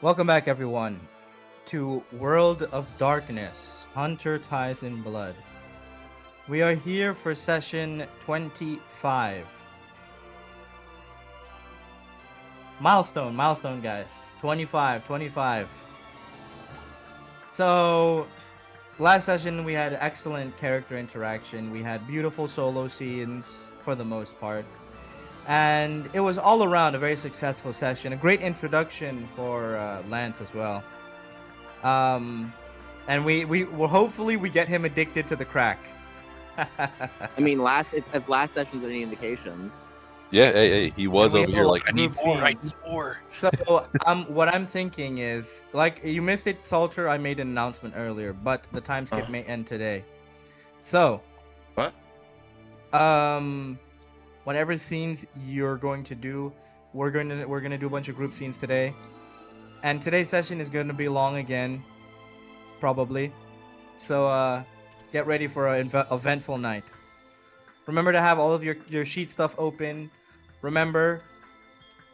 Welcome back, everyone, to World of Darkness Hunter Ties in Blood. We are here for session 25. Milestone, guys. 25, 25. So, last session we had excellent character interaction. We had beautiful solo scenes for the most part. And it was all around a very successful session. A great introduction for Lance as well. And we will hopefully we get him addicted to the crack. I mean, if last session's any indication. Yeah, hey, he was we over have a here lot like, of I need group more, I scenes. need more. So, what I'm thinking is, like, you missed it, Salter. I made an announcement earlier, but the time skip may end today. So, What? whatever scenes you're going to do, we're gonna do a bunch of group scenes today, and today's session is going to be long again, probably. So, get ready for an eventful night. Remember to have all of your sheet stuff open. Remember,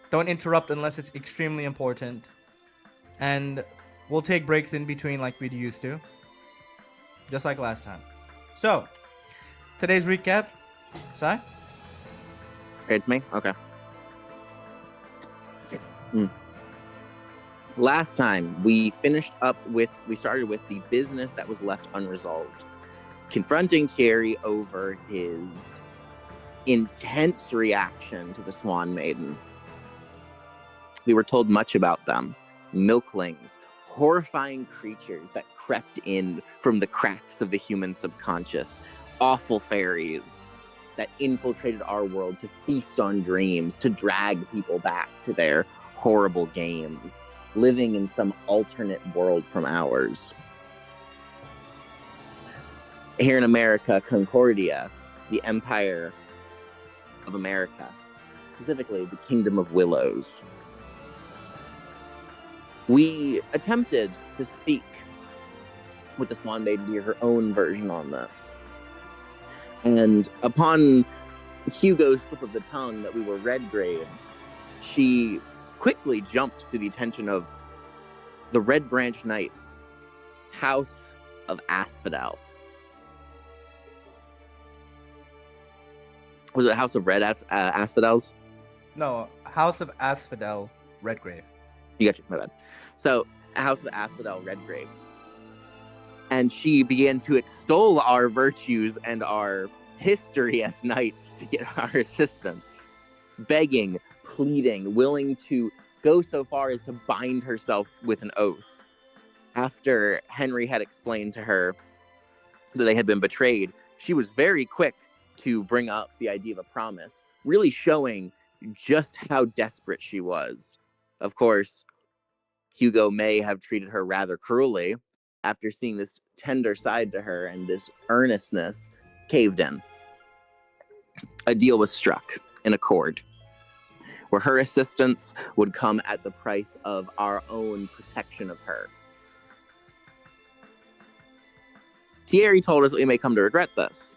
don't interrupt unless it's extremely important. And we'll take breaks in between like we used to. Just like last time. So, today's recap. Sai? It's me? Okay. Last time, we started with the business that was left unresolved. Confronting Thierry over his intense reaction to the Swan Maiden. We were told much about them. Milklings, horrifying creatures that crept in from the cracks of the human subconscious. Awful fairies that infiltrated our world to feast on dreams, to drag people back to their horrible games, living in some alternate world from ours. Here in America, Concordia, the Empire of America, specifically the Kingdom of Willows. We attempted to speak with the Swan Maiden to hear her own version on this. And upon Hugo's slip of the tongue that we were Redgraves, she quickly jumped to the attention of the Red Branch Knights, House of Asphodel. Was it House of Red Asphodels? No, House of Asphodel, Redgrave. You got you, my bad. So, House of Asphodel, Redgrave. And she began to extol our virtues and our history as knights to get our assistance. Begging, pleading, willing to go so far as to bind herself with an oath. After Henry had explained to her that they had been betrayed, she was very quick to bring up the idea of a promise, really showing just how desperate she was. Of course, Hugo may have treated her rather cruelly. After seeing this tender side to her and this earnestness, caved in. A deal was struck, an accord, where her assistance would come at the price of our own protection of her. Thierry told us that we may come to regret this.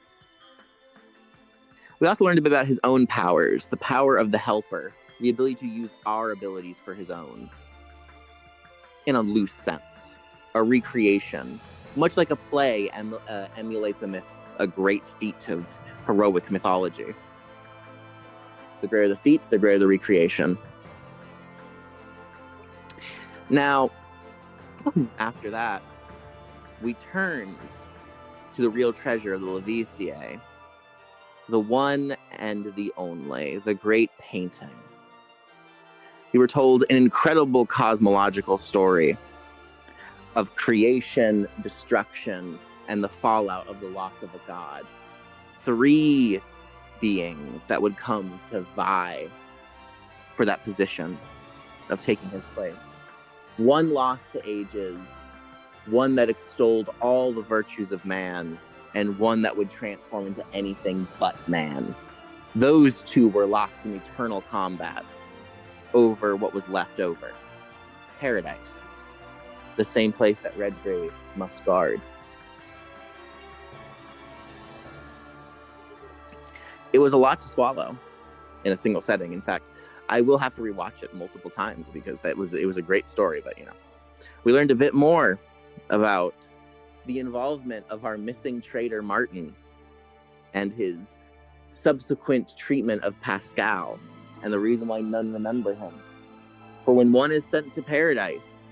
We also learned a bit about his own powers, the power of the helper, the ability to use our abilities for his own. In a loose sense, a recreation, much like a play emulates a great feat of heroic mythology. The greater the feats, the greater the recreation. Now, after that, we turned to the real treasure of the Levisier, the one and the only, the great painting. We were told an incredible cosmological story of creation, destruction, and the fallout of the loss of a god. 3 beings that would come to vie for that position of taking his place. One lost to ages, one that extolled all the virtues of man, and one that would transform into anything but man. Those 2 were locked in eternal combat over what was left over. Paradise. The same place that Redgrave must guard. It was a lot to swallow in a single setting. In fact, I will have to rewatch it multiple times because it was a great story. But we learned a bit more about the involvement of our missing traitor Martin and his subsequent treatment of Pascal, and the reason why none remember him. For when one is sent to paradise,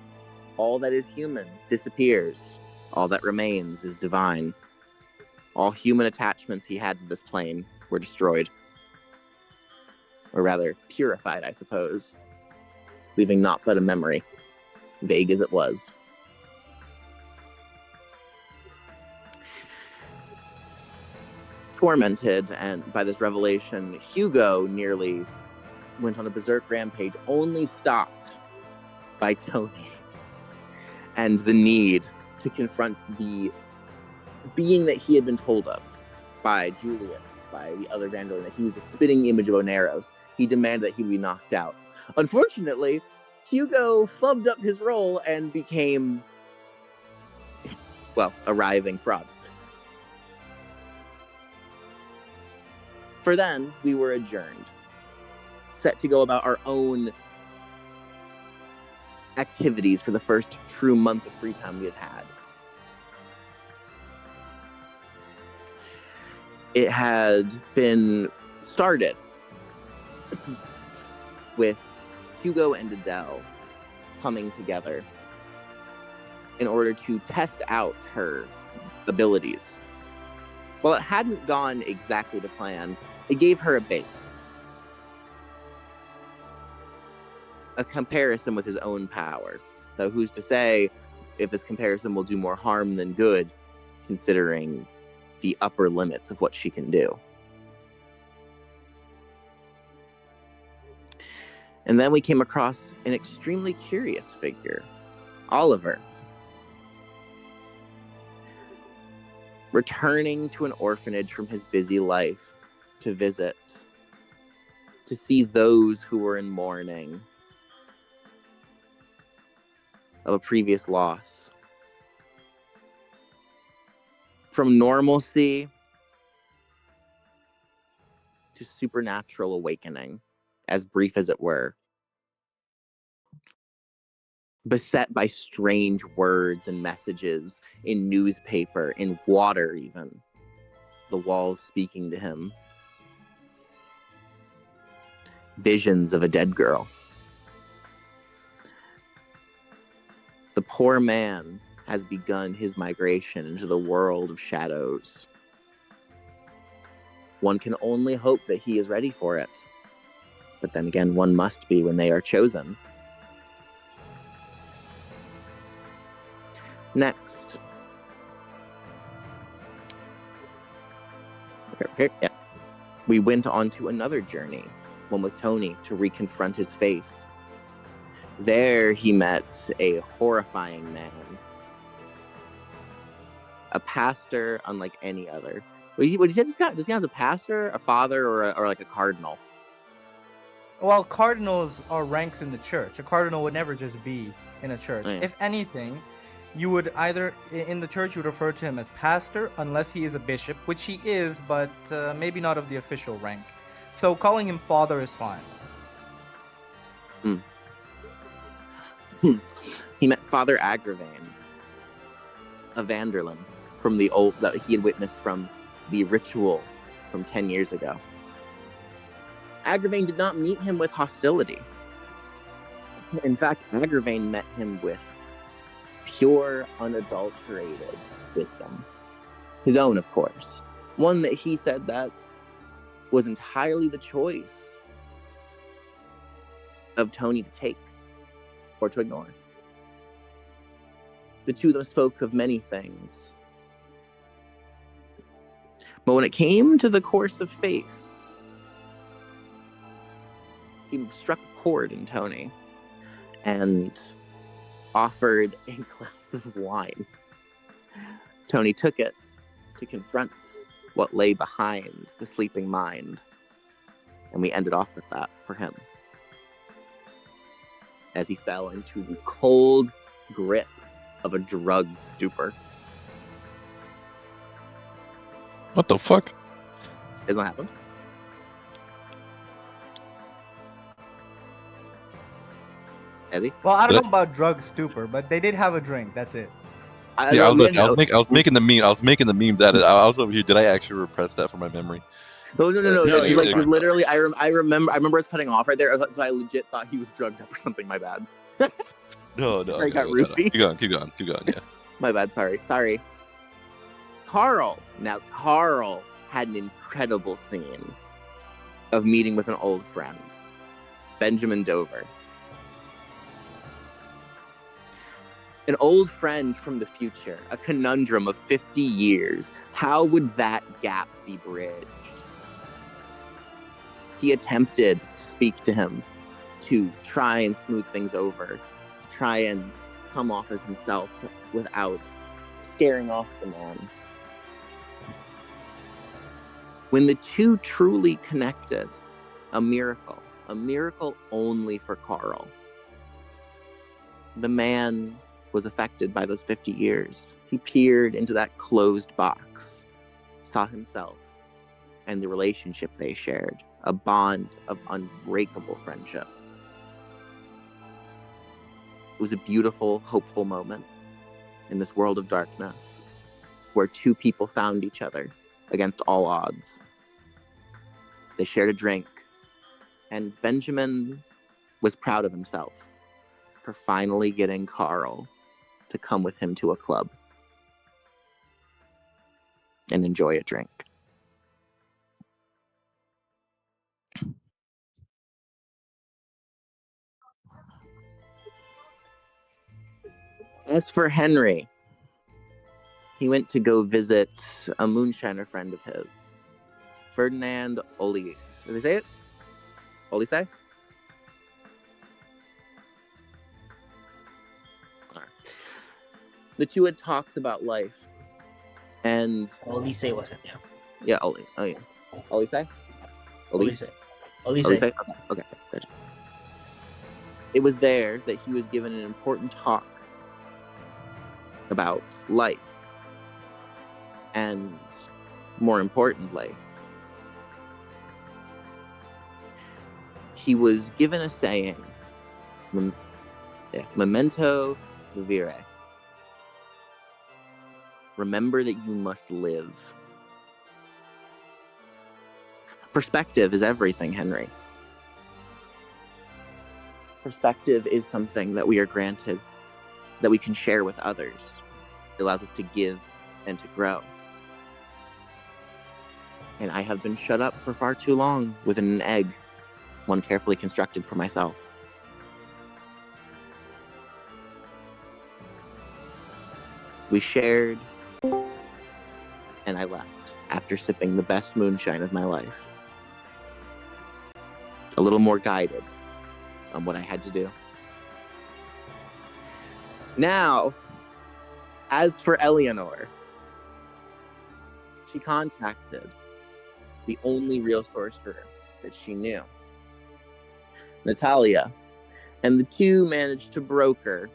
all that is human disappears. All that remains is divine. All human attachments he had to this plane were destroyed. Or rather, purified, I suppose, leaving naught but a memory, vague as it was. Tormented and by this revelation, Hugo nearly went on a berserk rampage, only stopped by Tony and the need to confront the being that he had been told of by Julius, by the other Vanderlyn, that he was the spitting image of Oneros. He demanded that he be knocked out. Unfortunately, Hugo flubbed up his role and became, well, a writhing fraud. For then, we were adjourned, set to go about our own activities for the first true month of free time we had had. It had been started with Hugo and Adele coming together in order to test out her abilities. While it hadn't gone exactly to plan, it gave her a base. A comparison with his own power. Though who's to say if this comparison will do more harm than good, considering the upper limits of what she can do. And then we came across an extremely curious figure, Oliver, returning to an orphanage from his busy life to visit, to see those who were in mourning of a previous loss. From normalcy to supernatural awakening, as brief as it were. Beset by strange words and messages in newspaper, in water even. The walls speaking to him. Visions of a dead girl. The poor man has begun his migration into the world of shadows. One can only hope that he is ready for it. But then again, one must be when they are chosen. Next. Okay, yeah. We went on to another journey, one with Tony, to reconfront his faith. There he met a horrifying man. A pastor unlike any other. What did you say? Does he have a pastor, a father, or like a cardinal? Well, cardinals are ranks in the church. A cardinal would never just be in a church. Oh, yeah. If anything, you would either, in the church, you would refer to him as pastor, unless he is a bishop, which he is, but maybe not of the official rank. So calling him father is fine. He met Father Agravain, a Vanderlyn, from the old that he had witnessed from the ritual from 10 years ago. Agravain did not meet him with hostility. In fact, Agravain met him with pure, unadulterated wisdom. His own, of course. One that he said that was entirely the choice of Tony to take or to ignore. The two of them spoke of many things. But when it came to the course of faith, he struck a chord in Tony and offered a glass of wine. Tony took it to confront what lay behind the sleeping mind. And we ended off with that for him. As he fell into the cold grip of a drugged stupor. What the fuck? Hasn't happened? Has he? Well, I don't Did know about drug stupor, but they did have a drink. That's it. Yeah, I was, Man, I was making the meme. I was making the meme that I was over here. Did I actually repress that from my memory? No. No, Because you were like fine. literally, I remember us cutting off right there, so I legit thought he was drugged up or something. My bad. No. I got roofie. Keep going. Yeah. My bad. Sorry. Carl. Now Carl had an incredible scene of meeting with an old friend, Benjamin Dover. An old friend from the future, a conundrum of 50 years. How would that gap be bridged? He attempted to speak to him, to try and smooth things over, to try and come off as himself without scaring off the man. When the two truly connected, a miracle only for Carl. The man was affected by those 50 years. He peered into that closed box, saw himself and the relationship they shared, a bond of unbreakable friendship. It was a beautiful, hopeful moment in this world of darkness where two people found each other against all odds. They shared a drink, and Benjamin was proud of himself for finally getting Carl to come with him to a club and enjoy a drink. As for Henry, he went to go visit a moonshiner friend of his, Ferdinand Olise. Did they say it? Olise? The two had talks about life, and Olise was it? Yeah. yeah, Olise. Oh yeah, Olise. Olise. Olise. Okay, gotcha. It was there that he was given an important talk about life, and more importantly, he was given a saying, memento vivere. Remember that you must live. Perspective is everything, Henry. Perspective is something that we are granted, that we can share with others. It allows us to give and to grow. And I have been shut up for far too long within an egg, one carefully constructed for myself. We shared, and I left after sipping the best moonshine of my life. A little more guided on what I had to do. Now, as for Eleanor, she contacted the only real sorcerer that she knew, Natalia, and the two managed to broker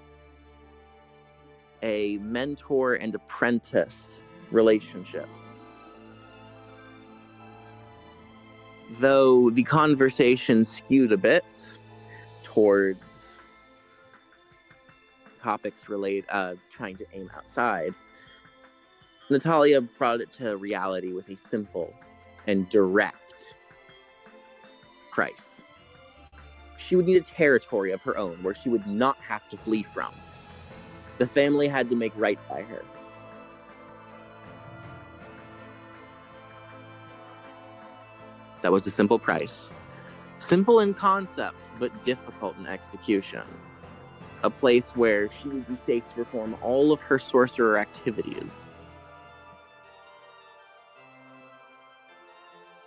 a mentor and apprentice relationship. Though the conversation skewed a bit towards topics related, trying to aim outside, Natalia brought it to reality with a simple and direct price. She would need a territory of her own where she would not have to flee from. The family had to make right by her. That was the simple price. Simple in concept, but difficult in execution. A place where she would be safe to perform all of her sorcerer activities.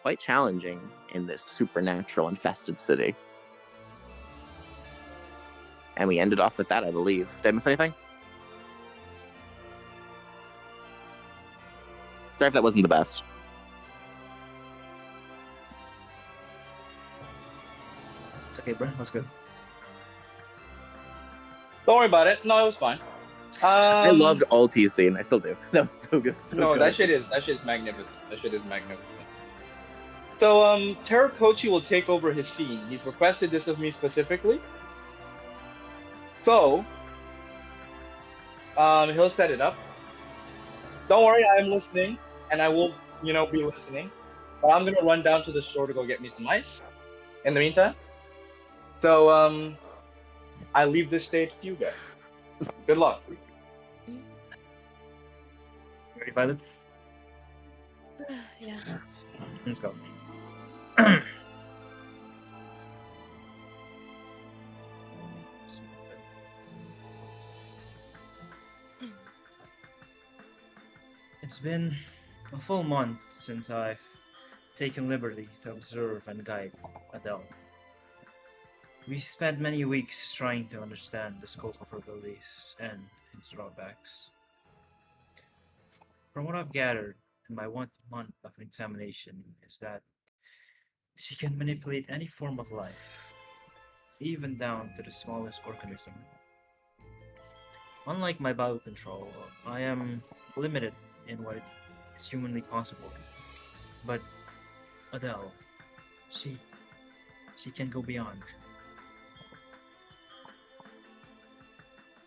Quite challenging in this supernatural infested city. And we ended off with that, I believe. Did I miss anything? Sorry if that wasn't the best. It's okay, bro. That's good. Don't worry about it. No, it was fine. I loved Alti's scene. I still do. That was so good. So No, good. that shit is magnificent. That shit is magnificent. So Terakochi will take over his scene. He's requested this of me specifically. So, he'll set it up. Don't worry, I'm listening, and I will, be listening. But I'm gonna run down to the store to go get me some ice. In the meantime, so I leave this stage to you guys. Good luck. Ready, Violet? Yeah. Let's go. It's been a full month since I've taken liberty to observe and guide Adele. We spent many weeks trying to understand the scope of her abilities and its drawbacks. From what I've gathered in my 1 month of examination is that she can manipulate any form of life, even down to the smallest organism. Unlike my biocontrol, I am limited in what is humanly possible. But Adele, she can go beyond.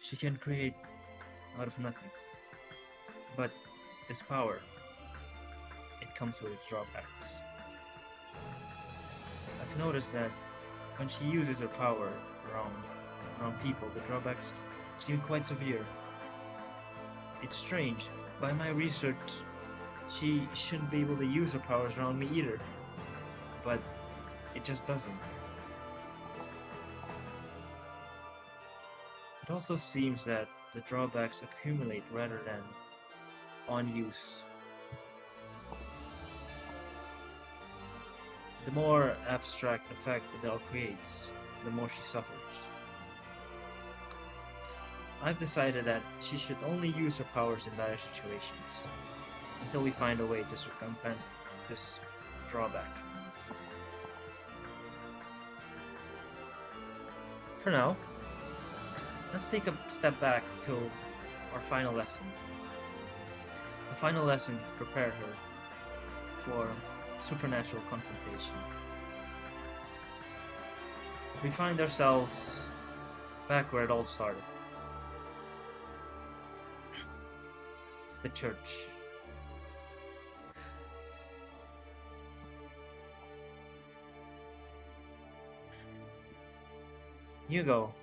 She can create out of nothing. But this power, it comes with its drawbacks. I've noticed that when she uses her power around people, the drawbacks seem quite severe. It's strange. By my research, she shouldn't be able to use her powers around me either. But it just doesn't. It also seems that the drawbacks accumulate rather than on use. The more abstract effect Adele creates, the more she suffers. I've decided that she should only use her powers in dire situations, until we find a way to circumvent this drawback. For now, let's take a step back to our final lesson. The final lesson to prepare her for supernatural confrontation. We find ourselves back where it all started. The church. Hugo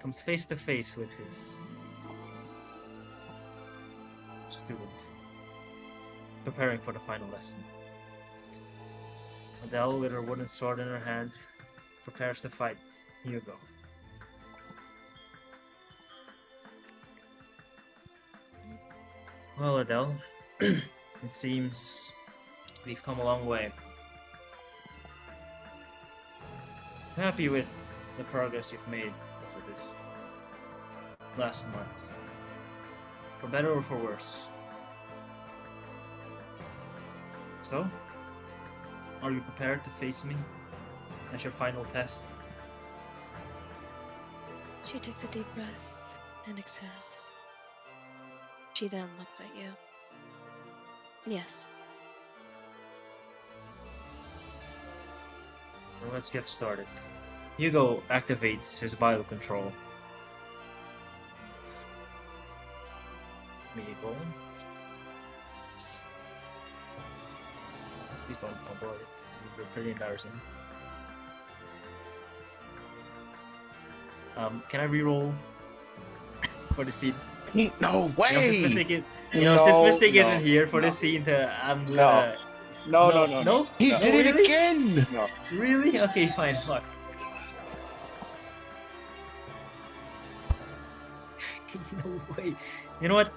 comes face to face with his student, preparing for the final lesson. Adele, with her wooden sword in her hand, prepares to fight Hugo. Well, Adele, it seems we've come a long way. I'm happy with the progress you've made over this last month. For better or for worse. So, are you prepared to face me as your final test? She takes a deep breath and exhales. She then looks at you. Yes. Well, let's get started. Hugo activates his biocontrol. Hugo. Please don't fumble it. It would be pretty embarrassing. Can I reroll for the scene? No way! Since Mystic, No, since Mystic no, isn't here for no. this scene, I'm No. gonna. No. No? He No. did Oh, it really? again! No. Really? Okay, fine. Fuck. No way. You know what?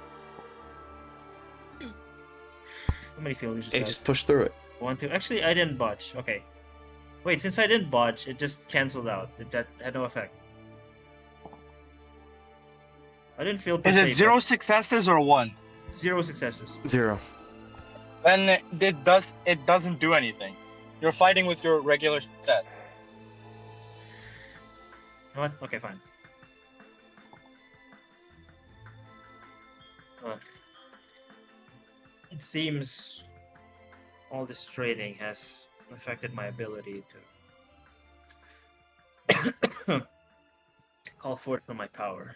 How many failures is Hey, that? just push through it. 1, 2. Actually, I didn't botch. Okay. Wait, since I didn't botch, it just cancelled out. That had no effect. I didn't feel per Is se, it 0 successes or 1? but 0 successes. 0. Then it doesn't do anything. You're fighting with your regular stats. You know what? Okay, fine. It seems all this trading has affected my ability to call forth from my power.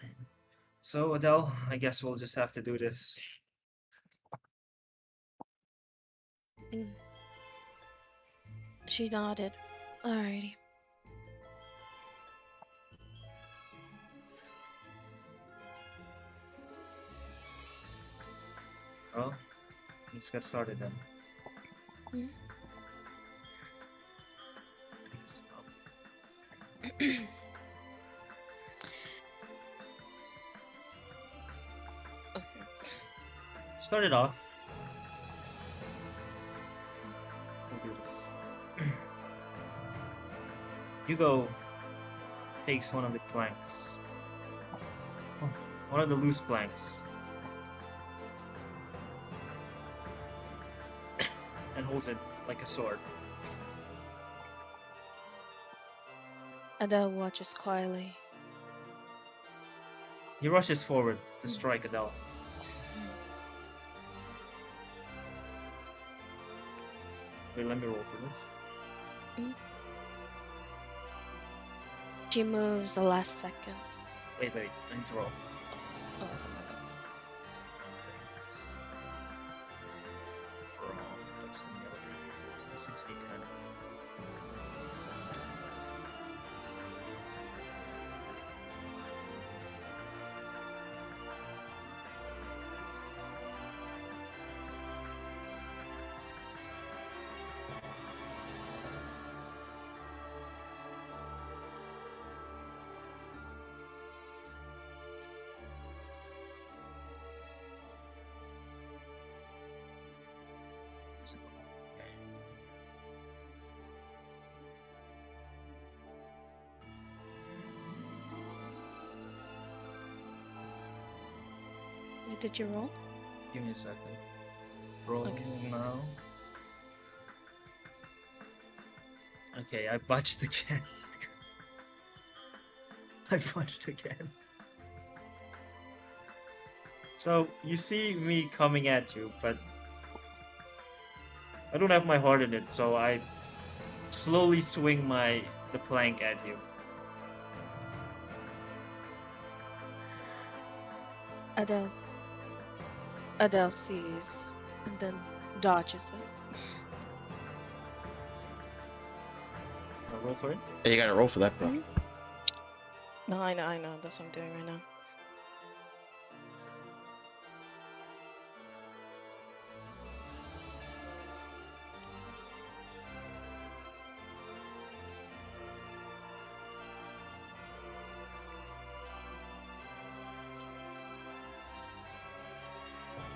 So, Adele, I guess we'll just have to do this. Mm. She nodded. Alrighty. Well, let's get started then. Mm. Please, Okay. start it off. We'll do this. Hugo takes one of the planks. Oh, one of the loose planks. And holds it like a sword. Adele watches quietly. He rushes forward to strike Adele. Wait, let me roll for this. She moves the last second. Wait, I need to roll. Oh my god. Bro, that's the other. So 60, 10. Did you roll? Give me a second. Roll Okay. now. Okay, I botched again. I botched again. So, you see me coming at you, but I don't have my heart in it, so I slowly swing the plank at you. Adele sees and then dodges it. I'll roll for it. Hey, you gotta roll for that, bro. Mhm. No, I know. That's what I'm doing right now.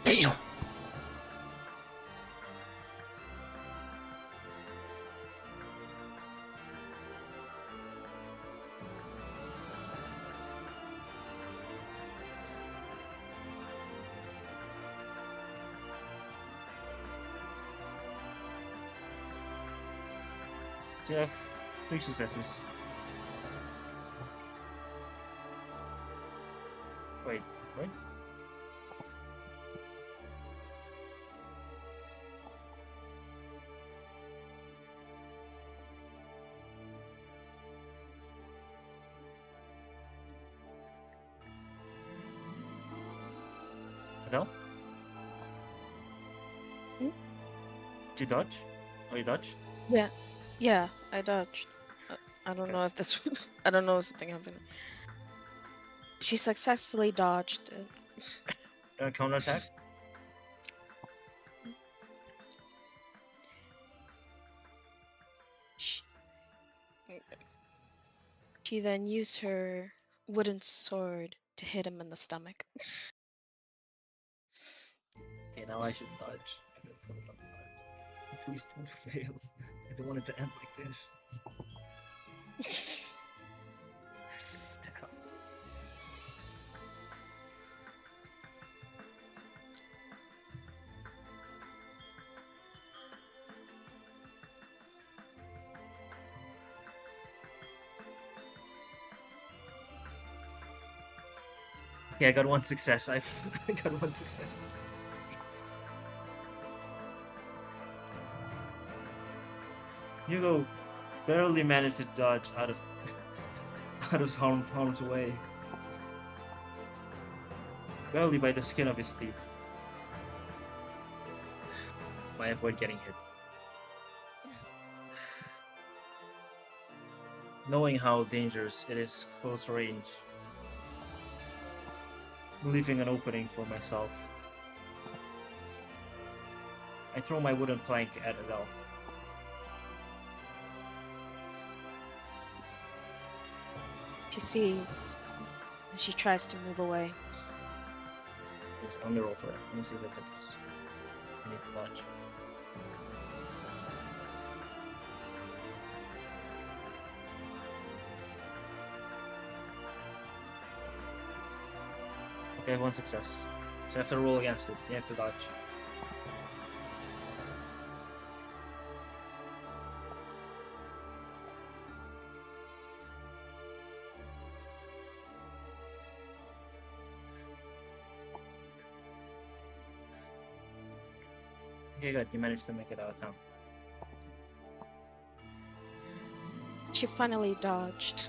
Damn. So you have 3 successes. Wait, what? Adele? Hmm? Did you dodge? Oh, you dodged? Yeah, I dodged. I don't Okay. know if that's. I don't know if something happened. She successfully dodged it. Counterattack? She, she then used her wooden sword to hit him in the stomach. Okay, now I should dodge. Please don't fail. I don't want it to end like this. Damn. Okay, I got 1 success. I got 1 success. Hugo barely managed to dodge out of out of harm's way. Barely by the skin of his teeth. I avoid getting hit. Knowing how dangerous it is close range, leaving an opening for myself, I throw my wooden plank at Adele. She sees, and she tries to move away. Yes, let me roll for it. Let me see if it hits. I need to dodge. Okay, one success. So I have to roll against it. You have to dodge. Okay, good. You managed to make it out of town. She finally dodged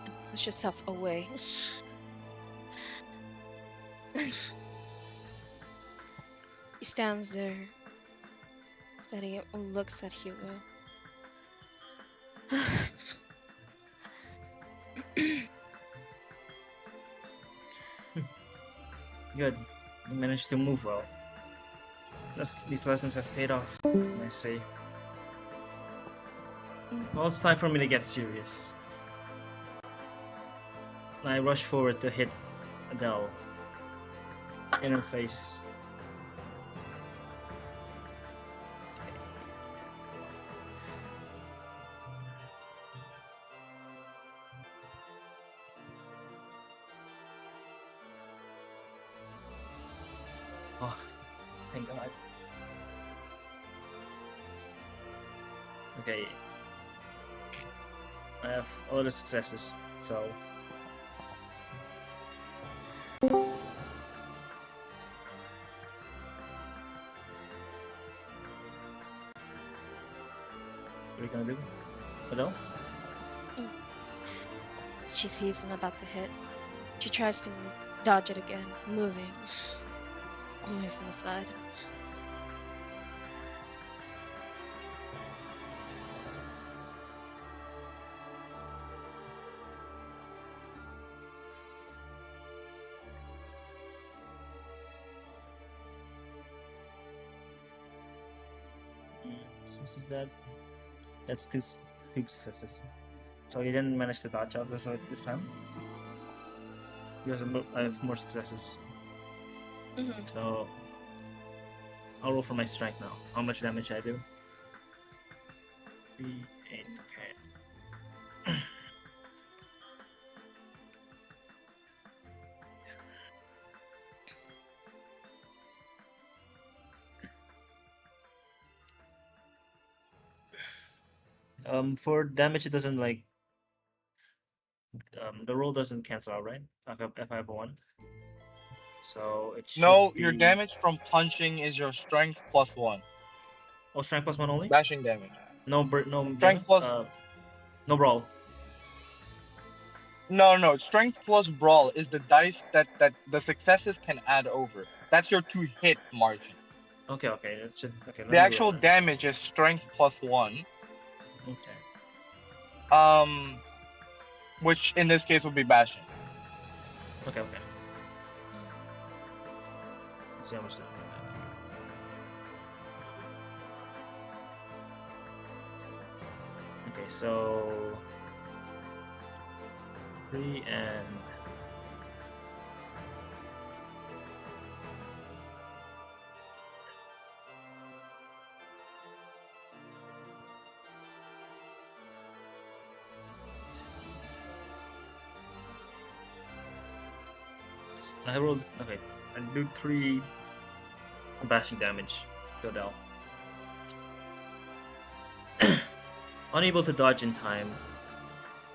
and pushed herself away. He stands there, steady and looks at Hugo. Good. You managed to move well. These lessons have paid off, I say. Well, it's time for me to get serious. I rush forward to hit Adele in her face. Oh, thank God. Okay. I have a lot of successes, so. What are you gonna do? Adele? She sees him about to hit. She tries to dodge it again, moving away from the side. This is that. That's two successes. So you didn't manage to dodge out this time. I have more successes. So I'll roll for my strength now. How much damage I do? 3, 8. Okay. For damage, it doesn't like the roll doesn't cancel out, right? If I have a 1, so it should No, be. your damage from punching is your strength +1. Oh, strength +1 only. Bashing damage. No, no Strength damage. plus. No brawl. No. Strength plus brawl is the dice that the successes can add over. That's your 2-hit margin. Okay. It should. Okay. Let The me actual roll. damage is strength +1. Okay. Which in this case would be bashing. Okay. Let's see how much that. Okay, so 3 and I rolled. Okay, I do 3 bashing damage to Adele. Unable to dodge in time,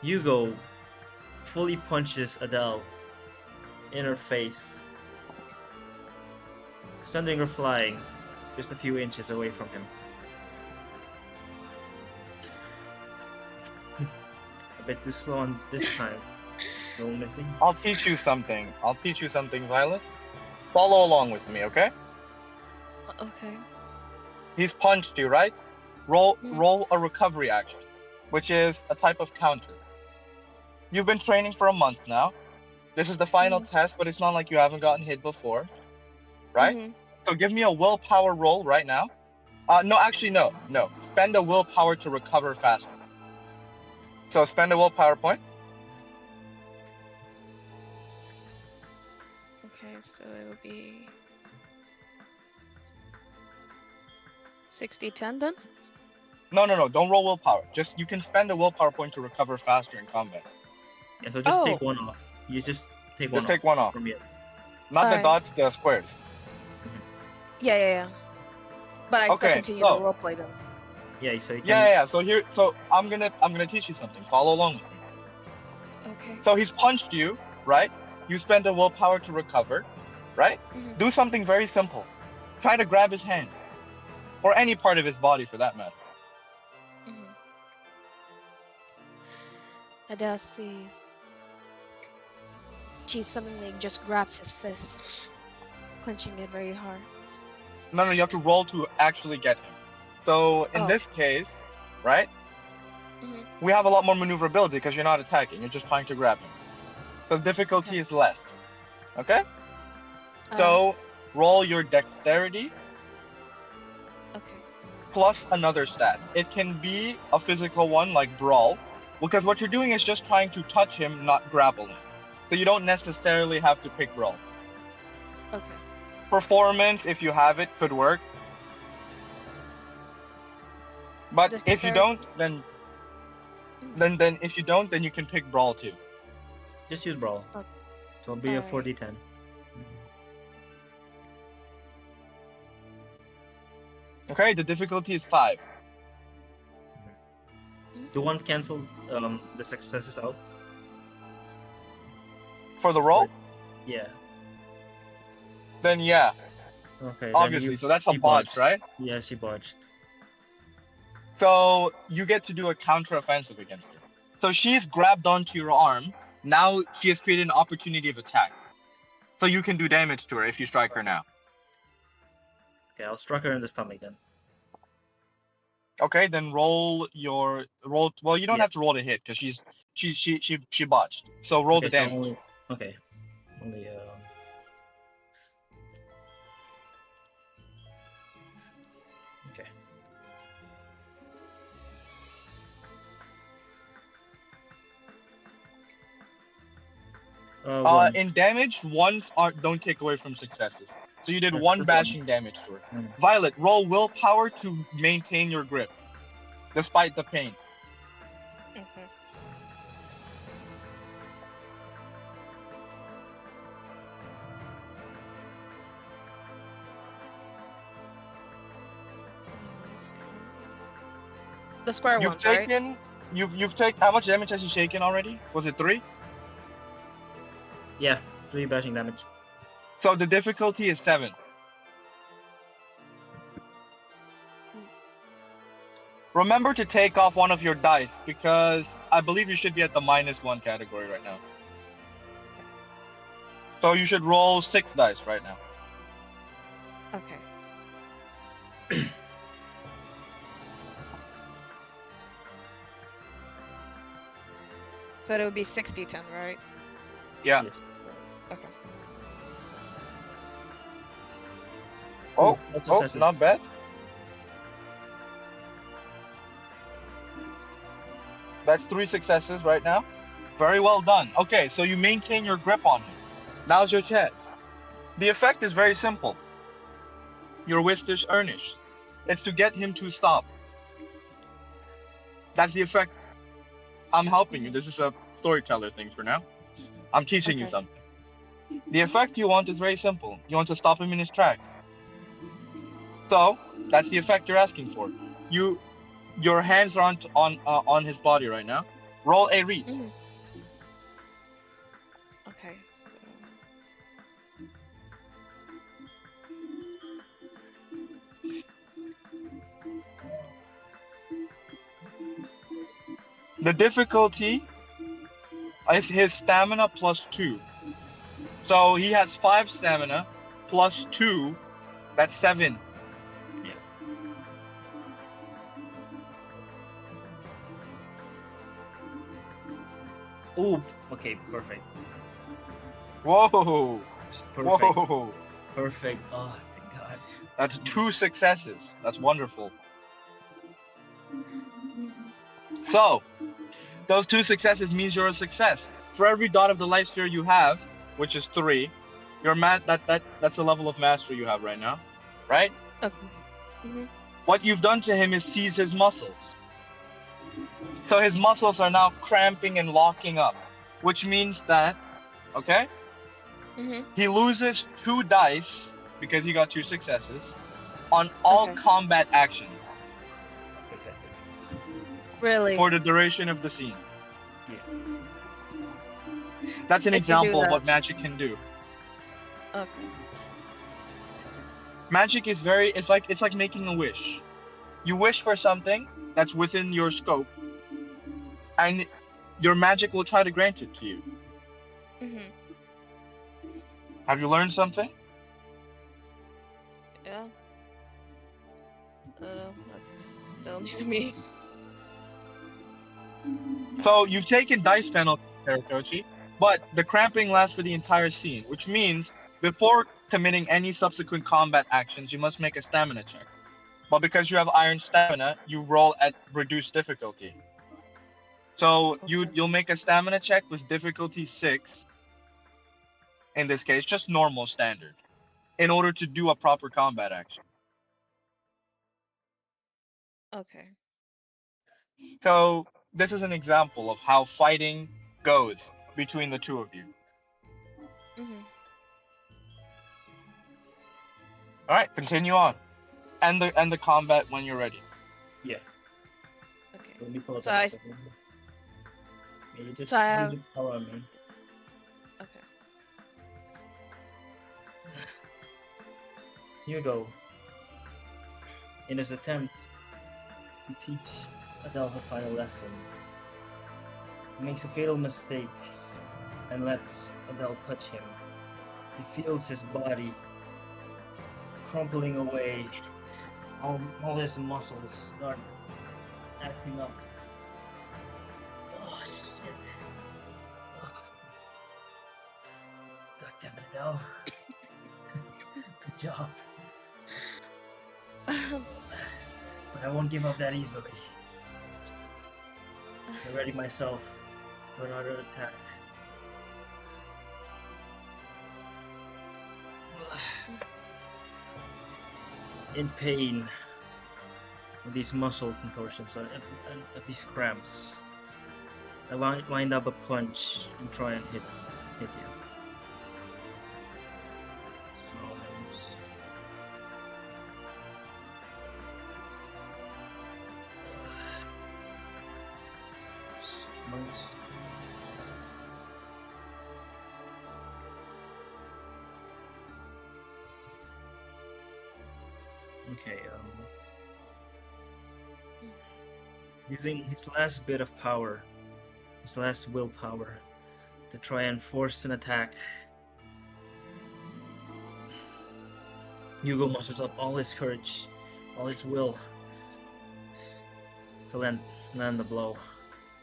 Hugo fully punches Adele in her face, sending her flying just a few inches away from him. bit too slow on this time. No missing. I'll teach you something. I'll teach you something, Violet. Follow along with me, okay? Okay. He's punched you, right? Roll Mhm. roll a recovery action, which is a type of counter. You've been training for a month now. This is the final Mhm. test, but it's not like you haven't gotten hit before, right? Mhm. So give me a willpower roll right now. No, actually, no, no. Spend a willpower to recover faster. So spend a willpower point. Okay, so it would be 60-10 then? No, no, no. Don't roll willpower. Just you can spend a willpower point to recover faster in combat. Yeah, so just Oh, take one off. You just take one Just off take one off. from it. Not the alright. dots, the squares. Yeah. But I still Okay, continue the so roleplay though. Yeah, so you yeah, can. yeah. So I'm gonna teach you something. Follow along with me. Okay. So he's punched you, right? You spend a willpower to recover, right? Mhm. Do something very simple. Try to grab his hand, or any part of his body for that matter. Mhm. Adele sees. She suddenly just grabs his fist, clenching it very hard. No, no, you have to roll to actually get him. So in Oh. this case, right? Mhm. We have a lot more maneuverability because you're not attacking, you're just trying to grab him. The difficulty Okay. is less. Okay? Alright. So roll your dexterity Okay. plus another stat. It can be a physical one like brawl, because what you're doing is just trying to touch him, not grapple him. So you don't necessarily have to pick brawl. Okay. Performance, if you have it, could work. But if you don't, Dexterity. then Mhm. then if you don't, then you can pick brawl too. Just use brawl. Oh, So it'll be a alright. 4d10. Okay, the difficulty is 5. Do one cancel the successes out? For the Or- roll, Yeah. then yeah, Okay. Then obviously. you So that's a she botch, botched. right? Yeah, she botched. So you get to do a counter offensive against her. So she's grabbed onto your arm. Now she has created an opportunity of attack. So you can do damage to her if you strike her now. Okay, I'll strike her in the stomach then. Okay, then roll your roll. Well, you don't Yeah. have to roll to hit because she botched. So roll Okay, the so damage. only. Okay. Only. Okay. One. In damage, ones aren't don't take away from successes. So you did That's one just one. bashing damage to her. Mm. Violet, roll willpower to maintain your grip, despite the pain. Okay. The square You've ones, right? taken you've taken how much damage has he taken already? Was it 3? Yeah, 3 bashing damage. So the difficulty is 7. Remember to take off one of your dice because I believe you should be at the -1 category right now. So you should roll 6 dice right now. Okay. So it would be 60-10, right? Yeah. Yes. Okay. Oh, That's oh, successes. not bad. That's 3 successes right now. Very well done. Okay, so you maintain your grip on him. Now's your chance. The effect is very simple. Your Wistish Earnish. It's to get him to stop. That's the effect. I'm helping you. This is a storyteller thing for now. I'm teaching you Okay. something. The effect you want is very simple. You want to stop him in his tracks. So that's the effect you're asking for. Your hands are on his body right now. Roll a read. Mhm. Okay. So... The difficulty is his stamina plus 2. So he has 5 stamina plus 2. That's 7. Yeah. Oh, okay, perfect. Whoa! Perfect. Whoa! Perfect. Oh, thank God. That's 2 successes. That's wonderful. So, those 2 successes means you're a success. For every dot of the light sphere you have, which is 3, that's a level of mastery you have right now, right? Okay. Mm-hmm. What you've done to him is seize his muscles. So his muscles are now cramping and locking up, which means that, okay, Mm-hmm. he loses 2 dice because he got 2 successes on all Okay. combat actions Okay. Really? for the duration of the scene. Yeah. That's an I can do example of that. what magic can do. Okay. Magic is it's like making a wish. You wish for something that's within your scope, and your magic will try to grant it to you. Mm-hmm. Have you learned something? Yeah. That's still new to me. So you've taken dice penalty, Teratochi, but the cramping lasts for the entire scene, which means before committing any subsequent combat actions, you must make a stamina check. But because you have iron stamina, you roll at reduced difficulty. So Okay. you'll make a stamina check with difficulty 6, in this case, just normal standard, in order to do a proper combat action. Okay. So this is an example of how fighting goes between the two of you. Mm-hmm. All right, continue on. And the combat when you're ready. Yeah. Okay. Let me pull up So an I. episode. Yeah, you just So I use have. the power on me. Okay. Hugo, in his attempt to teach Adele her final lesson, makes a fatal mistake and lets Adele touch him. He feels his body crumpling away. All his muscles start acting up. Oh shit. Oh. God damn it, Adele. Good job. But I won't give up that easily. I ready myself for another attack. In pain of these muscle contortions and of these cramps, I wind up a punch and try and hit you. Almost. Months. Okay, using his last bit of power, his last willpower, to try and force an attack, Hugo musters up all his courage, all his will, to land the blow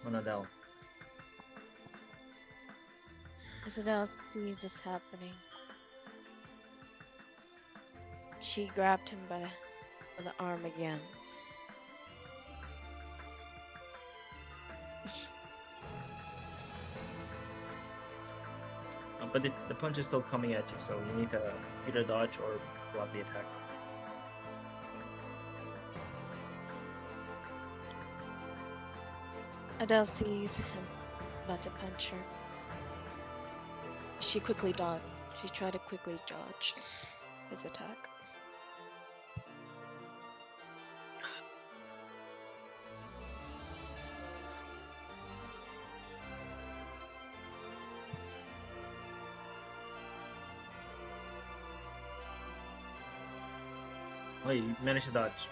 on Adele. Isabel sees this happening. She grabbed him by the arm again. But the punch is still coming at you, so you need to either dodge or block the attack. Adele sees him about to punch her. She quickly dodged. She tried to quickly dodge his attack. Oh, you managed to dodge.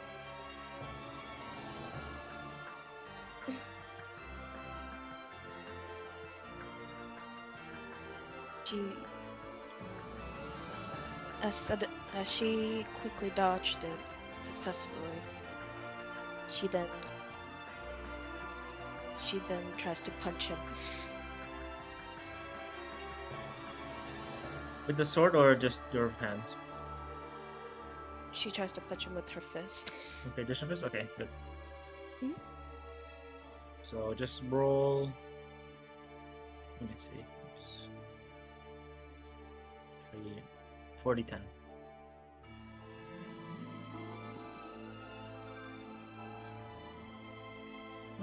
She, as she quickly dodged it successfully, she then tries to punch him. With the sword or just your hands? She tries to punch him with her fist. Okay, just your fist? Okay, good. Mhm. So just roll. Let me see. Oops. 40-10.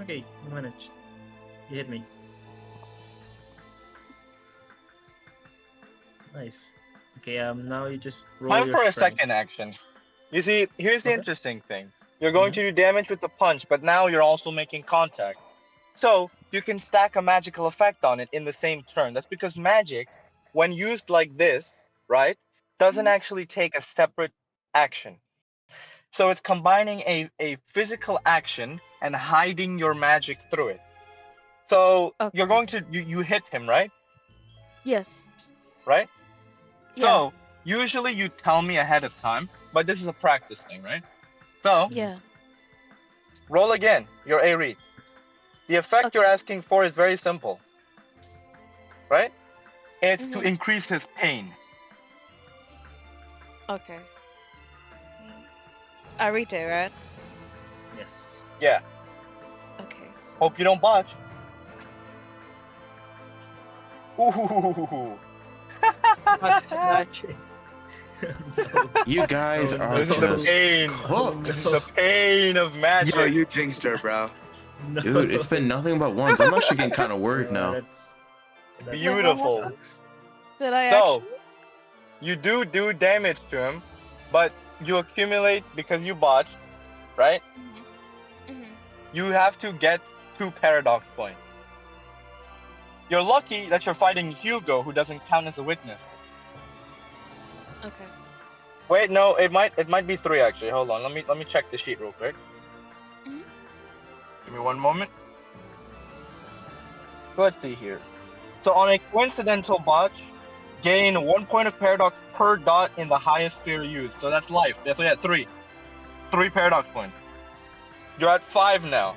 Okay, you managed. You hit me. Nice. Okay, now you just roll Time your for a strength. second action. You see, here's the Okay. interesting thing. You're going Mhm. to do damage with the punch, but now you're also making contact. So you can stack a magical effect on it in the same turn. That's because magic, when used like this, right, doesn't Mhm. actually take a separate action. So it's combining a physical action and hiding your magic through it. So you're Okay. going to you hit him, right? Yes. Right? Yeah. So usually you tell me ahead of time, but this is a practice thing, right? So Yeah. roll again. Your A read. The effect you're Okay. asking for is very simple, right? It's to Mhm. increase his pain. Okay. Arite, right? Yes. Yeah. Okay. So Hope you don't botch. Ooh. Actually. No. You guys Oh are This is the no. just pain. Oh This is the cooked. pain of Yo, magic. you jinxed her, bro. no. Dude, it's been nothing but ones. I'm actually getting kind of worried No, now. that wait, what Beautiful. happened? sucks. Did I So actually? you do damage to him, but you accumulate because you botched, right? Mhm. Mhm. You have to get 2 paradox points. You're lucky that you're fighting Hugo, who doesn't count as a witness. Okay. Wait, no, it might be 3 actually. Hold on, let me check the sheet real quick. Mhm. Give me one moment. Let's see here. So on a coincidental botch, gain 1 point of paradox per dot in the highest sphere used. So that's life. That's what, yeah, 3. 3 paradox points. You're at 5 now.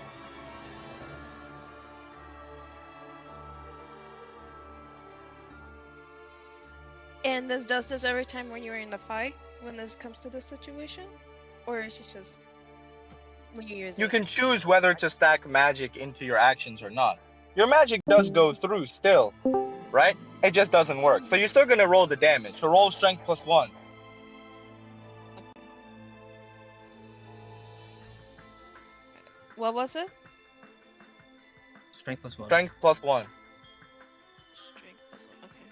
And this does this every time when you're in the fight when this comes to this situation, or is it just when you use You it? can choose whether to stack magic into your actions or not. Your magic does go through still, right? It just doesn't work. So you're still gonna roll the damage. So roll strength +1. What was it? Strength +1. Strength +1. Strength plus one. Okay.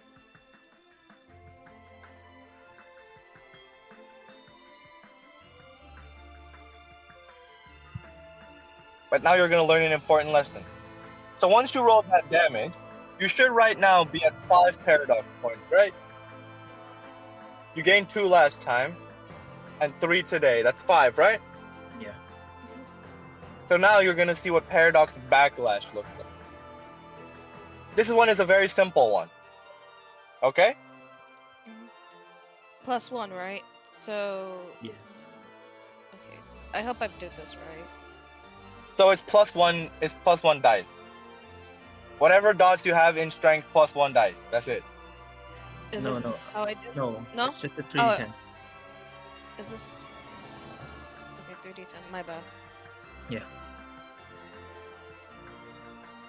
But now you're gonna learn an important lesson. So once you roll that damage, you should right now be at 5 paradox points, right? You gained 2 last time and 3 today. That's 5, right? Yeah. Mhm. So now you're gonna see what paradox backlash looks like. This one is a very simple one. Okay? Mhm. Plus one, right? So. Yeah. Okay. I hope I did this right. So it's +1. It's +1 dice. Whatever dots you have in strength, +1 dice. That's it. Is No, this no, how I did? no. No. It's just a Oh, 3d10. is this? Okay, 3d10. My bad. Yeah.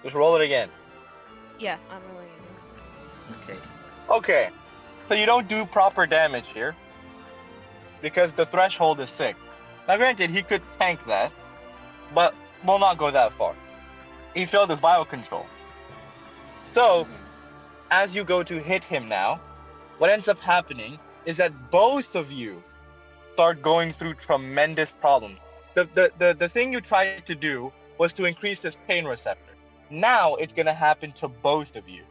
Just roll it again. Yeah, I'm really in. Okay. Okay. So you don't do proper damage here because the threshold is 6. Now, granted, he could tank that, but we'll not go that far. He failed his biocontrol. So, Mhm. as you go to hit him now, what ends up happening is that both of you start going through tremendous problems. The thing you tried to do was to increase his pain receptor. Now it's going to happen to both of you.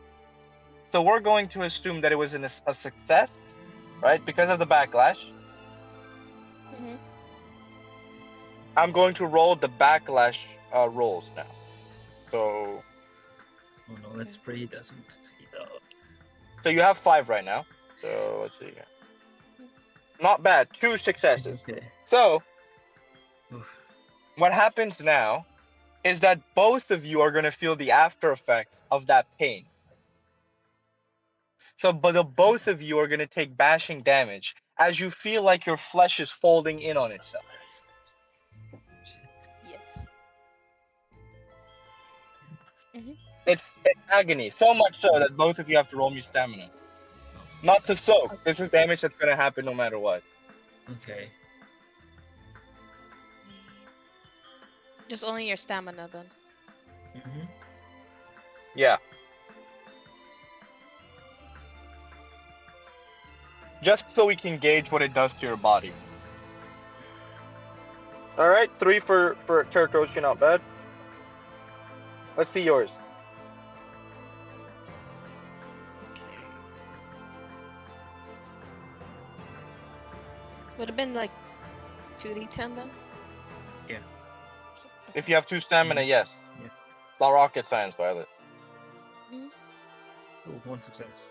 So we're going to assume that it was a success, right? Because of the backlash. Mhm. I'm going to roll the backlash rolls now. So Oh no, let's pray he doesn't succeed. Oh. So you have 5 right now. So let's see. Not bad. 2 successes. Okay. So Oof. what happens now is that both of you are going to feel the after effects of that pain. So, but the both of you are going to take bashing damage as you feel like your flesh is folding in on itself. Yes. It's agony, so much so that both of you have to roll me stamina. Not to soak. This is damage that's going to happen no matter what. Okay. Just only your stamina then. Mm-hmm. Yeah. Just so we can gauge what it does to your body. All right, 3 for Terkoshi, not bad. Let's see yours. Would have been like 2d10 then? Yeah. So- If you have 2 stamina, yes. Yeah. Not rocket science, Violet. Oh, 1 success.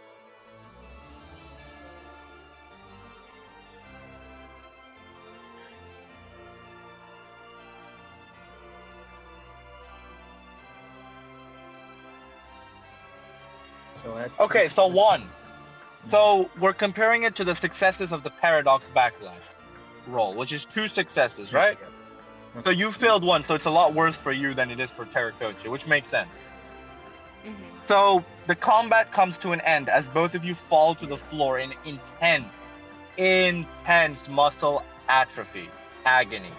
So I had Okay, so 1. Mhm. So we're comparing it to the successes of the paradox backlash roll, which is 2 successes, right? Yeah. So you failed 1, so it's a lot worse for you than it is for Terracocha, which makes sense. So the combat comes to an end as both of you fall to the floor in intense muscle atrophy, agony.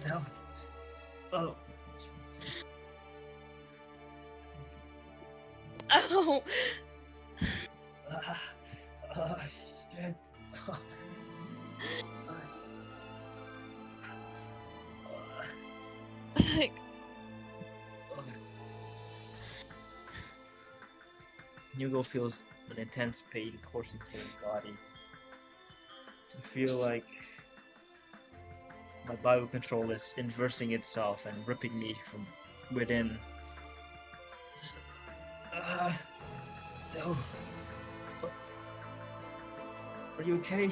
No. Oh. Oh! Oh, shit. Like, Hugo feels an intense pain coursing through his body. I feel like my biocontrol is inversing itself and ripping me from within. No. Are you okay?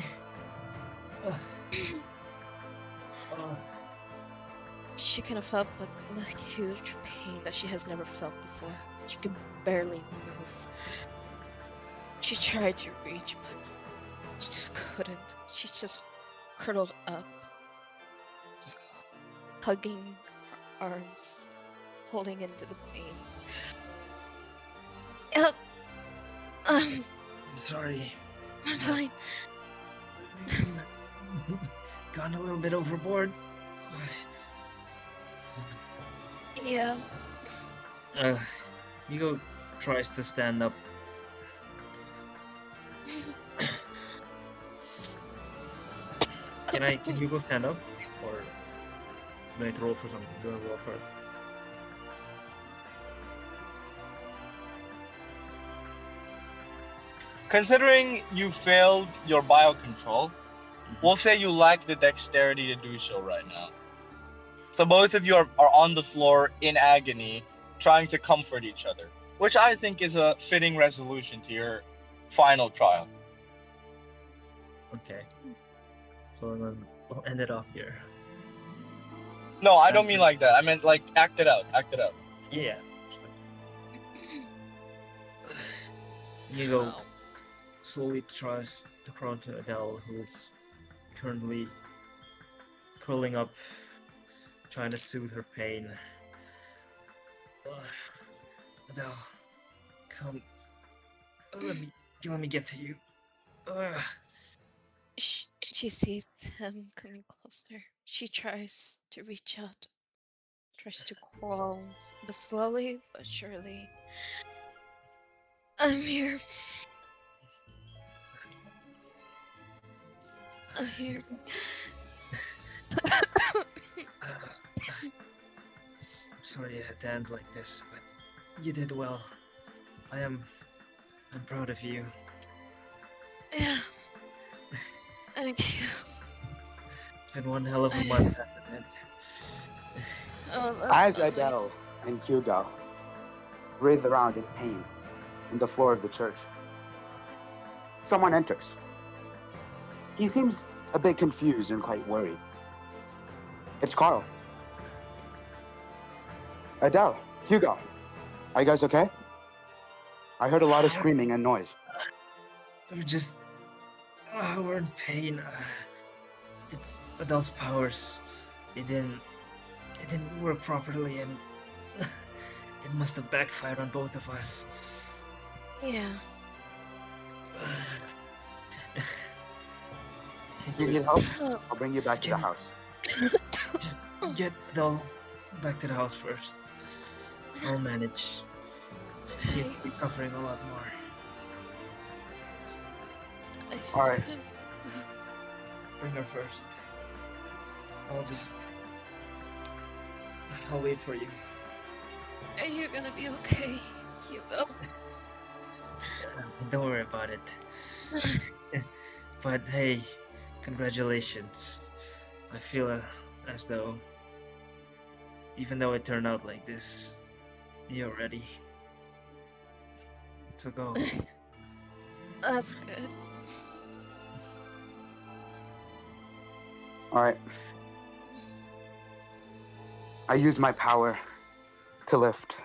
she kind of felt but the huge pain that she has never felt before. She could barely move. She tried to reach, but she just couldn't. She just curled up, so hugging her arms, holding into the pain. Yep. I'm sorry. I'm fine. Gone a little bit overboard. Yeah. Hugo tries to stand up. Can Hugo stand up? Or do I need to roll for something? Do I roll for it? Considering you failed your biocontrol, we'll say you lack the dexterity to do so right now. So both of you are on the floor in agony, trying to comfort each other, which I think is a fitting resolution to your final trial. Okay. So then we'll end it off here. No, I don't That's mean it. like that. I meant like act it out. Act it out. Yeah. Hugo slowly tries to crawl to Adele, who is currently curling up, trying to soothe her pain. Adele, come. Let me get to you. She sees him coming closer. She tries to reach out, tries to crawl, but slowly but surely. I'm here. I'm here. I'm sorry it had to end like this, but you did well. I'm proud of you. Yeah. Thank you. It's been one hell of a month, hasn't it? Oh, that's As lovely. Adele and Hugo writhe around in pain in the floor of the church, someone enters. He seems a bit confused and quite worried. It's Carl. Adele, Hugo, are you guys okay? I heard a lot of screaming and noise. We're just. We're in pain. It's Adele's powers. It didn't work properly, and it must have backfired on both of us. Yeah. If you need help, Oh, I'll bring you back to the Can- house. Just get Adele back to the house first. I'll manage. See if we're suffering a lot more. I just All right. couldn't. Bring her first. I'll wait for you. Are you gonna be okay, Hugo? Don't worry about it. But hey, congratulations. I feel as though, even though it turned out like this, you're ready to go. That's good. All right. I use my power to lift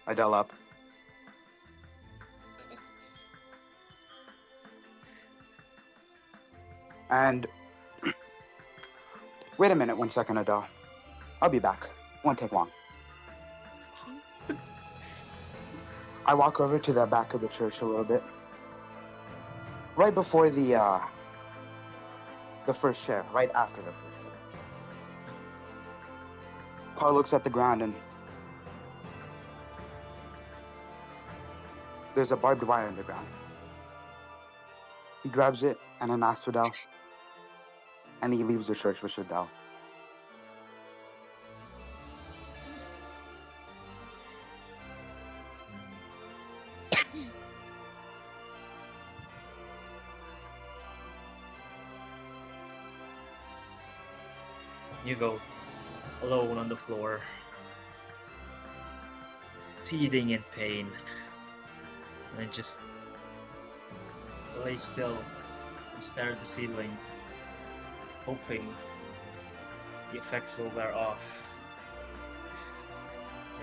Adele up. And wait a minute, 1 second, Adele. I'll be back. Won't take long. I walk over to the back of the church a little bit. Right before the first chair, right after the first chair. Carl looks at the ground and there's a barbed wire in the ground. He grabs it and an asphodel, and he leaves the church with Adele. You go alone on the floor, seething in pain, and just lay still and stare at the ceiling, hoping the effects will wear off.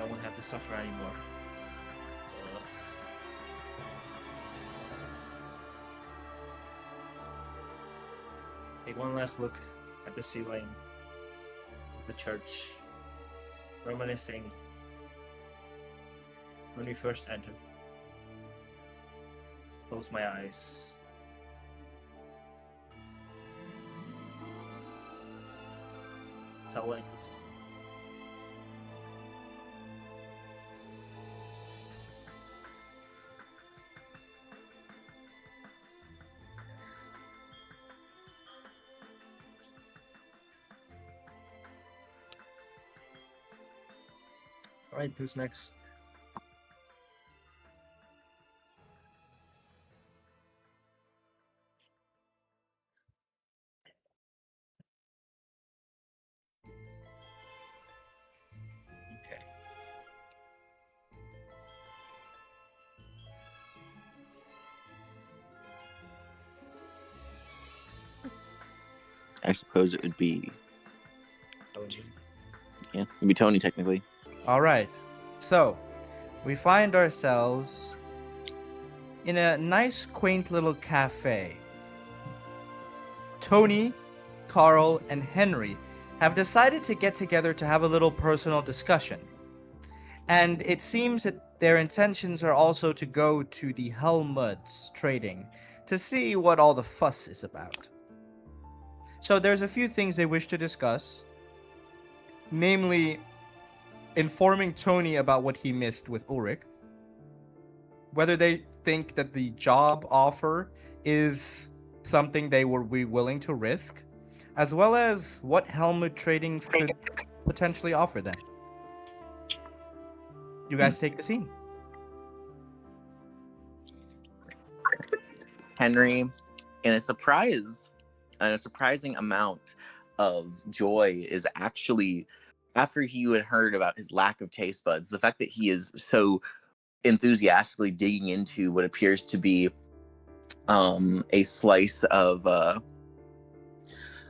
I won't have to suffer anymore. Take one last look at the ceiling of the church, reminiscing when we first entered. Close my eyes. It's how it ends. Alright, who's next? Okay. I suppose it would be, Tony. yeah, it would be Tony technically. All right. So, we find ourselves in a nice, quaint little cafe. Tony, Carl, and Henry have decided to get together to have a little personal discussion. And it seems that their intentions are also to go to the Helmuds trading to see what all the fuss is about. So there's a few things they wish to discuss, namely informing Tony about what he missed with Ulrich, whether they think that the job offer is something they would be willing to risk, as well as what Helmut Trading could potentially offer them. You guys take the scene. Henry, in a surprising amount of joy, is actually after you had heard about his lack of taste buds, the fact that he is so enthusiastically digging into what appears to be a slice of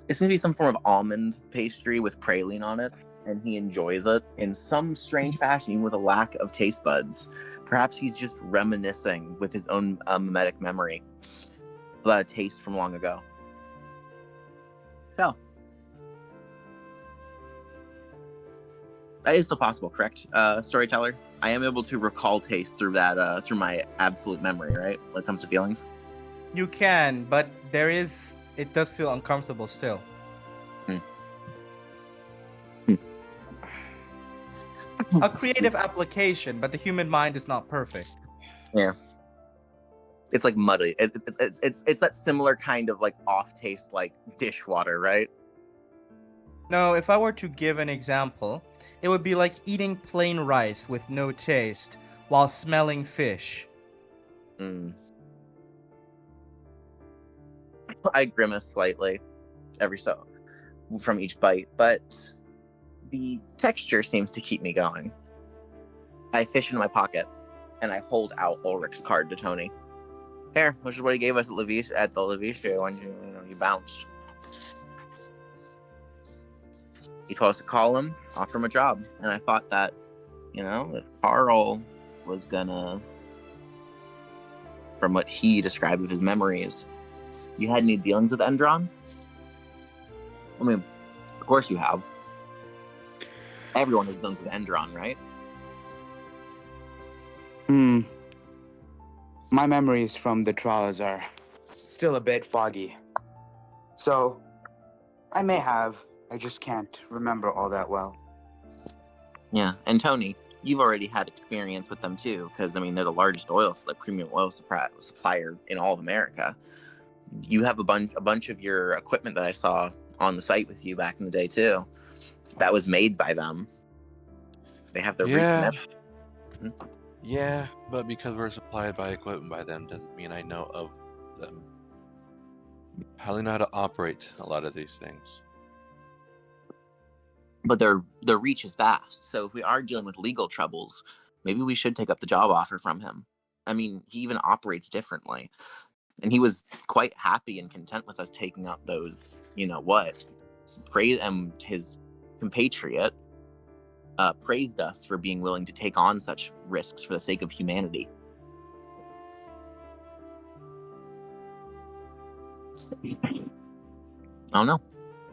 it's gonna be some form of almond pastry with praline on it, and he enjoys it in some strange fashion, even with a lack of taste buds. Perhaps he's just reminiscing with his own mimetic memory about a taste from long ago. So, that is still possible, correct? Storyteller, I am able to recall taste through that through my absolute memory, right? When it comes to feelings. You can, but it does feel uncomfortable still. A creative application, but the human mind is not perfect. Yeah. It's like muddy. It's that similar kind of like off taste, like dishwater, right? No, if I were to give an example, it would be like eating plain rice with no taste while smelling fish. I grimace slightly every so from each bite, but the texture seems to keep me going. I fish in my pocket and I hold out Ulrich's card to Tony. Here, which is what he gave us at the Levicia when you bounced. He told us to call him, offer him a job, and I thought that, if Carl was gonna, from what he described with his memories, you had any dealings with Endron? I mean, of course you have. Everyone has dealings with Endron, right? My memories from the trials are still a bit foggy. So, I may have. I just can't remember all that well. Yeah, and Tony, you've already had experience with them too, because they're the largest premium oil supplier in all of America. You have a bunch of your equipment that I saw on the site with you back in the day too. That was made by them. They have their Yeah, but because we're supplied by equipment by them doesn't mean I know of them. I only know how to operate a lot of these things. But their reach is vast. So if we are dealing with legal troubles, maybe we should take up the job offer from him. He even operates differently. And he was quite happy and content with us taking out those, praise, and his compatriot praised us for being willing to take on such risks for the sake of humanity. I don't know.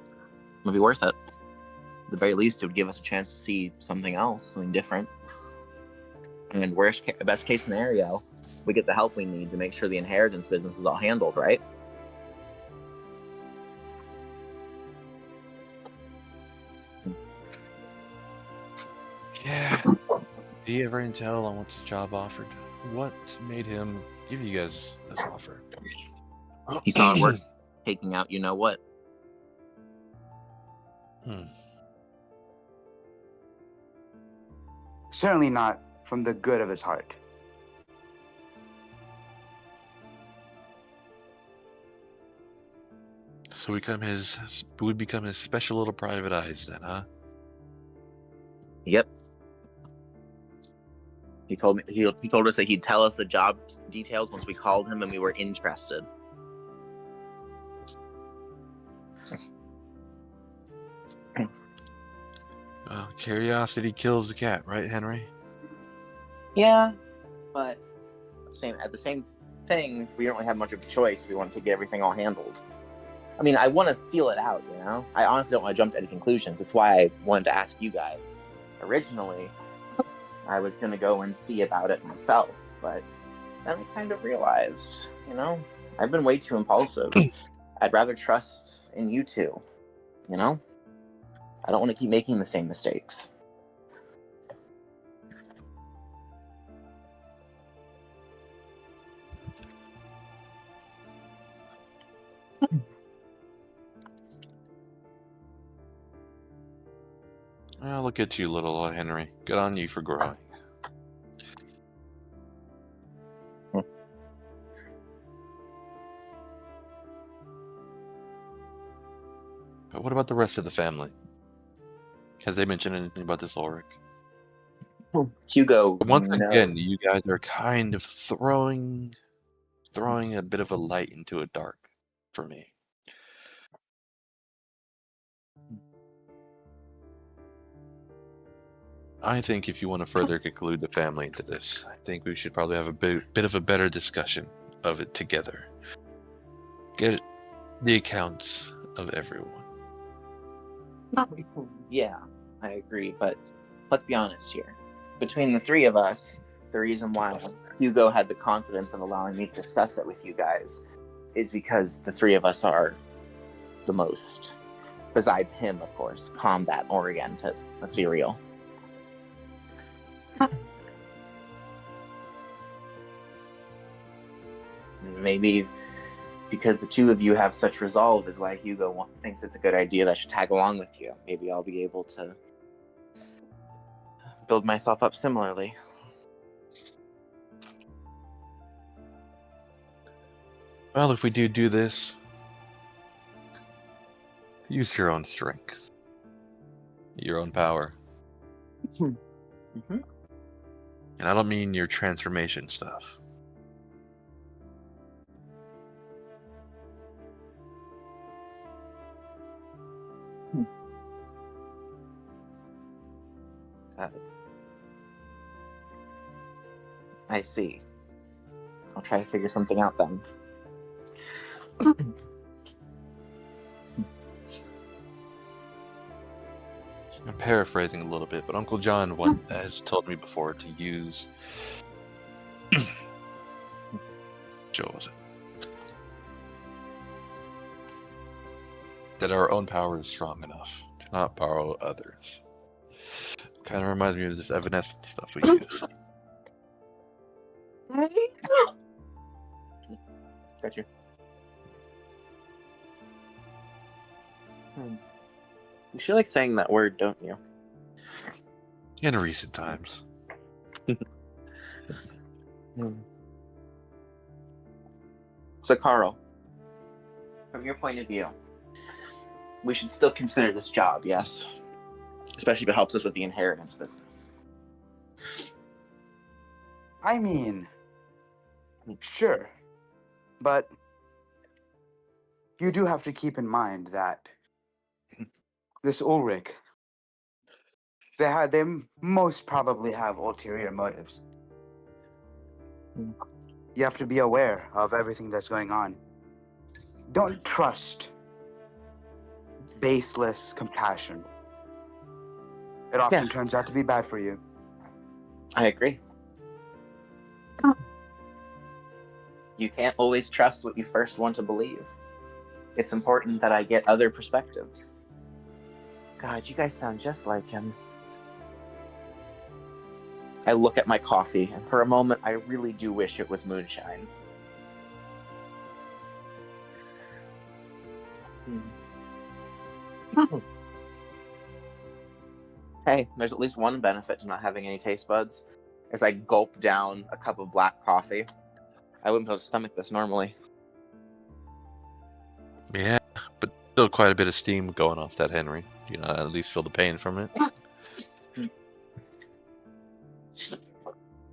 It would be worth it. At the very least, it would give us a chance to see something else, something different. And best case scenario, we get the help we need to make sure the inheritance business is all handled, right? Yeah. Do you ever intel on what this job offered? What made him give you guys this offer? He saw it work, taking out what. Certainly not from the good of his heart. So we would become his special little private eyes then, huh? Yep. He told us that he'd tell us the job details once we called him and we were interested. Curiosity kills the cat, right, Henry? Yeah, but at the same thing, we don't really have much of a choice. We want to get everything all handled. I want to feel it out, I honestly don't want to jump to any conclusions. That's why I wanted to ask you guys. Originally, I was going to go and see about it myself, but then I kind of realized, I've been way too impulsive. I'd rather trust in you two, I don't want to keep making the same mistakes. Well, look at you, little Henry. Good on you for growing. But what about the rest of the family? Has they mentioned anything about this Ulrich? Hugo, Once no. again, you guys are kind of throwing a bit of a light into a dark for me. I think if you want to further conclude the family into this, I think we should probably have a bit of a better discussion of it together. Get the accounts of everyone. Yeah, I agree, but let's be honest here. Between the three of us, the reason why Hugo had the confidence of allowing me to discuss it with you guys is because the three of us are the most, besides him, of course, combat oriented. Let's be real. Maybe because the two of you have such resolve is why Hugo thinks it's a good idea that I should tag along with you. Maybe I'll be able to build myself up similarly. Well, if we do this, use your own strength, your own power. Mm-hmm. And I don't mean your transformation stuff. Got it. I see. I'll try to figure something out then. I'm paraphrasing a little bit, but Uncle John has told me before to use... Joe, was it? That our own power is strong enough to not borrow others. Kind of reminds me of this evanescence stuff we use. Got you. You sure like saying that word, don't you? In recent times. So, Carl, from your point of view, we should still consider this job, yes? Especially if it helps us with the inheritance business. I mean, sure. But you do have to keep in mind that this Ulrich, they most probably have ulterior motives. You have to be aware of everything that's going on. Don't trust baseless compassion. It often turns out to be bad for you. I agree. You can't always trust what you first want to believe. It's important that I get other perspectives. God, you guys sound just like him. I look at my coffee, and for a moment, I really do wish it was moonshine. Hey, there's at least one benefit to not having any taste buds. As I gulp down a cup of black coffee. I wouldn't be able to stomach this normally. Yeah, but still quite a bit of steam going off that Henry. You know, at least feel the pain from it.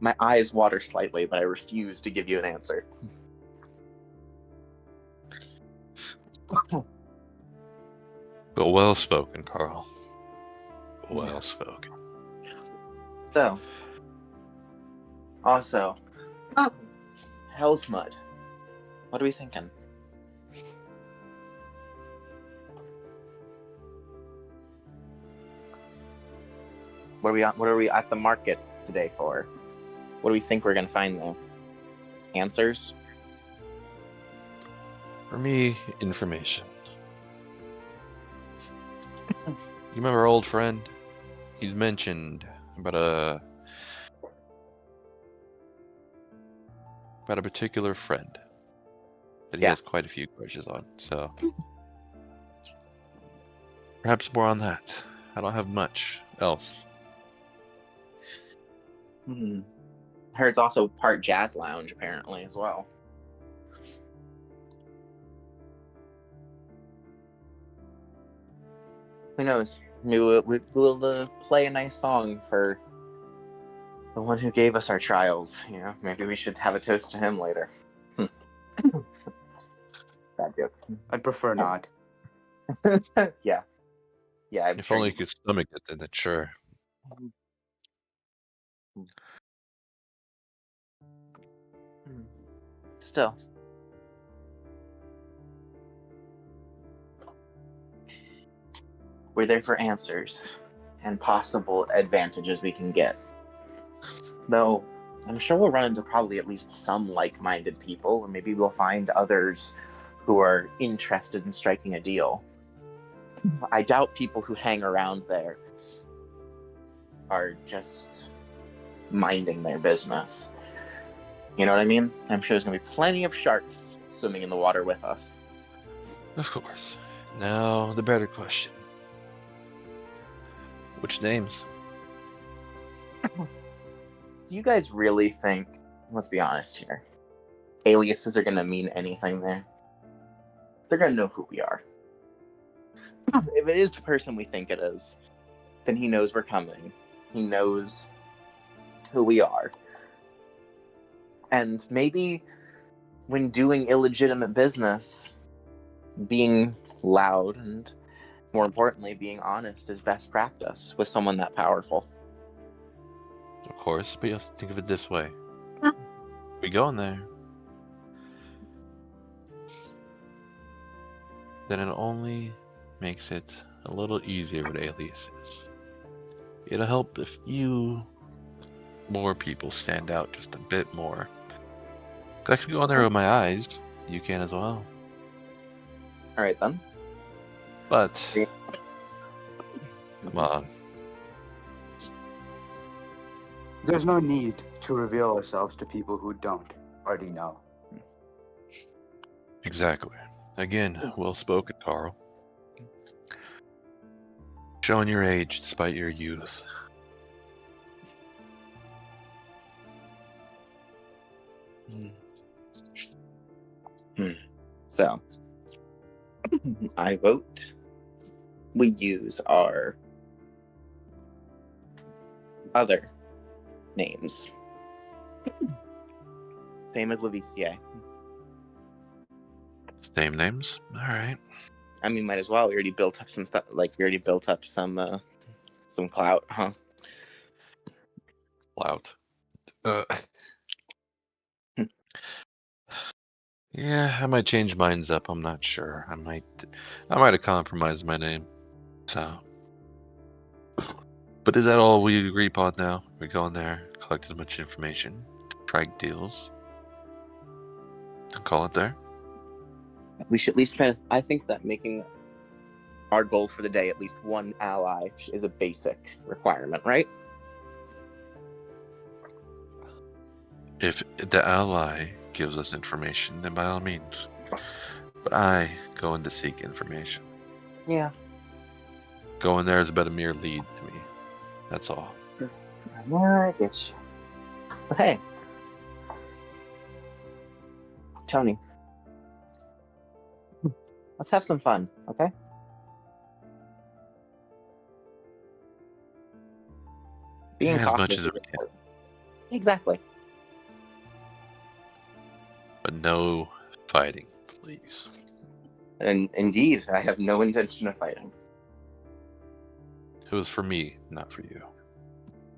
My eyes water slightly, but I refuse to give you an answer. But well spoken, Carl. Well spoken. So, also, Hell's Mud. What are we thinking? What are we at the market today for? What do we think we're gonna find there? Answers? For me, information. You remember our old friend? He's mentioned about a particular friend that he has quite a few grudges on. So perhaps more on that. I don't have much else. I heard it's also part jazz lounge, apparently, as well. Who knows? We'll play a nice song for the one who gave us our trials. You know, maybe we should have a toast to him later. Bad joke. I'd prefer not. Yeah. I'm If sure only you you could stomach it, then sure. Still. We're there for answers and possible advantages we can get. Though, I'm sure we'll run into probably at least some like-minded people, or maybe we'll find others who are interested in striking a deal. I doubt people who hang around there are just minding their business. You know what I mean? I'm sure there's going to be plenty of sharks swimming in the water with us. Of course. Now, the better question. Which names? Do you guys really think, let's be honest here, aliases are going to mean anything there? They're going to know who we are. If it is the person we think it is, then he knows we're coming. He knows who we are. And maybe when doing illegitimate business, being loud and, more importantly, being honest is best practice with someone that powerful. Of course, but you have to think of it this way. We go in there. Then it only makes it a little easier with aliases. It'll help a few more people stand out just a bit more. 'Cause I can go in there with my eyes. You can as well. All right, then. But, come on. There's no need to reveal ourselves to people who don't already know. Exactly. Again, well spoken, Carl. Showing your age despite your youth. So, I vote we use our other names. Same as Levicia. Same names? Alright. I mean, might as well. We already built up some stuff. Like, we already built up some clout, huh? Loud. Yeah, I might change mines up. I'm not sure. I might have compromised my name. So, but is that all we agree upon now? We go in there, collect as much information, strike deals, and call it there. We should at least try to. I think that making our goal for the day at least one ally is a basic requirement, right? If the ally gives us information, then by all means. But I go in to seek information. Yeah. Going there is about a mere lead to me. That's all. Yeah, I get you. But hey, Tony, let's have some fun, okay? Being Yeah, as much cautious as is we can. important. Exactly. But no fighting, please. And indeed, I have no intention of fighting. It was for me, not for you.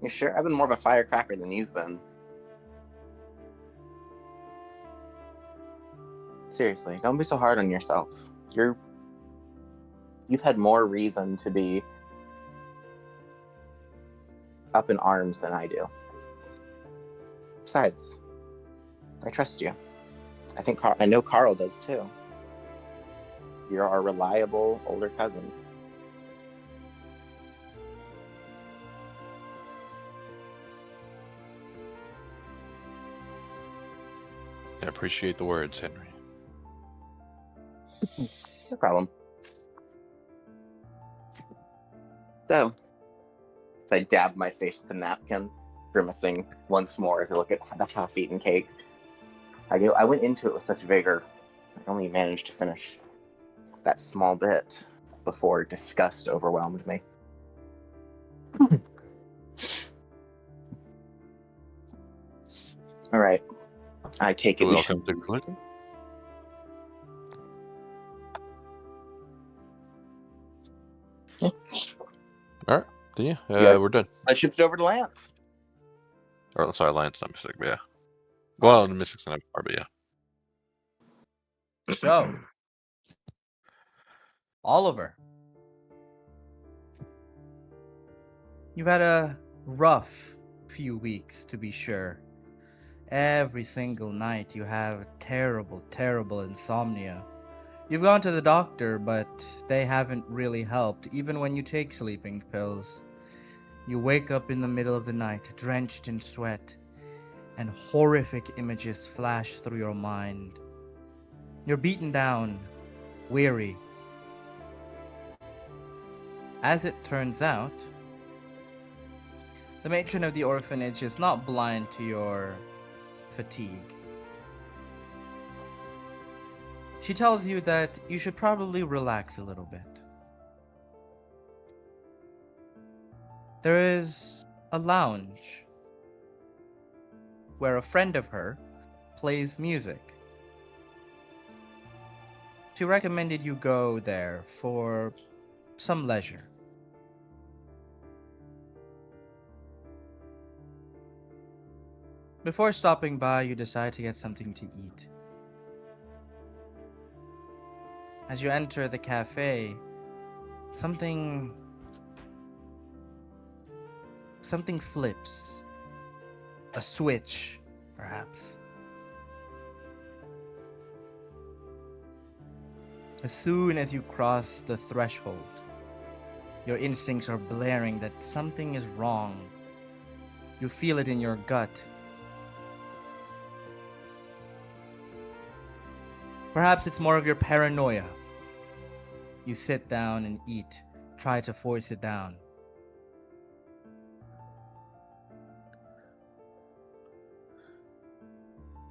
You sure? I've been more of a firecracker than you've been. Seriously, don't be so hard on yourself. You've had more reason to be up in arms than I do. Besides, I trust you. I know Carl does too. You're our reliable older cousin. I appreciate the words, Henry. No problem. So, as I dab my face with the napkin, grimacing once more to look at the half-eaten cake, I went into it with such vigor. I only managed to finish that small bit before disgust overwhelmed me. All right. I take it So we we all should. come to a conclusion? Yeah. All right. Then yeah, Yeah. we're done. I shipped it over to Lance. Or sorry, Lance, not Mystic, but yeah. Well, the Mystic's not part, but yeah. So, Oliver, you've had a rough few weeks, to be sure. Every single night you have terrible, terrible insomnia. You've gone to the doctor, but they haven't really helped, even when you take sleeping pills. You wake up in the middle of the night, drenched in sweat, and horrific images flash through your mind. You're beaten down, weary. As it turns out, the matron of the orphanage is not blind to your fatigue. She tells you that you should probably relax a little bit. There is a lounge where a friend of her plays music. She recommended you go there for some leisure. Before stopping by, you decide to get something to eat. As you enter the cafe, something flips. A switch, perhaps. As soon as you cross the threshold, your instincts are blaring that something is wrong. You feel it in your gut. Perhaps it's more of your paranoia. You sit down and eat, try to force it down.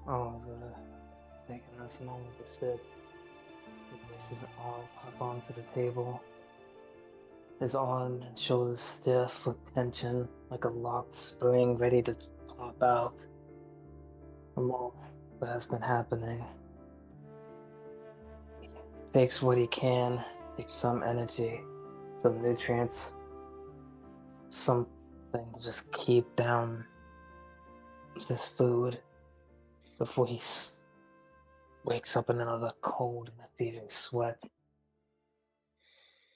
Oliver, taking this moment to sit. His arm up onto the table. His arm and shoulders stiff with tension, like a locked spring ready to pop out from all that has been happening. He takes what he can, takes some energy, some nutrients, something to just keep down this food before he wakes up in another cold and fevering sweat.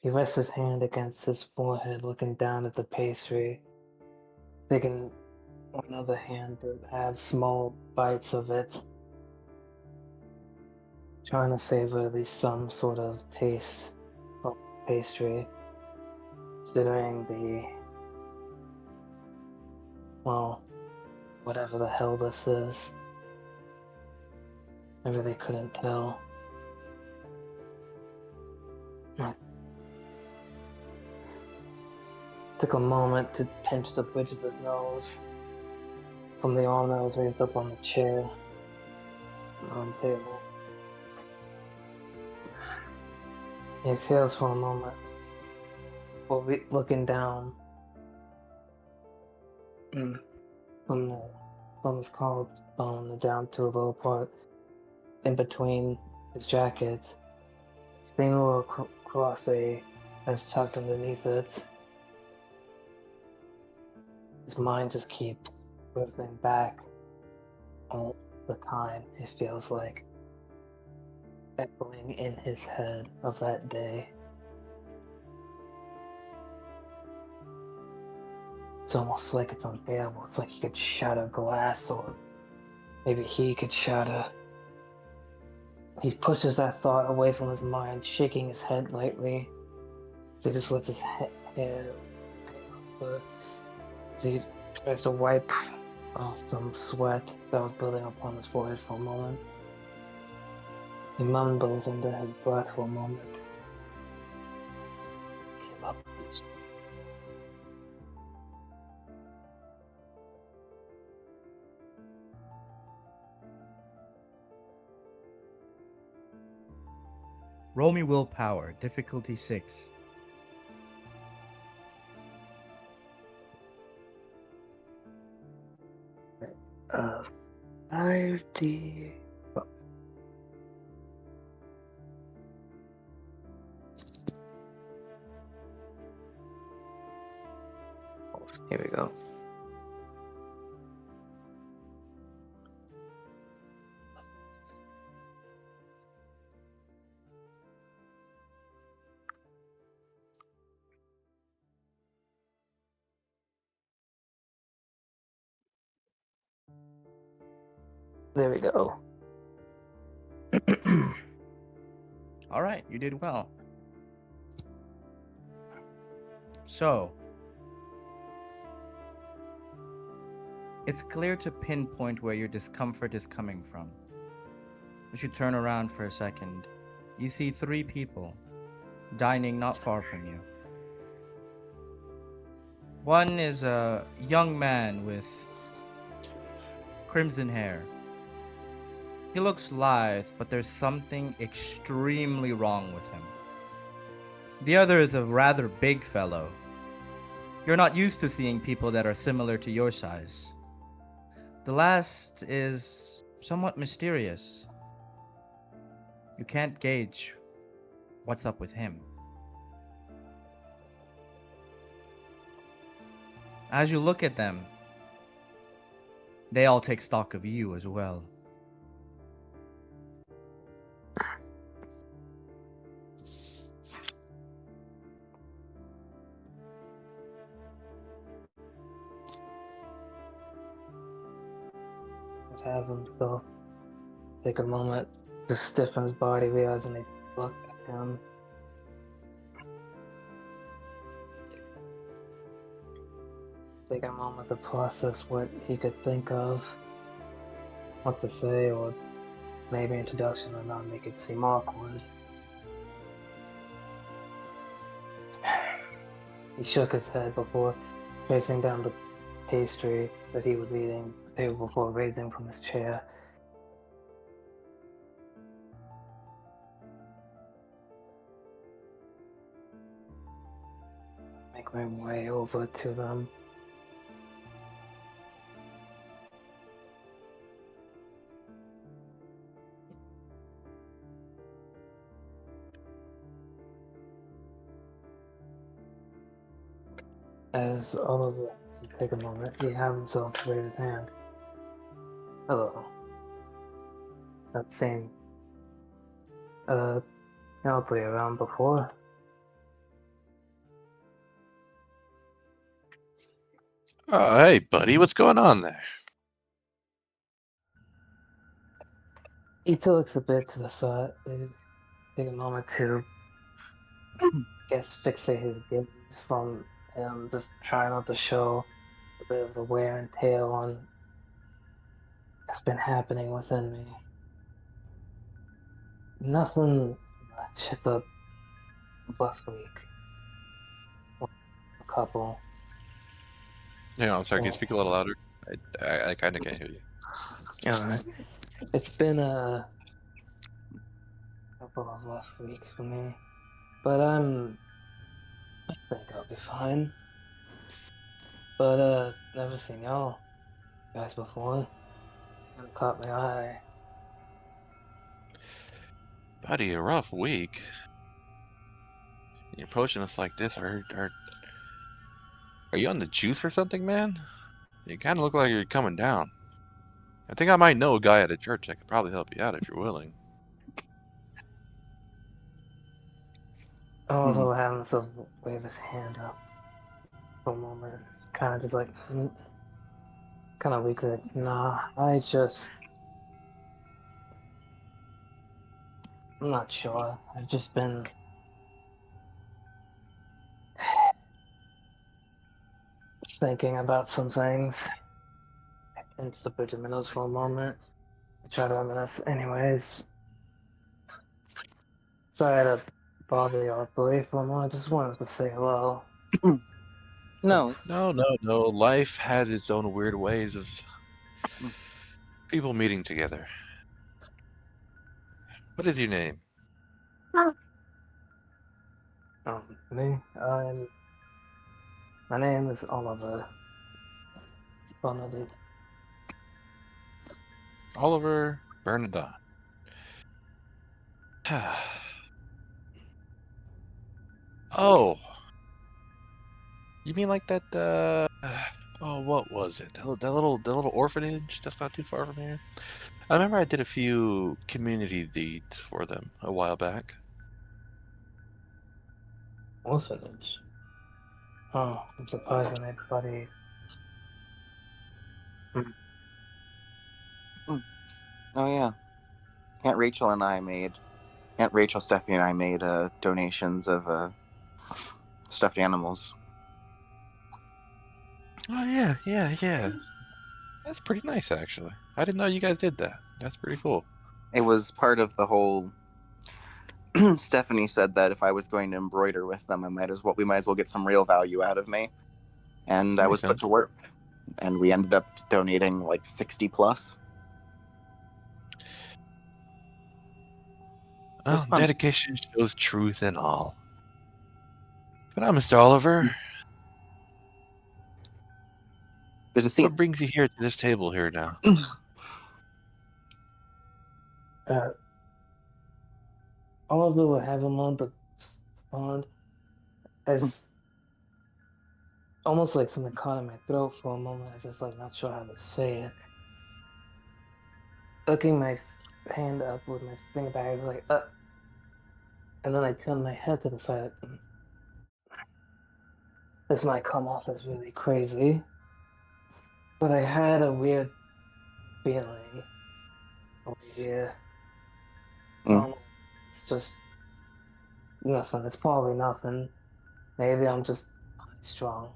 He rests his hand against his forehead, looking down at the pastry, taking one other hand to have small bites of it, trying to savor at least some sort of taste of pastry, considering well, whatever the hell this is. I really couldn't tell. I took a moment to pinch the bridge of his nose from the arm that was raised up on the chair on the table. He exhales for a moment before looking down from his collarbone down to a little part in between his jacket, seeing a little crossé that's tucked underneath it. His mind just keeps drifting back all the time, it feels like, echoing in his head of that day. It's almost like it's unbearable. It's like he could shatter glass, or maybe he could shatter. He pushes that thought away from his mind, shaking his head lightly. So he just lets his hair hang over as he tries to wipe off some sweat that was building up on his forehead for a moment. He mumbles under his breath for a moment. Give up, please. Roll me willpower, difficulty 6. Uh, 5D. Here we go. There we go. All right, you did well. So, it's clear to pinpoint where your discomfort is coming from. As you turn around for a second, you see 3 people dining not far from you. One is a young man with crimson hair. He looks lithe, but there's something extremely wrong with him. The other is a rather big fellow. You're not used to seeing people that are similar to your size. The last is somewhat mysterious. You can't gauge what's up with him. As you look at them, they all take stock of you as well. Let's have himself take a moment to stiffen his body, realizing they look at him. Take a moment to process what he could think of, what to say, or maybe introduction or not make it seem awkward. He shook his head before tracing down the pastry that he was eating, the table before raising from his chair. Make my way over to them. As Oliver just take a moment, he had himself raise his hand. Hello. I've seen elderly around before. Oh, hey, buddy, what's going on there? He tilts a bit to the side. They take a moment to fixate his gaze from him, just trying not to show a bit of the wear and tear on what's been happening within me. Nothing much. It's a rough week. A couple. Hang on, I'm sorry, can you speak a little louder? I kind of can't hear you. Alright. It's been a couple of rough weeks for me. But I think I'll be fine. But never seen y'all guys before. Kinda caught my eye. Buddy, a rough week. You're approaching us like this. Are you on the juice or something, man? You kind of look like you're coming down. I think I might know a guy at a church that could probably help you out if you're willing. Oliver will have himself wave his hand up for a moment. Kinda just like, kinda weak like, nah, I'm not sure. I've just been thinking about some things. Into the bridge of minnows for a moment. I try to reminisce. Anyways, sorry to bother your belief for a moment. I just wanted to say hello. No. It's- No. Life has its own weird ways of Mm. people meeting together. What is your name? Me? My name is Oliver Bonadi. Oliver Bernadette. Oh, you mean like that? Oh, what was it? That little orphanage that's not too far from here. I remember I did a few community deeds for them a while back. Orphanage. Oh, I'm surprised that anybody. Oh yeah, Aunt Rachel, Stephanie, and I made donations of stuffed animals. Oh yeah. That's pretty nice, actually. I didn't know you guys did that. That's pretty cool. It was part of the whole. Stephanie said that if I was going to embroider with them, we might as well get some real value out of me. And I Makes was put sense. to work, and we ended up donating like 60 plus. Oh, fun. dedication shows truth and all. But now, Mr. Oliver, There's a scene. what brings you here to this table here now? Oliver will have him on the spawn as almost like something caught in my throat for a moment, as if like not sure how to say it. Hooking my hand up with my finger back, I was like, and then I turned my head to the side. This might come off as really crazy, but I had a weird feeling over here. It's just nothing. It's probably nothing. Maybe I'm just strong.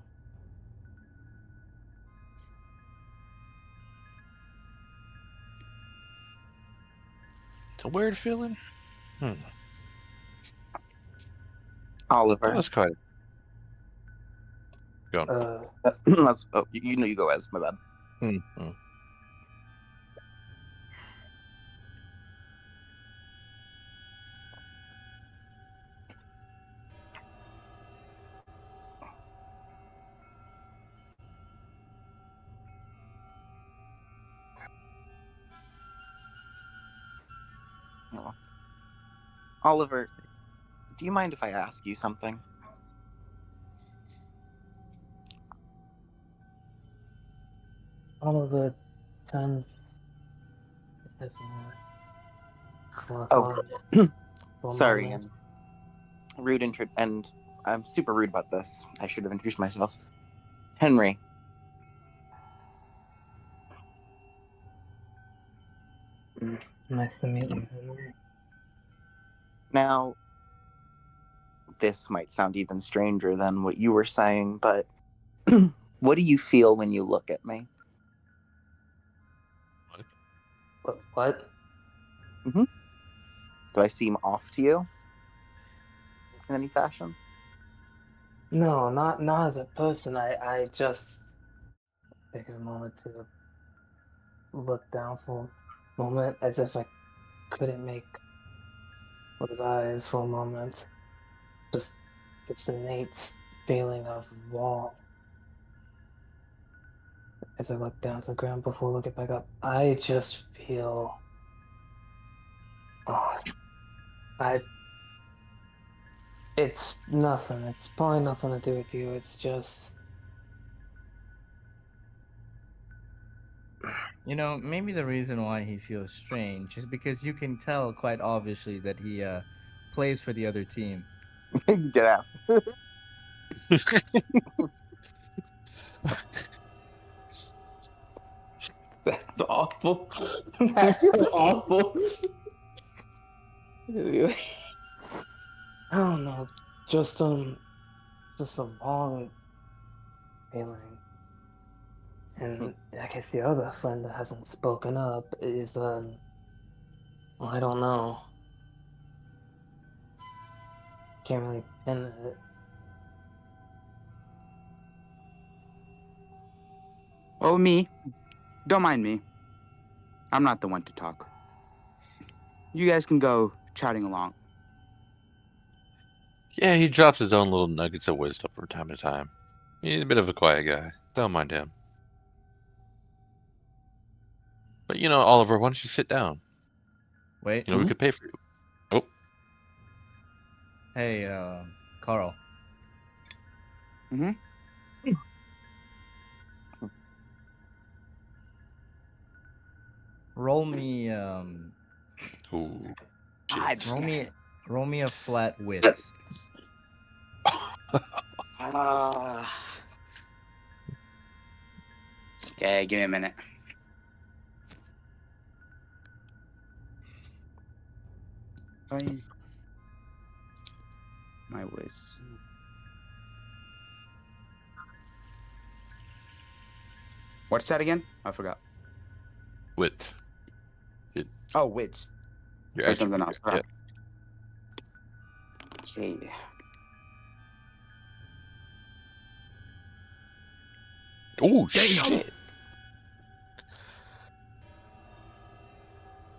It's a weird feeling. Oliver. That's quite. Go on. You go, Ez. My bad. Mm-hmm. Oliver, do you mind if I ask you something? Oliver turns. Oh, For a sorry, moment. and I'm super rude about this. I should have introduced myself. Henry. Nice to meet you, Henry. Now, this might sound even stranger than what you were saying, but what do you feel when you look at me? What? Mm-hmm. Do I seem off to you in any fashion? No, not as a person. I just take a moment to look down for a moment as if I couldn't make with his eyes for a moment. Just this innate feeling of wall as I look down to the ground before looking back up. I just feel oh it's nothing. It's probably nothing to do with you. It's just You know, maybe the reason why he feels strange is because you can tell quite obviously that he plays for the other team. You did ask. that's awful. That's so awful. Anyway, I don't know. Just just a wrong feeling. And I guess the other friend that hasn't spoken up is well, I don't know. Can't really pin it. Oh, me? Don't mind me. I'm not the one to talk. You guys can go chatting along. Yeah, he drops his own little nuggets of wisdom from time to time. He's a bit of a quiet guy. Don't mind him. But Oliver, why don't you sit down? Wait. We could pay for you. Oh, Hey, Carl. Mm-hmm. Roll me ooh, Ah, shit. roll me a flat wits. Okay, give me a minute. Fine. My ways. What's that again? I forgot. Wit. Oh, wits. Your Or something attribute. else. Yeah. Okay. Oh, Damn. shit.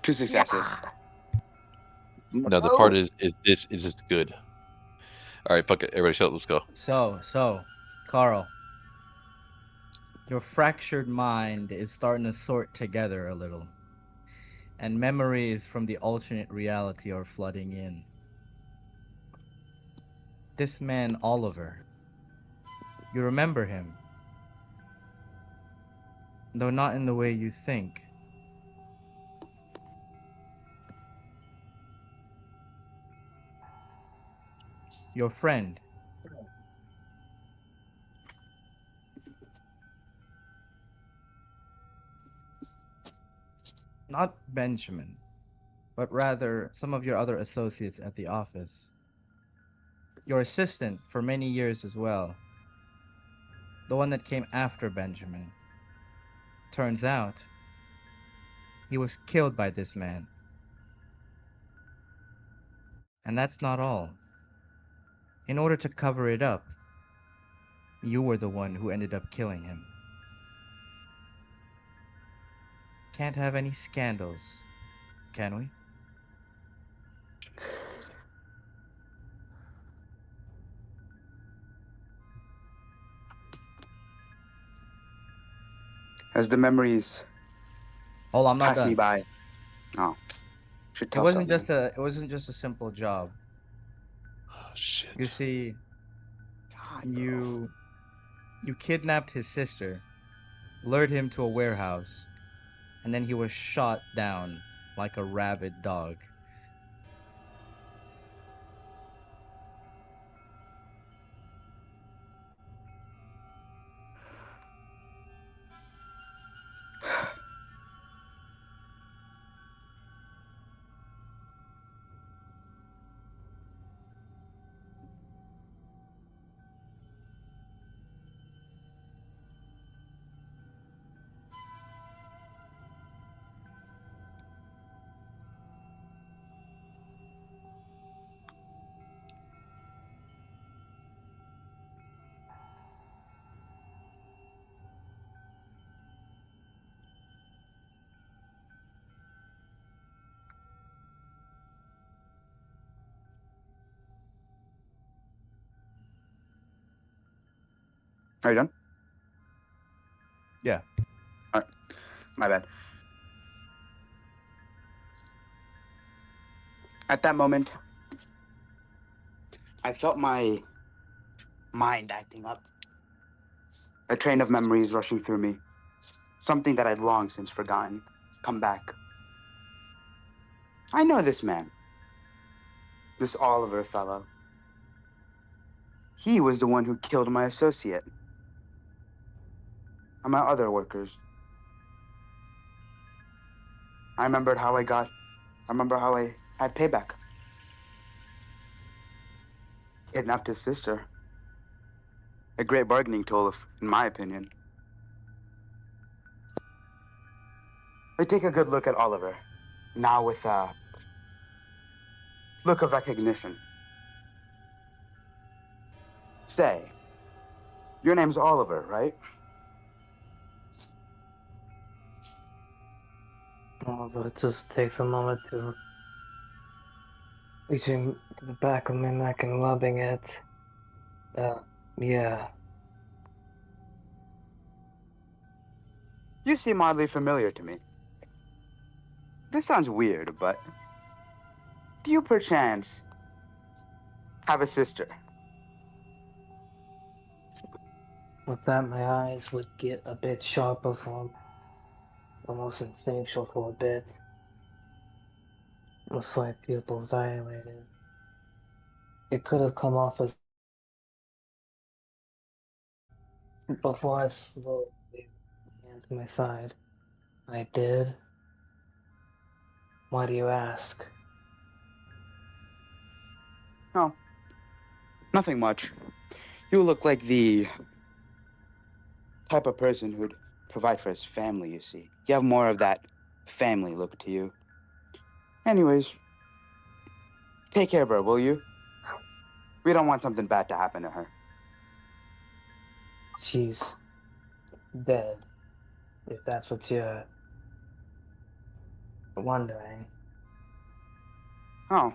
2 successes. No, the part is this good. All right, fuck it. Everybody shut up. Let's go. So, Carl, your fractured mind is starting to sort together a little. And memories from the alternate reality are flooding in. This man, Oliver, you remember him, though not in the way you think. Your friend. Not Benjamin, but rather some of your other associates at the office. Your assistant for many years as well. The one that came after Benjamin. Turns out, he was killed by this man. And that's not all. In order to cover it up, you were the one who ended up killing him. Can't have any scandals, can we? As the memories Hold on, I'm not pass me done. by. Oh. Should It tell wasn't someone. just a simple job. Oh, shit. You see, God, bro. you kidnapped his sister, lured him to a warehouse, and then he was shot down like a rabid dog. Are you done? Yeah. My bad. At that moment, I felt my mind acting up. A train of memories rushing through me. Something that I'd long since forgotten. Come back. I know this man. This Oliver fellow. He was the one who killed my associate. And my other workers. I remember how I had payback. Kidnapped his sister. A great bargaining tool, in my opinion. I take a good look at Oliver. Now with a look of recognition. Say, your name's Oliver, right? Although it just takes a moment to reaching the back of my neck and rubbing it. Yeah. You seem oddly familiar to me. This sounds weird, but do you perchance have a sister? With that, my eyes would get a bit sharper for almost instinctual for a bit. The slight pupils dilated. It could have come off as before I slowly laid my hand to my side. I did. Why do you ask? No, nothing much. You look like the type of person who'd provide for his family, you see. You have more of that family look to you. Anyways, take care of her, will you? We don't want something bad to happen to her. She's dead, if that's what you're wondering. Oh,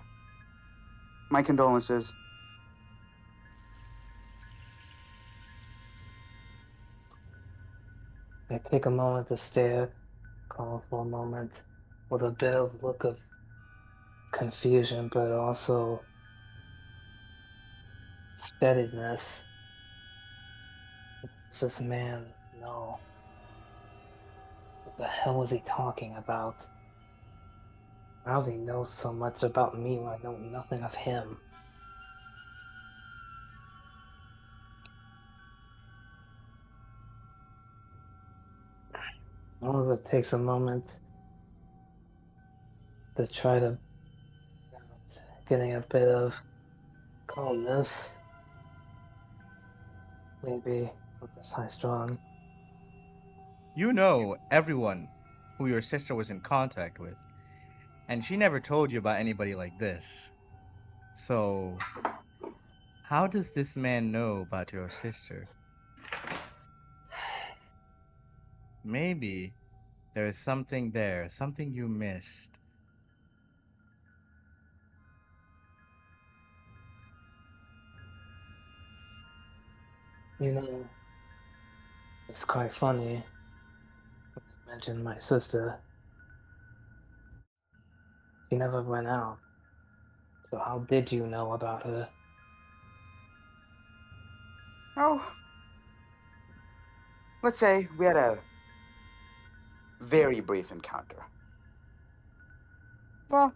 my condolences. I take a moment to stare, calm for a moment, with a bit of look of confusion, but also steadiness. Does this man know? What the hell was he talking about? How does he know so much about me when I know nothing of him? Oliver takes a moment to try to getting a bit of calmness. Maybe with this high strung. You know everyone who your sister was in contact with, and she never told you about anybody like this. So, how does this man know about your sister? Maybe there is something there, something you missed. You know, it's quite funny when you mentioned my sister. She never went out. So how did you know about her? Oh, let's say we had a very brief encounter. Well,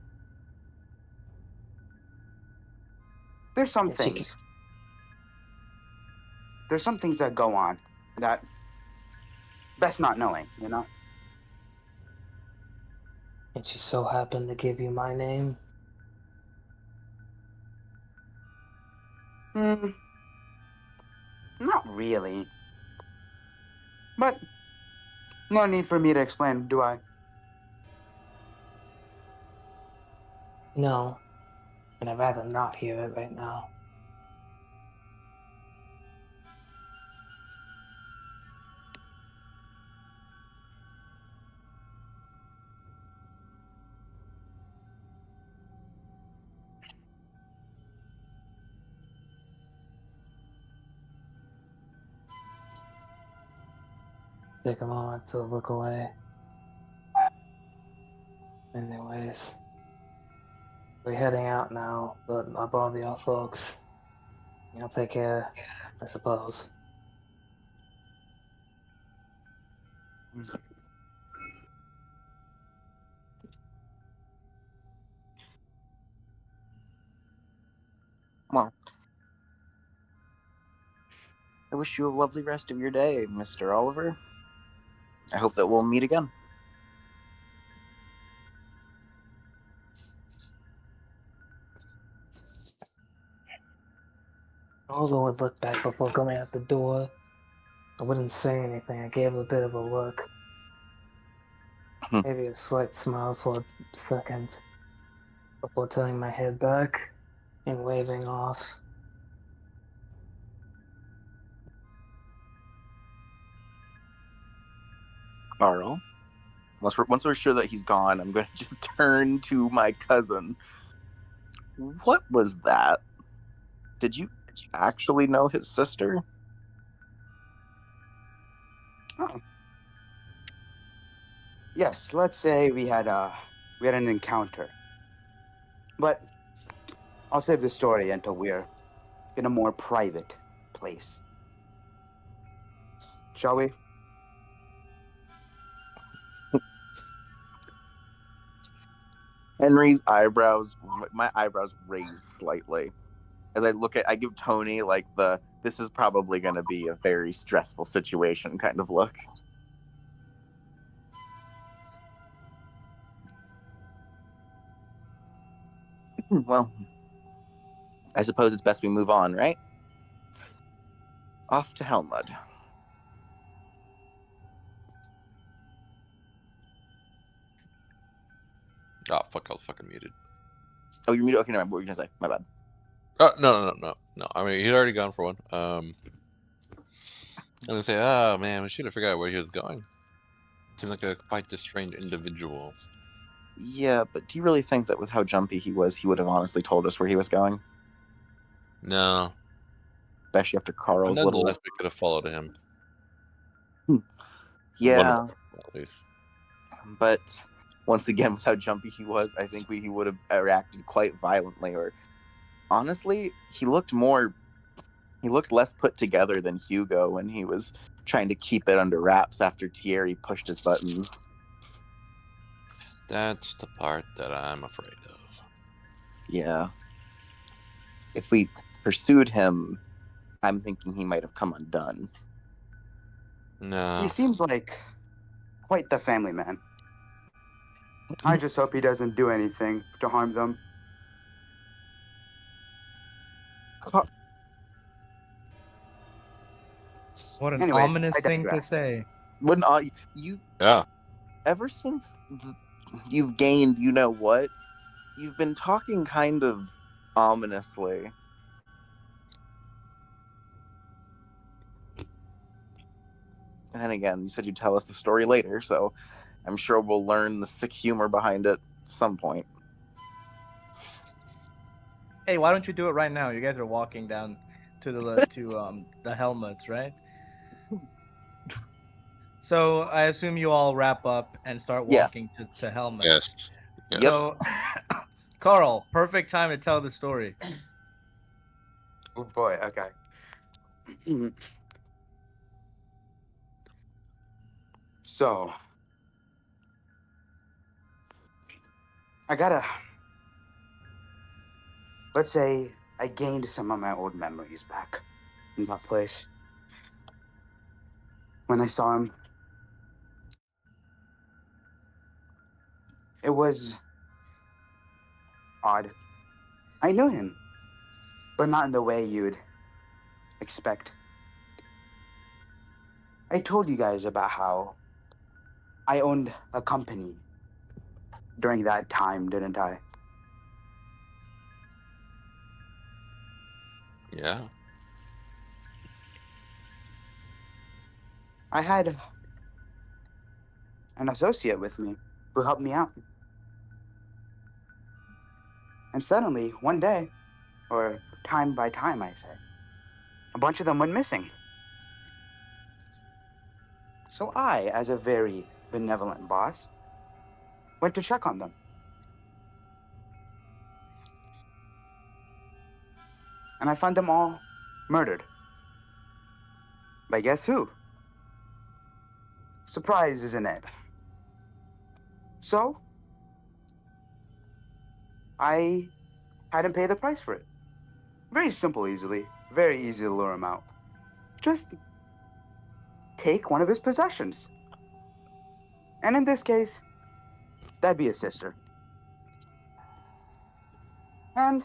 there's some And she things. There's some things that go on that best not knowing, you know? and she so happened to give you my name. Hmm, not really. But no need for me to explain, do I? No, and I'd rather not hear it right now. Take a moment to look away. Anyways, we're heading out now, but I'll bother y'all folks. Y'all take care, I suppose. Well, I wish you a lovely rest of your day, Mr. Oliver. I hope that we'll meet again. Although I would look back before going out the door, I wouldn't say anything. I gave it a bit of a look. Maybe a slight smile for a second before turning my head back and waving off. Carl, once we're sure that he's gone, I'm going to just turn to my cousin. What was that? Did you actually know his sister? Oh. Yes, let's say we had a We had an encounter. But I'll save the story until we're in a more private place. Shall we? Henry's eyebrows, my eyebrows raise slightly as I give Tony like this is probably going to be a very stressful situation kind of look. Well, I suppose it's best we move on, right? Off to Helmud. Oh, fuck, I was fucking muted. Oh, you're muted? Okay, never mind. What were you going to say? My bad. No. I mean, he'd already gone for one. I'm gonna say, oh man, we should have figured out where he was going. Seemed like a quite strange individual. Yeah, but do you really think that with how jumpy he was, he would have honestly told us where he was going? No, Especially after but Carl's little... nonetheless, we could have followed him. Yeah, One of us, at least. but once again, with how jumpy he was, I think he would have reacted quite violently. Or honestly, he looked less put together than Hugo when he was trying to keep it under wraps after Thierry pushed his buttons. That's the part that I'm afraid of. Yeah. If we pursued him, I'm thinking he might have come undone. No. He seems like quite the family man. I just hope he doesn't do anything to harm them. What an Anyways, ominous I thing to digress. say. Wouldn't you Yeah. ever since you've gained, you know what? You've been talking kind of ominously. And then again, you said you'd tell us the story later, so I'm sure we'll learn the sick humor behind it at some point. Hey, why don't you do it right now? You guys are walking down to the helmets, right? So I assume you all wrap up and start Yeah. walking to helmet. Yes. Yes. Yep. So, Carl, perfect time to tell the story. Oh boy, okay. So, let's say I gained some of my old memories back in that place. When I saw him, it was odd. I knew him, but not in the way you'd expect. I told you guys about how I owned a company during that time, didn't I? Yeah. I had an associate with me who helped me out. And suddenly, one day, or time by time, I say, a bunch of them went missing. So I, as a very benevolent boss, went to check on them. And I found them all murdered. But guess who? Surprise, isn't it? So, I had him pay the price for it. Very simple, very easy to lure him out. Just take one of his possessions. And in this case, that'd be his sister. And,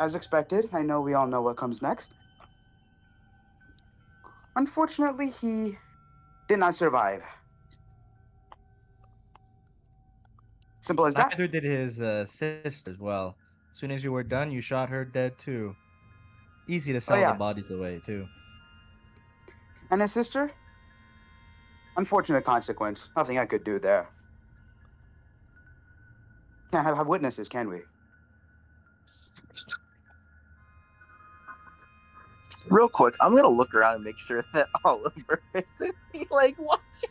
as expected, I know we all know what comes next. Unfortunately, he did not survive. Simple as that. Neither did his sister as well. As soon as you were done, you shot her dead too. Easy to sell the yeah. bodies away too. And his sister? Unfortunate consequence. Nothing I could do there. Can't have witnesses, can we? Real quick, I'm gonna look around and make sure that Oliver isn't like watching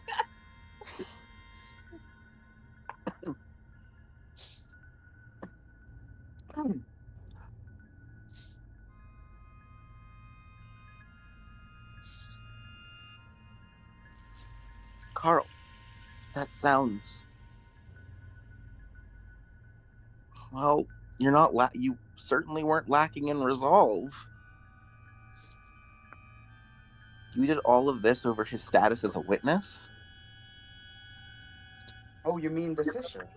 us. Carl, that sounds... Well, you're not you certainly weren't lacking in resolve. You did all of this over his status as a witness? Oh, you mean the sister?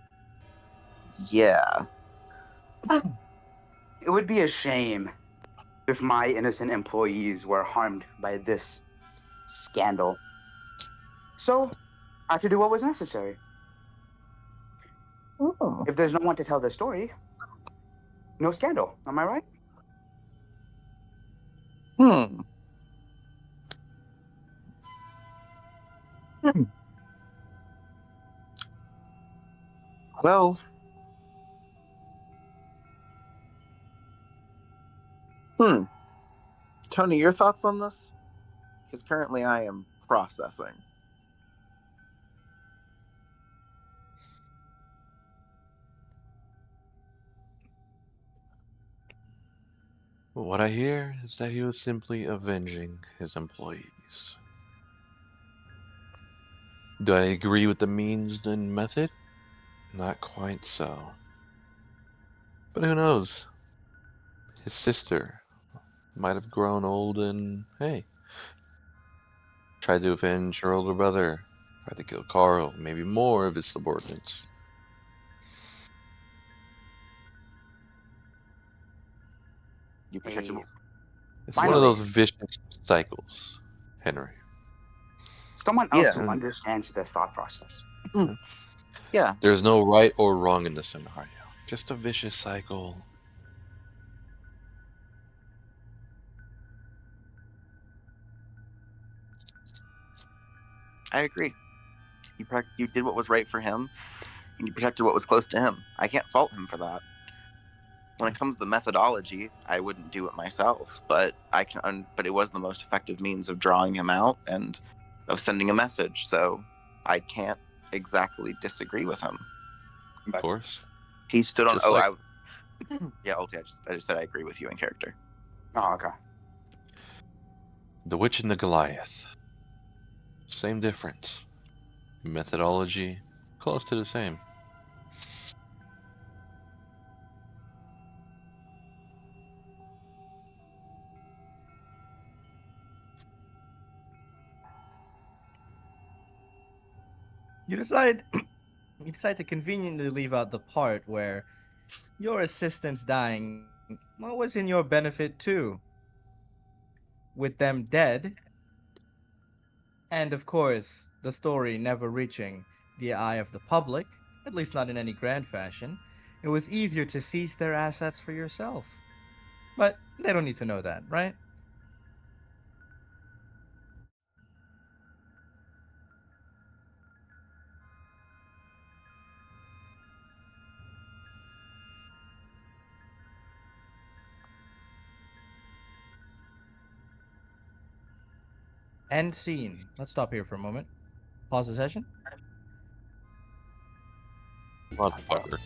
Yeah. It would be a shame if my innocent employees were harmed by this scandal. So, I had to do what was necessary. Oh. If there's no one to tell the story, no scandal. Am I right? Hmm. Well, Tony, your thoughts on this? Because currently I am processing. What I hear is that he was simply avenging his employees. Do I agree with the means and method? Not quite so. But who knows? His sister might have grown old and, hey, tried to avenge her older brother, tried to kill Carl, maybe more of his subordinates. You protected... Hey, It's one of finally, those vicious cycles, Henry. someone Yeah. else who understands the thought process. Yeah. There's no right or wrong in the scenario. Just a vicious cycle. I agree. You did what was right for him, and you protected what was close to him. I can't fault him for that. When it comes to the methodology, I wouldn't do it myself, but but it was the most effective means of drawing him out and of sending a message. So I can't exactly disagree with him. Of course. He stood on. Just like Yeah, Ulti. I just said I agree with you in character. Oh, okay. the Witch and the Goliath. Same difference. Methodology, close to the same. You decide to conveniently leave out the part where your assistant's dying was in your benefit too. With them dead, and of course, the story never reaching the eye of the public, at least not in any grand fashion, it was easier to seize their assets for yourself. But they don't need to know that, right? End scene. Let's stop here for a moment. Pause the session. Motherfucker.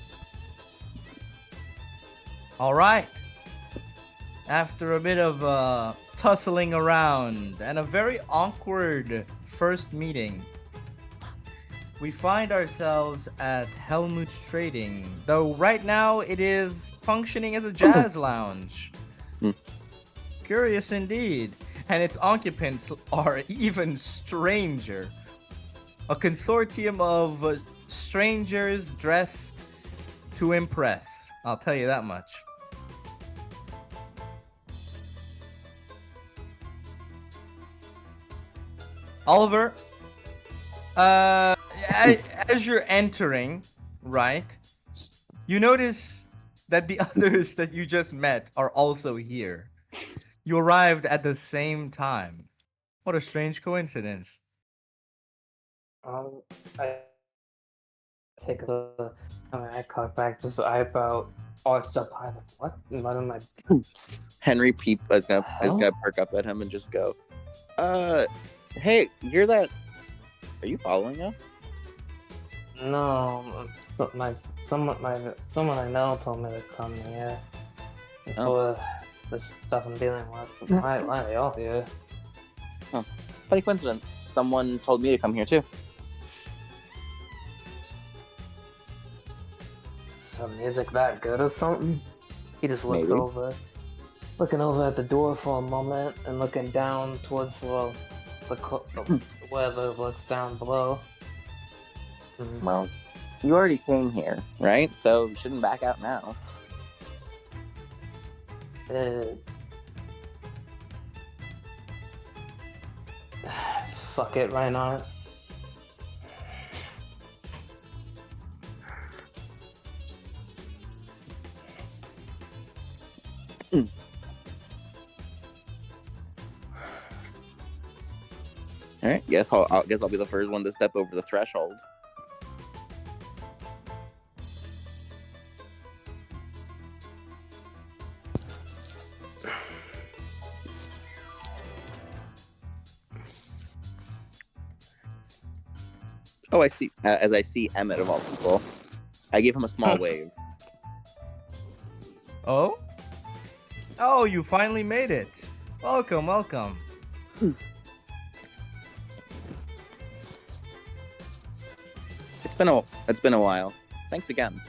All right. After a bit of tussling around and a very awkward first meeting, we find ourselves at Helmut's Trading, though right now it is functioning as a jazz lounge. Curious indeed. And its occupants are even stranger. A consortium of strangers dressed to impress. I'll tell you that much. Oliver, as you're entering, right, you notice that the others that you just met are also here. You arrived at the same time. What a strange coincidence. I take I caught back, just eyebrow arched up high. What? What am I? Henry Peep is gonna perk up at him and just go, hey, you're that... Are you following us? No, someone I know told me to come here for the stuff I'm dealing with. Why are they all here? Funny coincidence. Someone told me to come here too. some music that good or something? He just looks Maybe. looking over at the door for a moment and looking down towards wherever looks down below. Well, you already came here, right? So you shouldn't back out now. Fuck it, why not? All right. Guess I'll be the first one to step over the threshold. Oh, I see. As I see Emmett of all people, I give him a small wave. Oh? Oh, you finally made it. Welcome, welcome. It's been a while. Thanks again.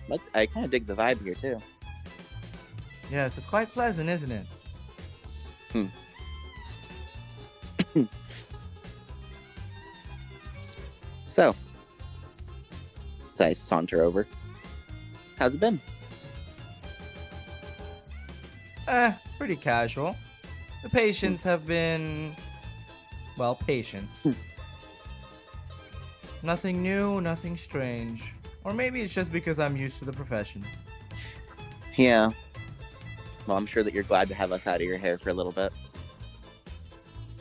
But I kind of dig the vibe here too. Yes, it's quite pleasant, isn't it? So, as I saunter over, how's it been? Pretty casual. The patients have been, well, patient. Nothing new, nothing strange. Or maybe it's just because I'm used to the profession. Yeah. Well, I'm sure that you're glad to have us out of your hair for a little bit.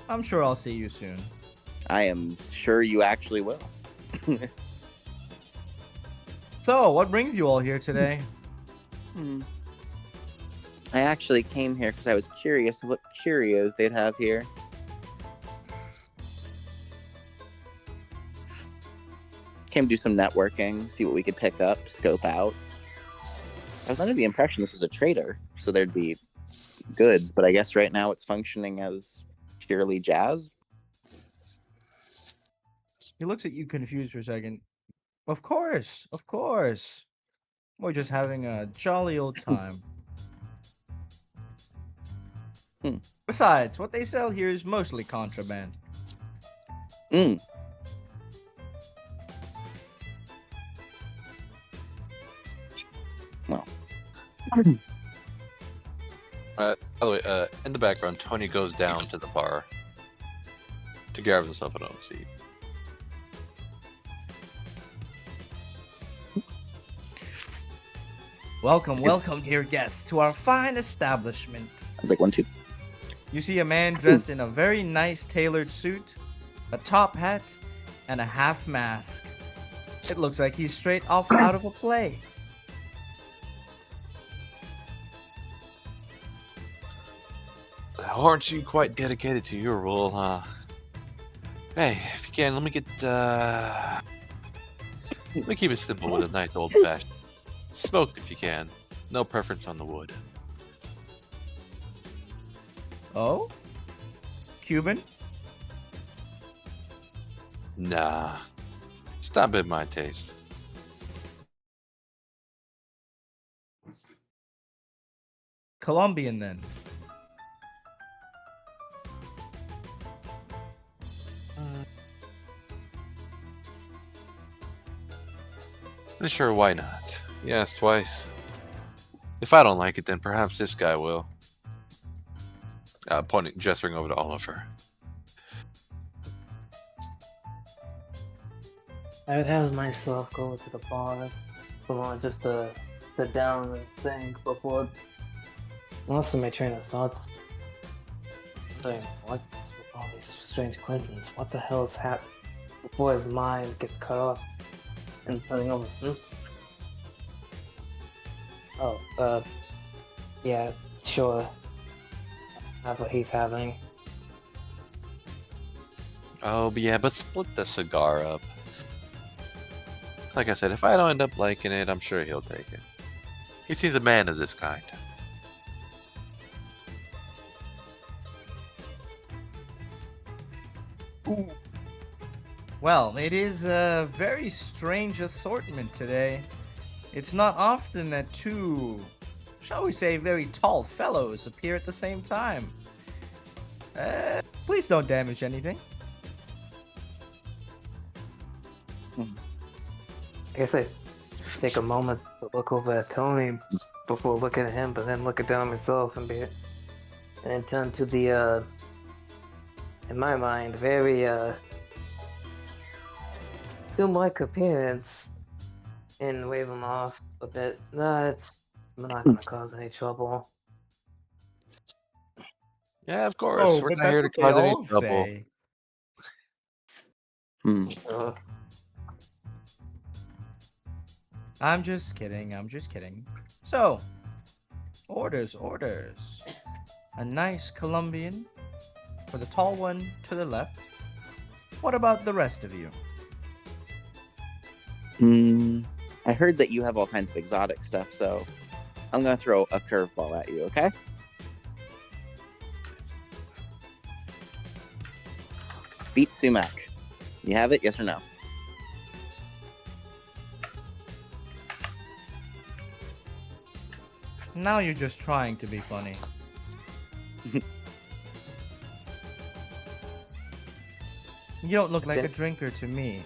I'm sure I'll see you soon. I am sure you actually will. So, what brings you all here today? I actually came here because I was curious what curios they'd have here. Came to do some networking, see what we could pick up, scope out. I was under the impression this was a trader, so there'd be goods, but I guess right now it's functioning as purely jazz. He looks at you confused for a second. Of course, of course. We're just having a jolly old time. Besides, what they sell here is mostly contraband. Well. By the way, in the background, Tony goes down to the bar to grab himself an own seat. Welcome, welcome, dear guests, to our fine establishment. I was like 1, 2. You see a man dressed in a very nice tailored suit, a top hat, and a half mask. It looks like he's straight off out of a play. Aren't you quite dedicated to your role, huh? Hey, if you can, let me keep it simple with a nice old fashioned. Smoked if you can. No preference on the wood. Oh? Cuban? Nah. It's not been my taste. Colombian then. Sure, why not? Yes, twice. If I don't like it, then perhaps this guy will. Gesturing over to Oliver. I would have myself go to the bar for just to sit down and think before. Lost my train of thoughts. Wondering what with all these strange coincidences? What the hell is happening? Before his mind gets cut off and turning over. Oh, yeah, sure. Have what he's having. Oh, but yeah, but split the cigar up. Like I said, if I don't end up liking it, I'm sure he'll take it. He seems a man of this kind. Ooh. Well, it is a very strange assortment today. It's not often that two, shall we say, very tall fellows appear at the same time. Please don't damage anything. I guess I take a moment to look over at Tony before looking at him, but then looking down at myself and then turn to the in my mind, very tomb-like appearance and wave him off a bit. No, it's not gonna cause any trouble. Yeah, of course. Oh, We're but not here that's to what they cause any all trouble. say. Hmm. I'm just kidding. So, orders. A nice Colombian for the tall one to the left. What about the rest of you? I heard that you have all kinds of exotic stuff, so I'm gonna throw a curveball at you, okay? Beat sumac. You have it, yes or no? Now you're just trying to be funny. You don't look like a drinker to me.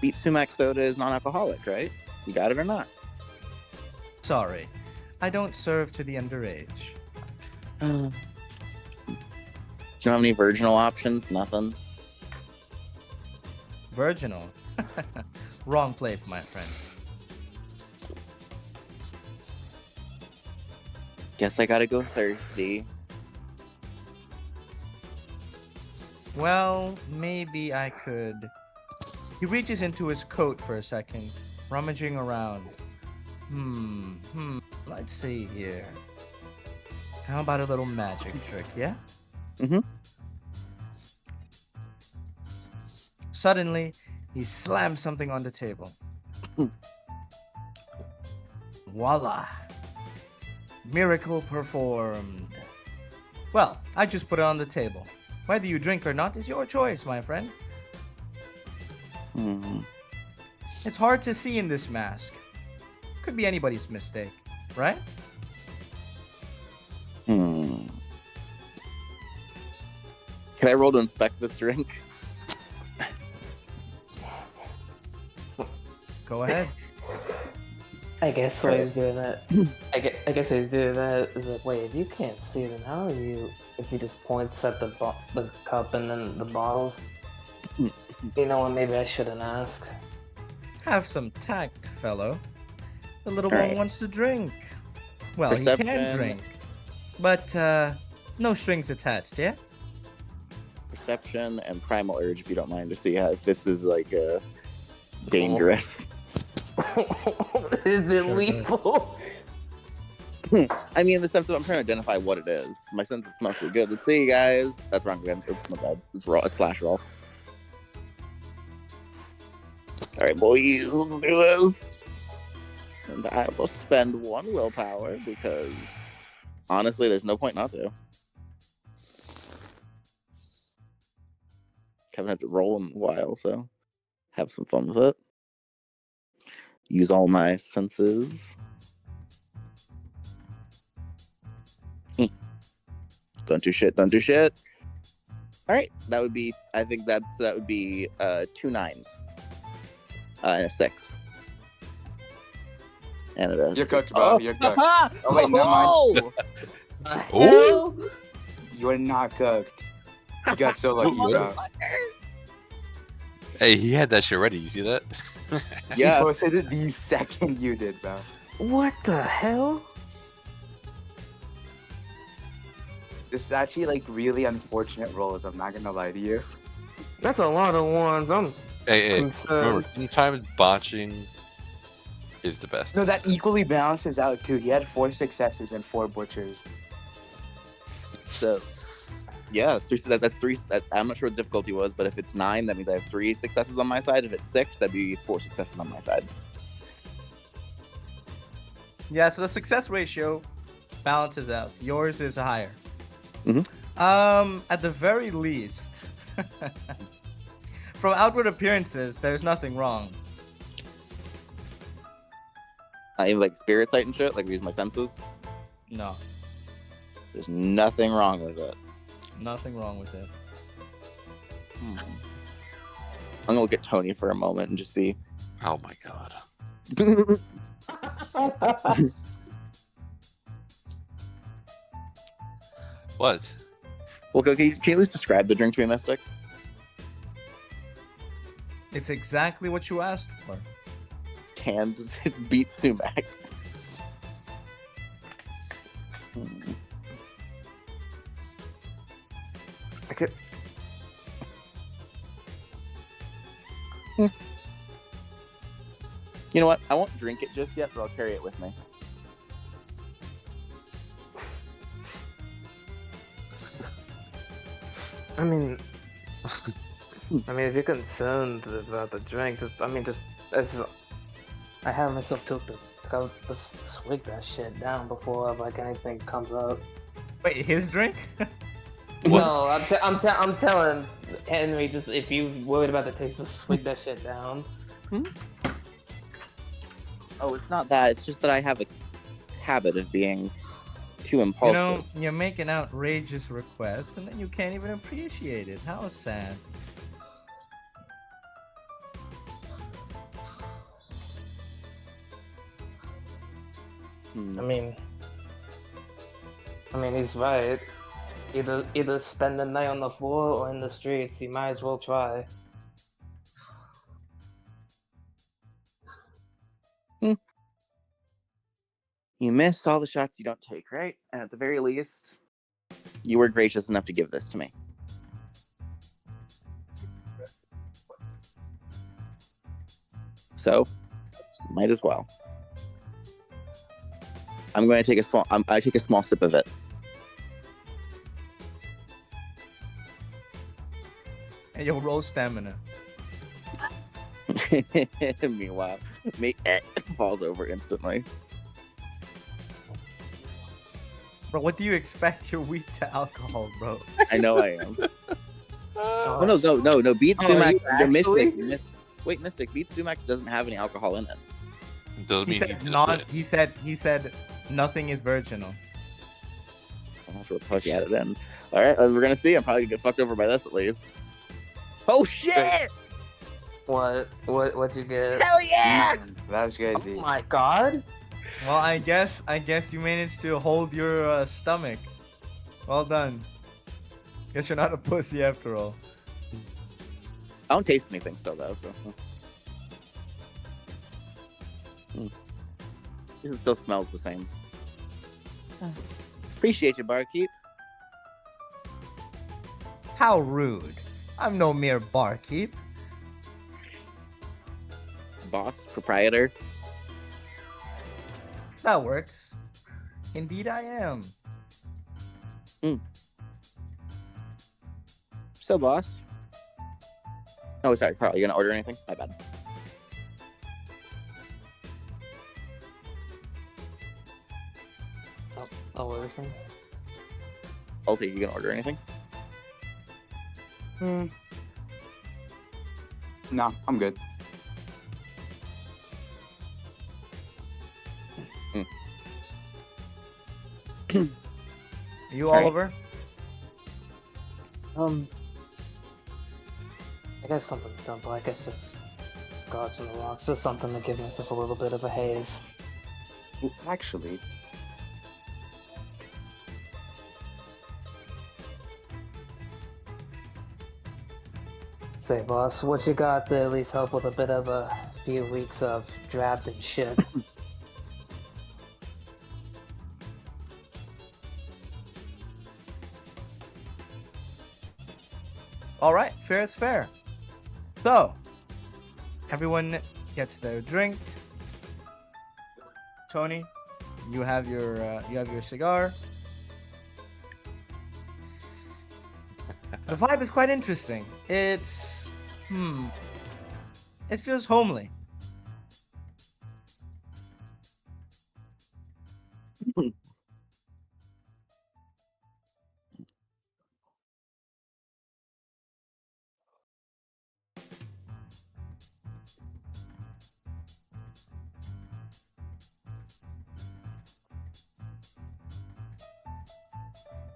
Beat sumac soda is non-alcoholic, right? You got it or not? Sorry, I don't serve to the underage. Do you have any virginal options? Nothing. Virginal? Wrong place, my friend. Guess I gotta go thirsty. Well, maybe I could. He reaches into his coat for a second, rummaging around. Let's see here. How about a little magic trick, yeah? Suddenly, he slams something on the table. Voila! Miracle performed. Well, I just put it on the table. Whether you drink or not is your choice, my friend. It's hard to see in this mask. Could be anybody's mistake, right? Can I roll to inspect this drink? Go ahead. I guess what he's doing that. I guess what he's doing that is like, wait, if you can't see, then how are you? Is he just points at the cup and then the bottles? You know what? Maybe I shouldn't ask. Have some tact, fellow. The little All one right. wants to drink. Well, he Perception. can drink. But, no strings attached, yeah? Perception and primal urge, if you don't mind, to see if this is like dangerous. Is it Sure lethal? I mean, in the sense that I'm trying to identify what it is. My sense is mostly good. Let's see, guys. That's wrong again. Oops, my bad. It's roll. It's slash roll. All right, boys, let's do this. And I will spend 1 willpower because honestly, there's no point not to. Haven't had to roll in a while, so have some fun with it. Use all my senses. Don't do shit. All right, that would be. I think that would be 2 9s and a 6. And it is. You're cooked, bro. You're cooked. Oh wait, never mind. Oh, You are not cooked. You got so lucky, bro. hey, he had that shit ready. You see that? Yeah. He posted it the second you did, bro. What the hell? This is actually like really unfortunate rolls. I'm not gonna lie to you. That's a lot of ones. I'm Hey, concerned. remember, sometimes botching is the best. No, that equally balances out too. He had 4 successes and 4 butchers. So, yeah, that's 3. I'm not sure what the difficulty was, but if it's 9, that means I have 3 successes on my side. If it's 6, that'd be 4 successes on my side. Yeah, so the success ratio balances out. Yours is higher. At the very least, from outward appearances, there's nothing wrong. Even like spirit sight and shit, like use my senses. No, There's nothing wrong with it. nothing wrong with it. I'm gonna look at Tony for a moment and just be. Oh my god. What? Well, can you at least describe the drink to me, Mystic? It's exactly what you asked for. Canned. It's beet sumac. Okay. You know what? I won't drink it just yet, but I'll carry it with me. I mean, if you're concerned about the drink, just as I have myself tilted, I'll just swig that shit down before like anything comes up. Wait, his drink? No, I'm telling Henry, just if you worried about the taste, just swig that shit down. Oh, it's not that. It's just that I have a habit of being too impulsive. You know, you make an outrageous request and then you can't even appreciate it. How sad. I mean, he's right. Either spend the night on the floor or in the streets. You might as well try. You miss all the shots you don't take, right? And at the very least, you were gracious enough to give this to me. So, might as well. I'm going to take I take a small sip of it. And you'll roll stamina. Meanwhile, me falls over instantly. Bro, what do you expect? You're weak to alcohol, bro. I know I am. No. Beet sumac. Wait, Mystic. Beet sumac doesn't have any alcohol in it. Doesn't He mean said he not. He said nothing is virginal. That's what the fuck you had it in. All right, we're gonna see. I'm probably gonna get fucked over by this at least. Oh shit! What'd you get? Hell yeah! That's crazy. Oh my god! Well, I guess you managed to hold your stomach. Well done. Guess you're not a pussy after all. I don't taste anything still though, so. It still smells the same. Appreciate you, barkeep. How rude. I'm no mere barkeep. Boss, proprietor. That works. Indeed I am. So, boss. Oh, sorry, Carl. You gonna order anything? My bad. Oh, everything. Ulti, you gonna order anything? No, I'm good. You, Alright. Oliver? I guess something simple. I guess just scotch and the rocks. Just something to give myself a little bit of a haze. Well, actually, Say, boss, what you got to at least help with a bit of a few weeks of drabbed and shit? Alright, fair is fair. So, everyone gets their drink. Tony, you have your cigar. The vibe is quite interesting. It's it feels homely.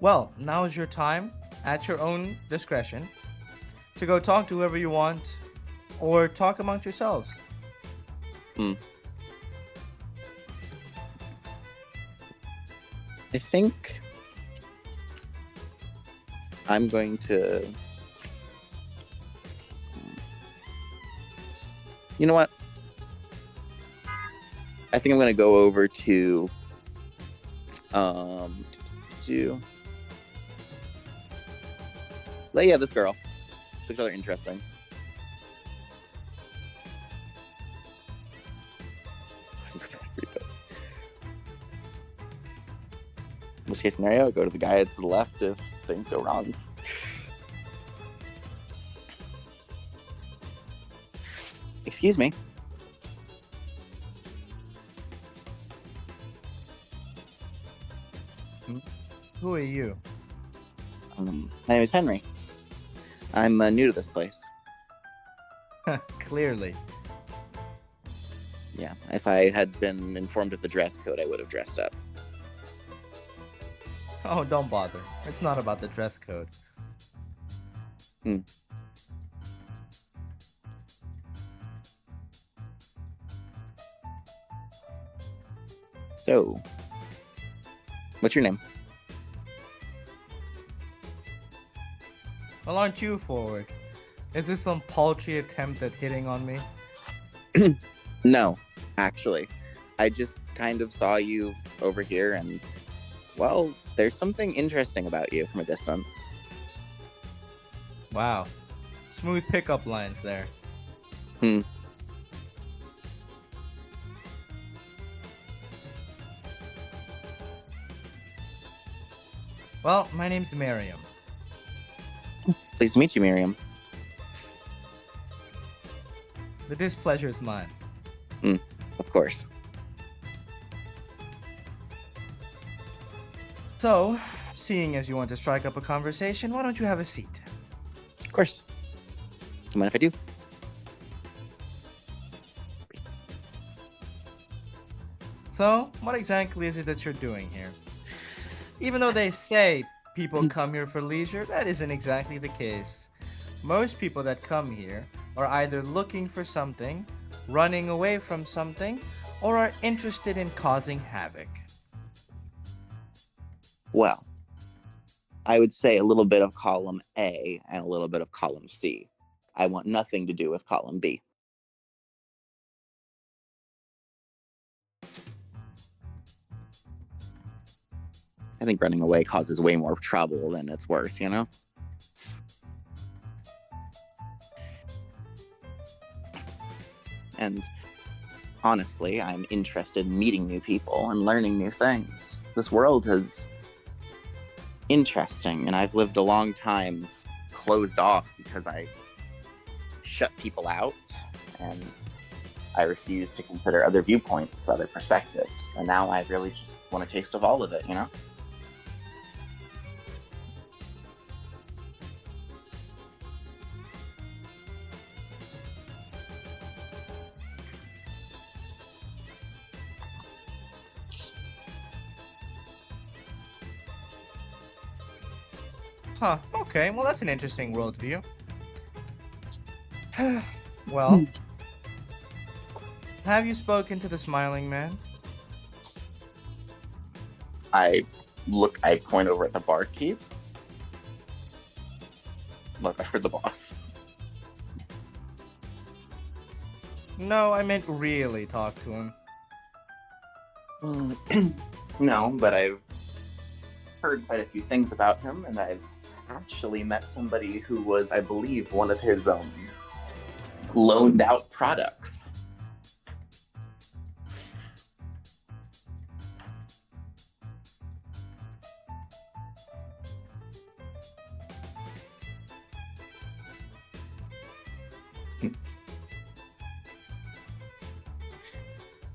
Well, now is your time, at your own discretion, to go talk to whoever you want, or talk amongst yourselves. I think I'm going to. You know what? I think I'm going to go over to. To. Yeah, this girl. She looks really interesting. Worst case scenario, go to the guy to the left if things go wrong. Excuse me. Who are you? My name is Henry. I'm new to this place. Clearly. Yeah, if I had been informed of the dress code, I would have dressed up. Oh, don't bother. It's not about the dress code. So, what's your name? Well, aren't you forward? Is this some paltry attempt at hitting on me? No, actually. I just kind of saw you over here and, well, there's something interesting about you from a distance. Wow. Smooth pickup lines there. Well, my name's Miriam. Pleased to meet you, Miriam. The displeasure is mine. Of course. So, seeing as you want to strike up a conversation, why don't you have a seat? Of course. You mind if I do? So, what exactly is it that you're doing here? Even though they say people come here for leisure, that isn't exactly the case. Most people that come here are either looking for something, running away from something, or are interested in causing havoc. Well, I would say a little bit of column A and a little bit of column C. I want nothing to do with column B. I think running away causes way more trouble than it's worth, you know? And honestly, I'm interested in meeting new people and learning new things. This world is interesting, and I've lived a long time closed off because I shut people out and I refuse to consider other viewpoints, other perspectives. And now I really just want a taste of all of it, you know? Huh, okay, well that's an interesting worldview. Well, have you spoken to the smiling man? I point over at the barkeep. Look over the boss. No, I meant really talk to him. No, but I've heard quite a few things about him, and I've actually met somebody who was, I believe, one of his loaned out products.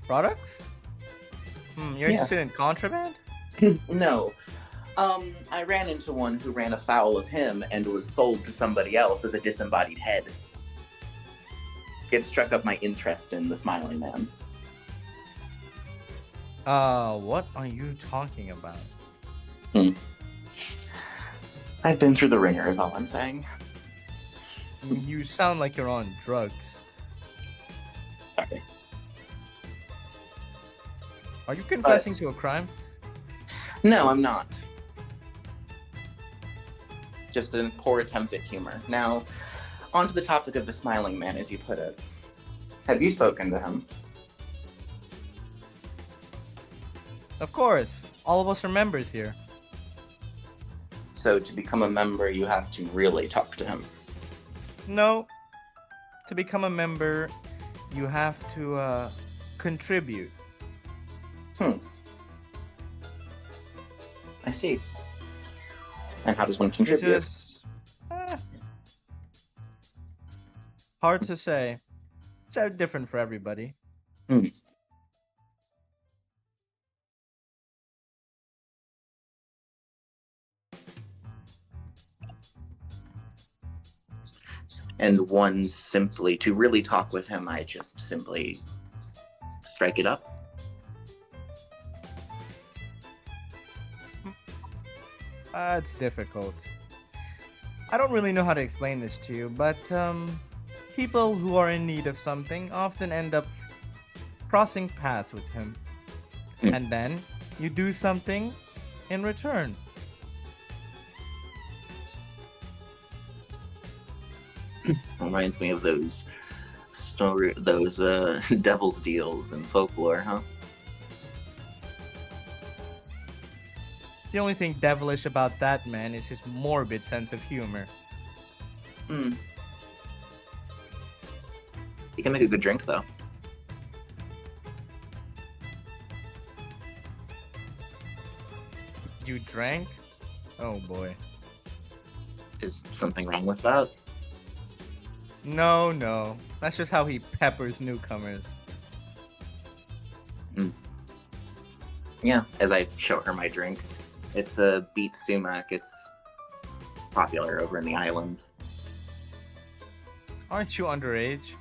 Products? You're Yes. interested in contraband? No. I ran into one who ran afoul of him and was sold to somebody else as a disembodied head. It struck up my interest in the smiling man. What are you talking about? I've been through the ringer, is all I'm saying. You sound like you're on drugs. Sorry. Are you confessing to a crime? No, I'm not. Just a poor attempt at humor. Now, on to the topic of the smiling man, as you put it. Have you spoken to him? Of course. All of us are members here. So to become a member, you have to really talk to him. No. To become a member, you have to contribute. I see. And how does one It's contribute? just hard to say. It's different for everybody. And one simply, to really talk with him, I just simply strike it up. It's difficult. I don't really know how to explain this to you, but people who are in need of something often end up crossing paths with him. And then you do something in return. Reminds me of those devil's deals in folklore, huh? The only thing devilish about that man is his morbid sense of humor. He can make a good drink, though. You drank? Oh boy. Is something wrong with that? No. That's just how he peppers newcomers. Yeah, as I show her my drink. It's a beet sumac. It's popular over in the islands. Aren't you underage?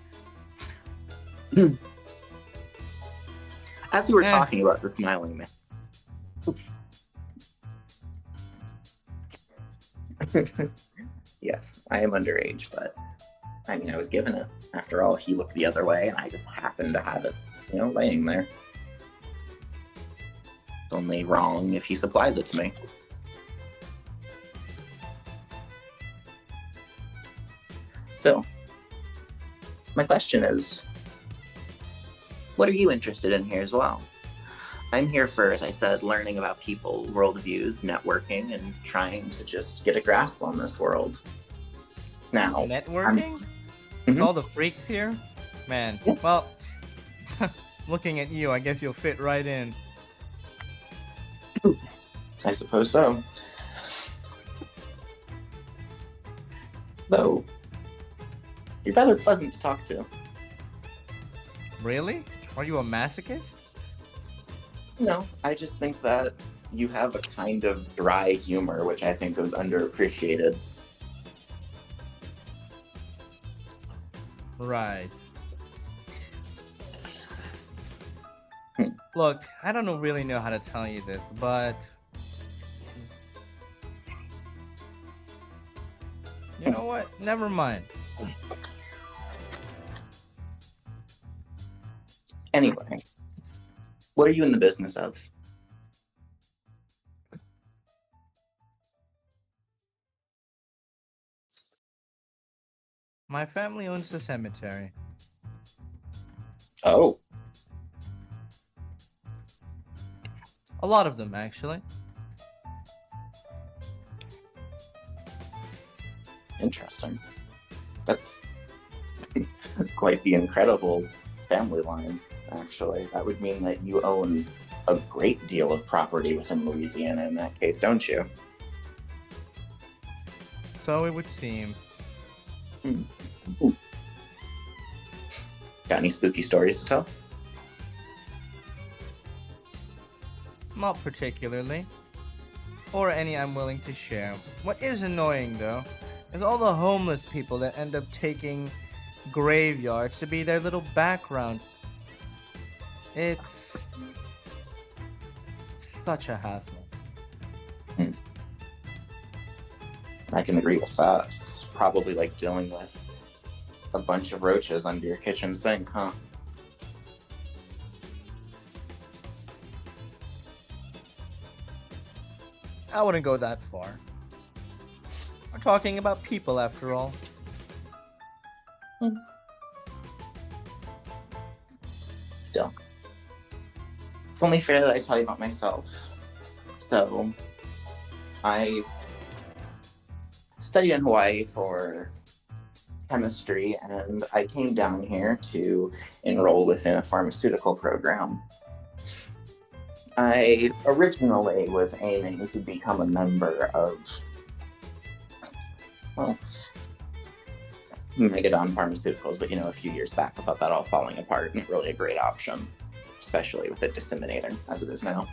As you were talking about the smiling man. Yes, I am underage, but I mean, I was given it. After all, he looked the other way, and I just happened to have it, laying there. It's only wrong if he supplies it to me. Still, my question is, what are you interested in here as well? I'm here for, as I said, learning about people, worldviews, networking, and trying to just get a grasp on this world. Now, Networking? With all the freaks here? Man, well, looking at you, I guess you'll fit right in. I suppose so. Though, you're rather pleasant to talk to. Really? Are you a masochist? No, I just think that you have a kind of dry humor, which I think goes underappreciated. Right. Look, I don't really know how to tell you this, but you know what? Never mind. Anyway, what are you in the business of? My family owns the cemetery. Oh, A lot of them, actually. interesting. That's quite the incredible family line, actually. That would mean that you own a great deal of property within Louisiana in that case, don't you? So it would seem. Got any spooky stories to tell? Not particularly. Or any I'm willing to share. What is annoying, though, is all the homeless people that end up taking graveyards to be their little background. It's such a hassle. I can agree with that. It's probably like dealing with a bunch of roaches under your kitchen sink, huh? I wouldn't go that far. We're talking about people after all. Still, it's only fair that I tell you about myself. So, I studied in Hawaii for chemistry, and I came down here to enroll within a pharmaceutical program. I originally was aiming to become a member of, well, Megadon Pharmaceuticals, but a few years back, I thought that all falling apart. Not really a great option, especially with a disseminator as it is now.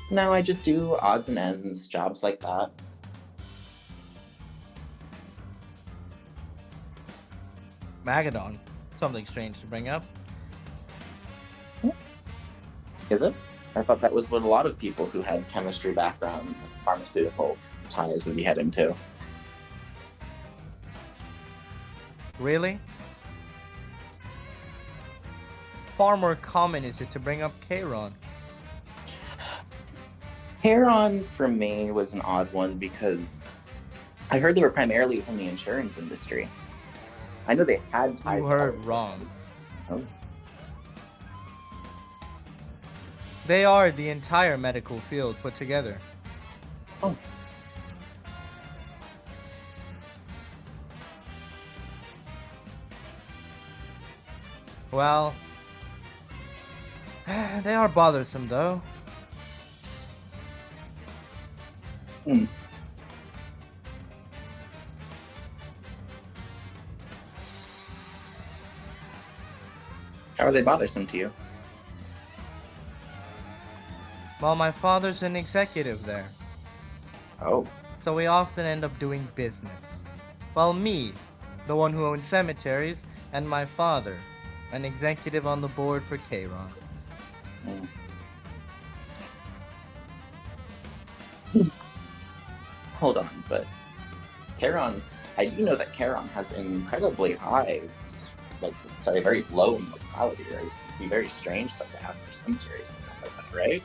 Now I just do odds and ends, jobs like that. Magadon. Something strange to bring up. Is it? I thought that was what a lot of people who had chemistry backgrounds and pharmaceutical ties would be heading to. Really? Far more common is it to bring up Kairon. Heron, for me, was an odd one because I heard they were primarily within the insurance industry. I know they had ties. You heard wrong. Oh. They are the entire medical field put together. Oh. Well, they are bothersome though. Hmm. How are they bothersome to you? Well, my father's an executive there, Oh. so we often end up doing business. While me, the one who owns cemeteries, and my father, an executive on the board for Kairon. Hold on, but Charon, I do know that Charon has incredibly high, very low mortality rate. It'd be very strange that they ask for cemeteries and stuff like that, right?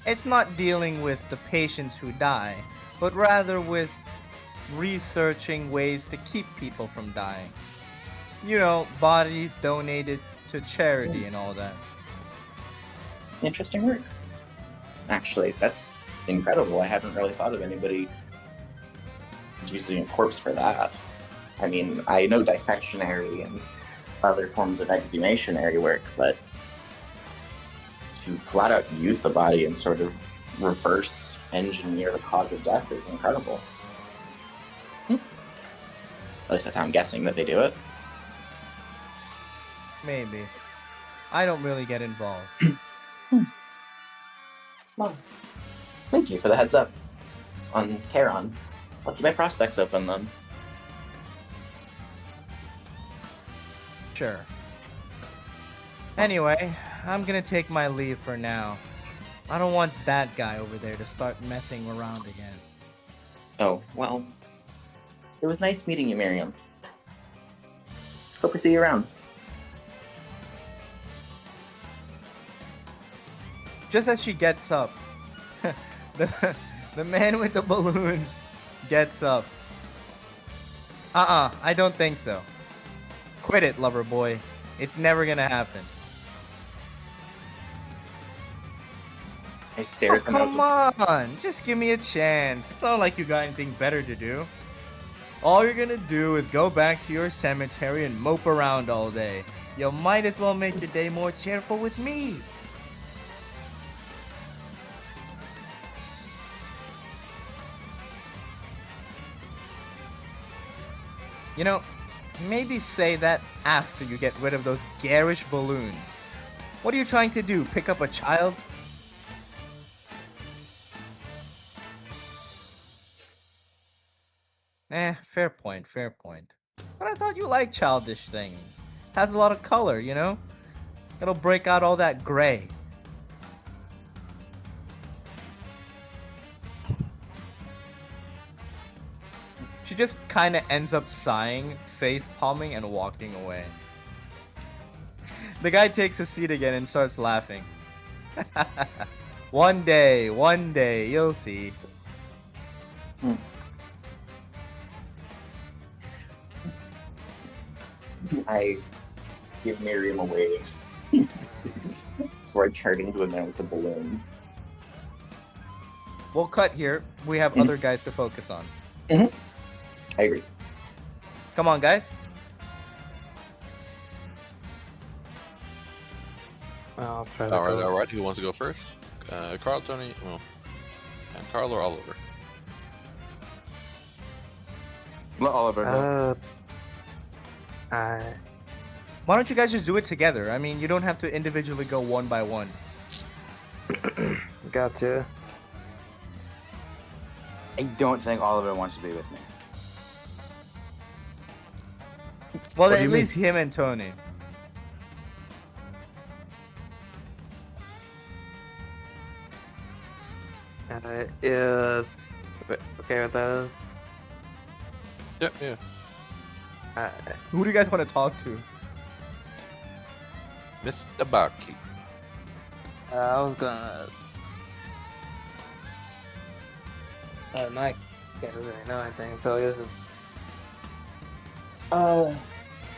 It's not dealing with the patients who die, but rather with researching ways to keep people from dying. Bodies donated to charity and all that. Interesting work. Actually, that's incredible. I haven't really thought of anybody using a corpse for that. I mean, I know dissectionary and other forms of exhumationary work, but to flat out use the body and sort of reverse engineer the cause of death is incredible. At least that's how I'm guessing that they do it. Maybe. I don't really get involved. Well, thank you for the heads up on Charon. I'll keep my prospects open then. Sure. Anyway, I'm gonna take my leave for now. I don't want that guy over there to start messing around again. Oh, well. It was nice meeting you, Miriam. Hope to see you around. Just as she gets up, the man with the balloons gets up. I don't think so. Quit it, lover boy. It's never gonna happen. I stare at them. Come on, just give me a chance. It's not like you got anything better to do. All you're gonna do is go back to your cemetery and mope around all day. You might as well make your day more cheerful with me. Maybe say that after you get rid of those garish balloons. What are you trying to do? Pick up a child? Fair point, fair point. But I thought you liked childish things. Has a lot of color, It'll break out all that gray. She just kind of ends up sighing, face palming, and walking away. The guy takes a seat again and starts laughing. One day, you'll see. I give Miriam a wave before I turn into the man with the balloons. We'll cut here. We have other guys to focus on. I agree. Come on, guys. I'll try to All right, go. all right. Who wants to go first? Carl, Tony, well, and Carl or Oliver? Let Oliver go. Why don't you guys just do it together? I mean, you don't have to individually go one by one. Gotcha. I don't think Oliver wants to be with me. Well, What do at you least him and Tony. Okay with those? Yeah. Who do you guys want to talk to? Mr. Barkeep. I was gonna. Mike can't really know anything, so he was just.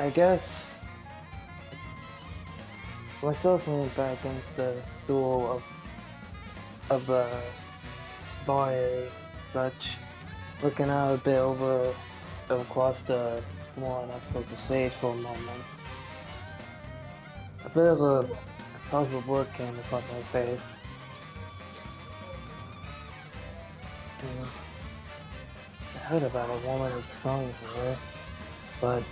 I guess. Myself leaned back against the stool of the bar area, such, looking out a bit over across the lawn up to the stage for a moment. A bit of a puzzled look came across my face. I heard about a woman who sung here, but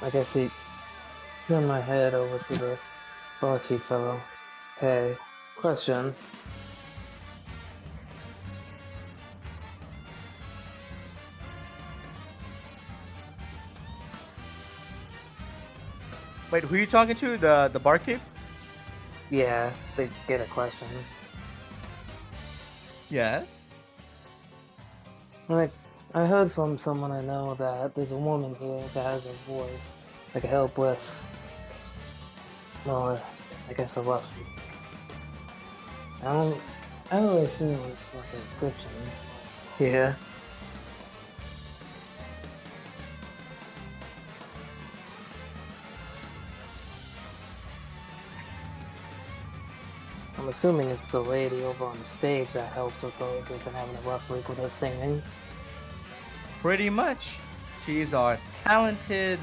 I guess he turned my head over to the barkeep fellow. Hey, question. Wait, who are you talking to? The barkeep? Yeah, they get a question. Yes. Like, I heard from someone I know that there's a woman here that has a voice that can help with, well, I guess a rough. I don't really see what the description. Yeah. I'm assuming it's the lady over on the stage that helps with those who've been having a rough week with her singing. Pretty much. She's our talented.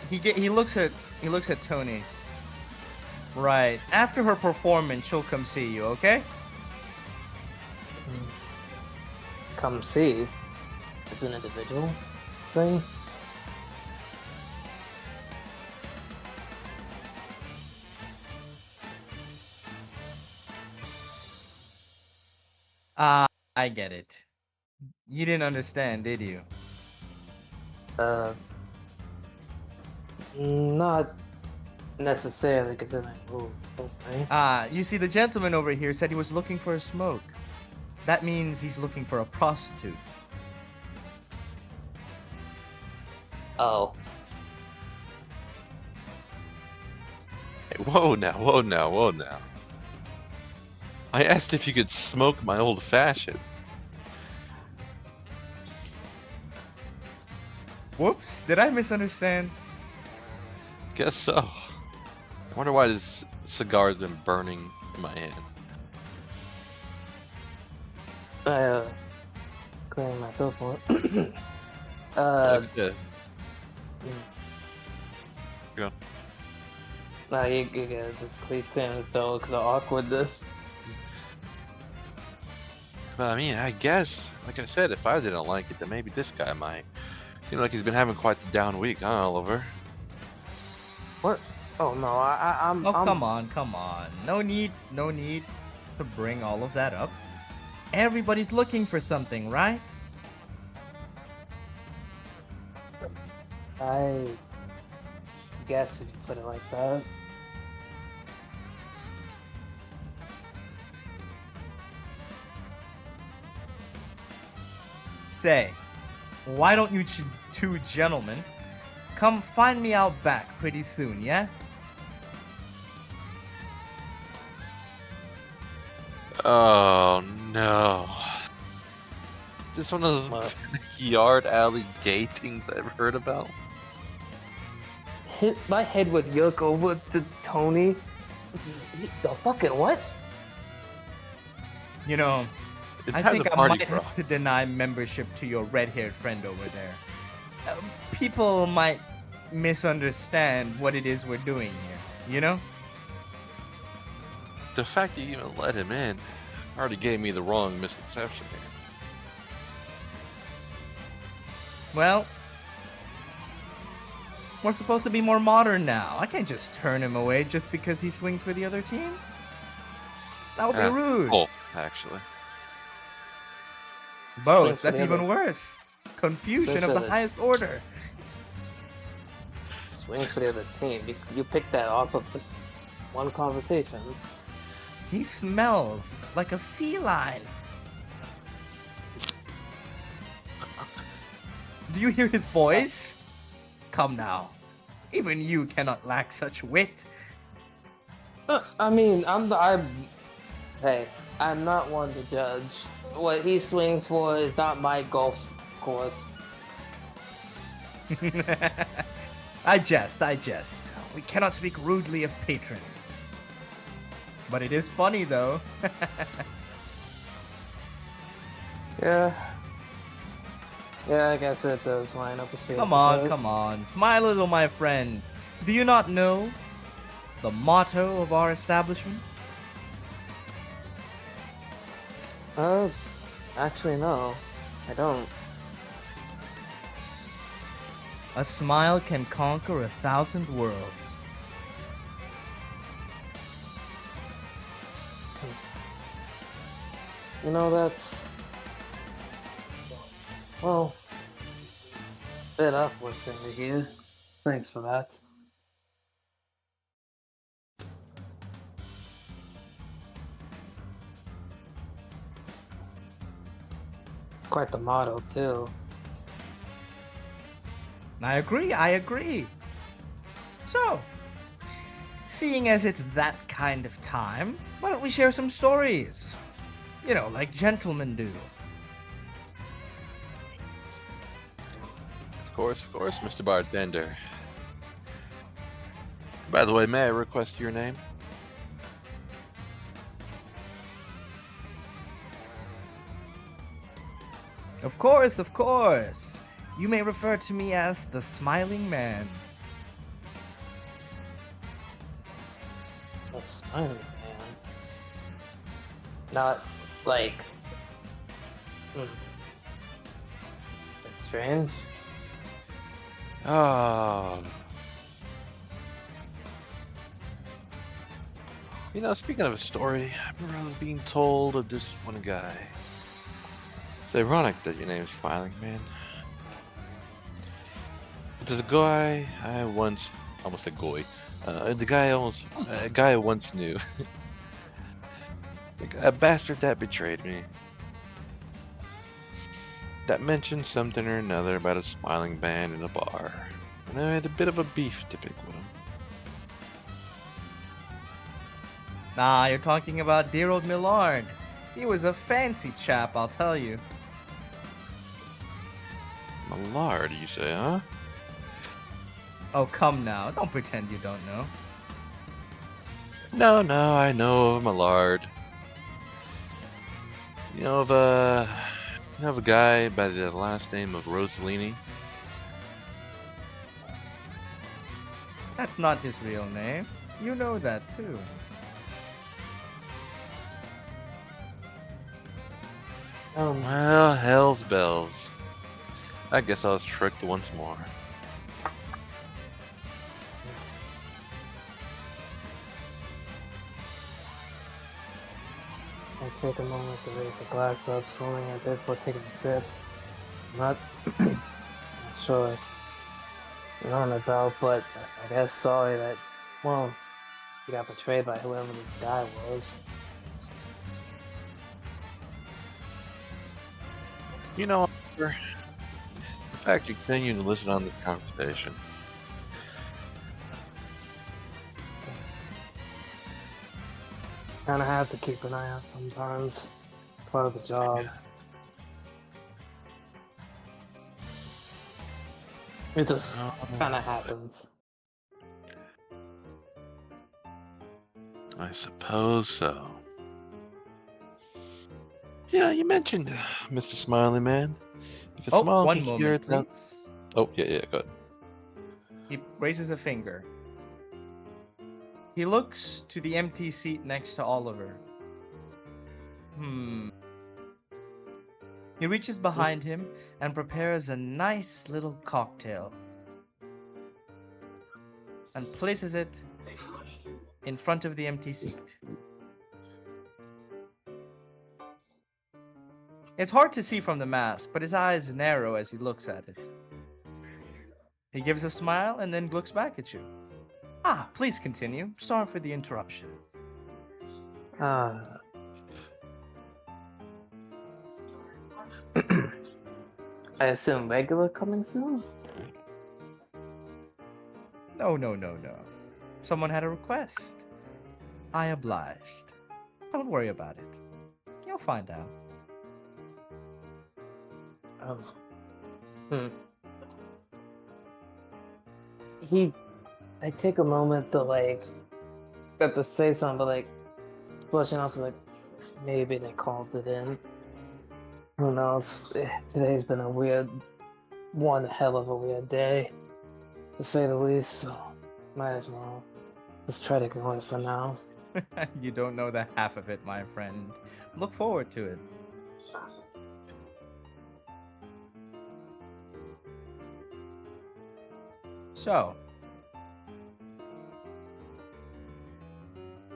He looks at Tony. Right. After her performance, she'll come see you. Okay? Come see. It's an individual thing. I get it. You didn't understand, did you? Not necessarily considering. Oh, okay. You see, the gentleman over here said he was looking for a smoke. That means he's looking for a prostitute. Oh. Hey, whoa now. I asked if you could smoke my old fashioned. Whoops, did I misunderstand? Guess so. I wonder why this cigar's been burning in my hand. Clearing my throat for it. Okay. Go. Nah, you gotta just please clearing his throat because of awkwardness. Well, I mean, I guess, like I said, if I didn't like it, then maybe this guy might. Seems like he's been having quite the down week, huh, Oliver? What? Oh no, I'm. Oh, come on. No need to bring all of that up. Everybody's looking for something, right? I guess if you put it like that. Say, why don't you two gentlemen come find me out back pretty soon, yeah? Oh no. This one of those What? yard alley gay things I've heard about. My head would yoke over to Tony. The fucking what? You know, It's I time think to I party, might bro. have to deny membership to your red-haired friend over there. People might misunderstand what it is we're doing here, you know? The fact that you even let him in already gave me the wrong misconception here. Well, we're supposed to be more modern now. I can't just turn him away just because he swings for the other team. That would be rude. Both, actually. Both. Swings for That's the even other- worse. Confusion Swings of for the the- highest order. Swings for the other team. You picked that off of just one conversation. He smells like a feline. Do you hear his voice? Come now. Even you cannot lack such wit. I mean, hey, I'm not one to judge. What he swings for is not my golf course. I jest. We cannot speak rudely of patrons. But it is funny, though. Yeah. Yeah, I guess it does line up the speed. Come on. Smile a little, my friend. Do you not know the motto of our establishment? Actually, no. I don't. A smile can conquer 1,000 worlds. You know, that's... Well... bit uplifting to hear. Thanks for that. Quite the motto, too. I agree. So, seeing as it's that kind of time, why don't we share some stories? You know, like gentlemen do. Of course, Mr. Bartender. By the way, may I request your name? Of course. You may refer to me as the Smiling Man. A smiling man. Not like. That's strange. Oh. You know, speaking of a story, I remember I was being told of this one guy. It's ironic that your name is Smiling Man. There's a guy I once, almost a goy, a guy I once knew. A bastard that betrayed me. That mentioned something or another about a smiling man in a bar. And I had a bit of a beef to pick with him. Nah, you're talking about dear old Millard. He was a fancy chap, I'll tell you. Millard, you say, huh? Oh, come now. Don't pretend you don't know. No, I know of Millard. You know of a guy by the last name of Rossellini? That's not his real name. You know that too. Well, hell's bells. I guess I was tricked once more. take a moment to raise the glass up, swirling it a bit before taking a sip. I'm not, not sure what you're on about, but I guess sorry that, well, you got betrayed by whoever this guy was. You know, Oliver, the fact you continue to listen on this conversation, Kinda have to keep an eye out sometimes. Part of the job. It just kinda happens. I suppose so. Yeah, you mentioned Mr. Smiley Man. If a Oh, smile one can cure moment, it, that... please. Oh, yeah, go ahead. He raises a finger. He looks to the empty seat next to Oliver. He reaches behind him and prepares a nice little cocktail and places it in front of the empty seat. It's hard to see from the mask, but his eyes narrow as he looks at it. He gives a smile and then looks back at you. Ah, please continue. Sorry for the interruption. I assume regular coming soon? No. Someone had a request. I obliged. Don't worry about it. You'll find out. I take a moment to got to say something, but blushing off maybe they called it in. Who knows? Today's been one hell of a weird day, to say the least, so might as well just try to ignore it for now. You don't know the half of it, my friend. Look forward to it. So,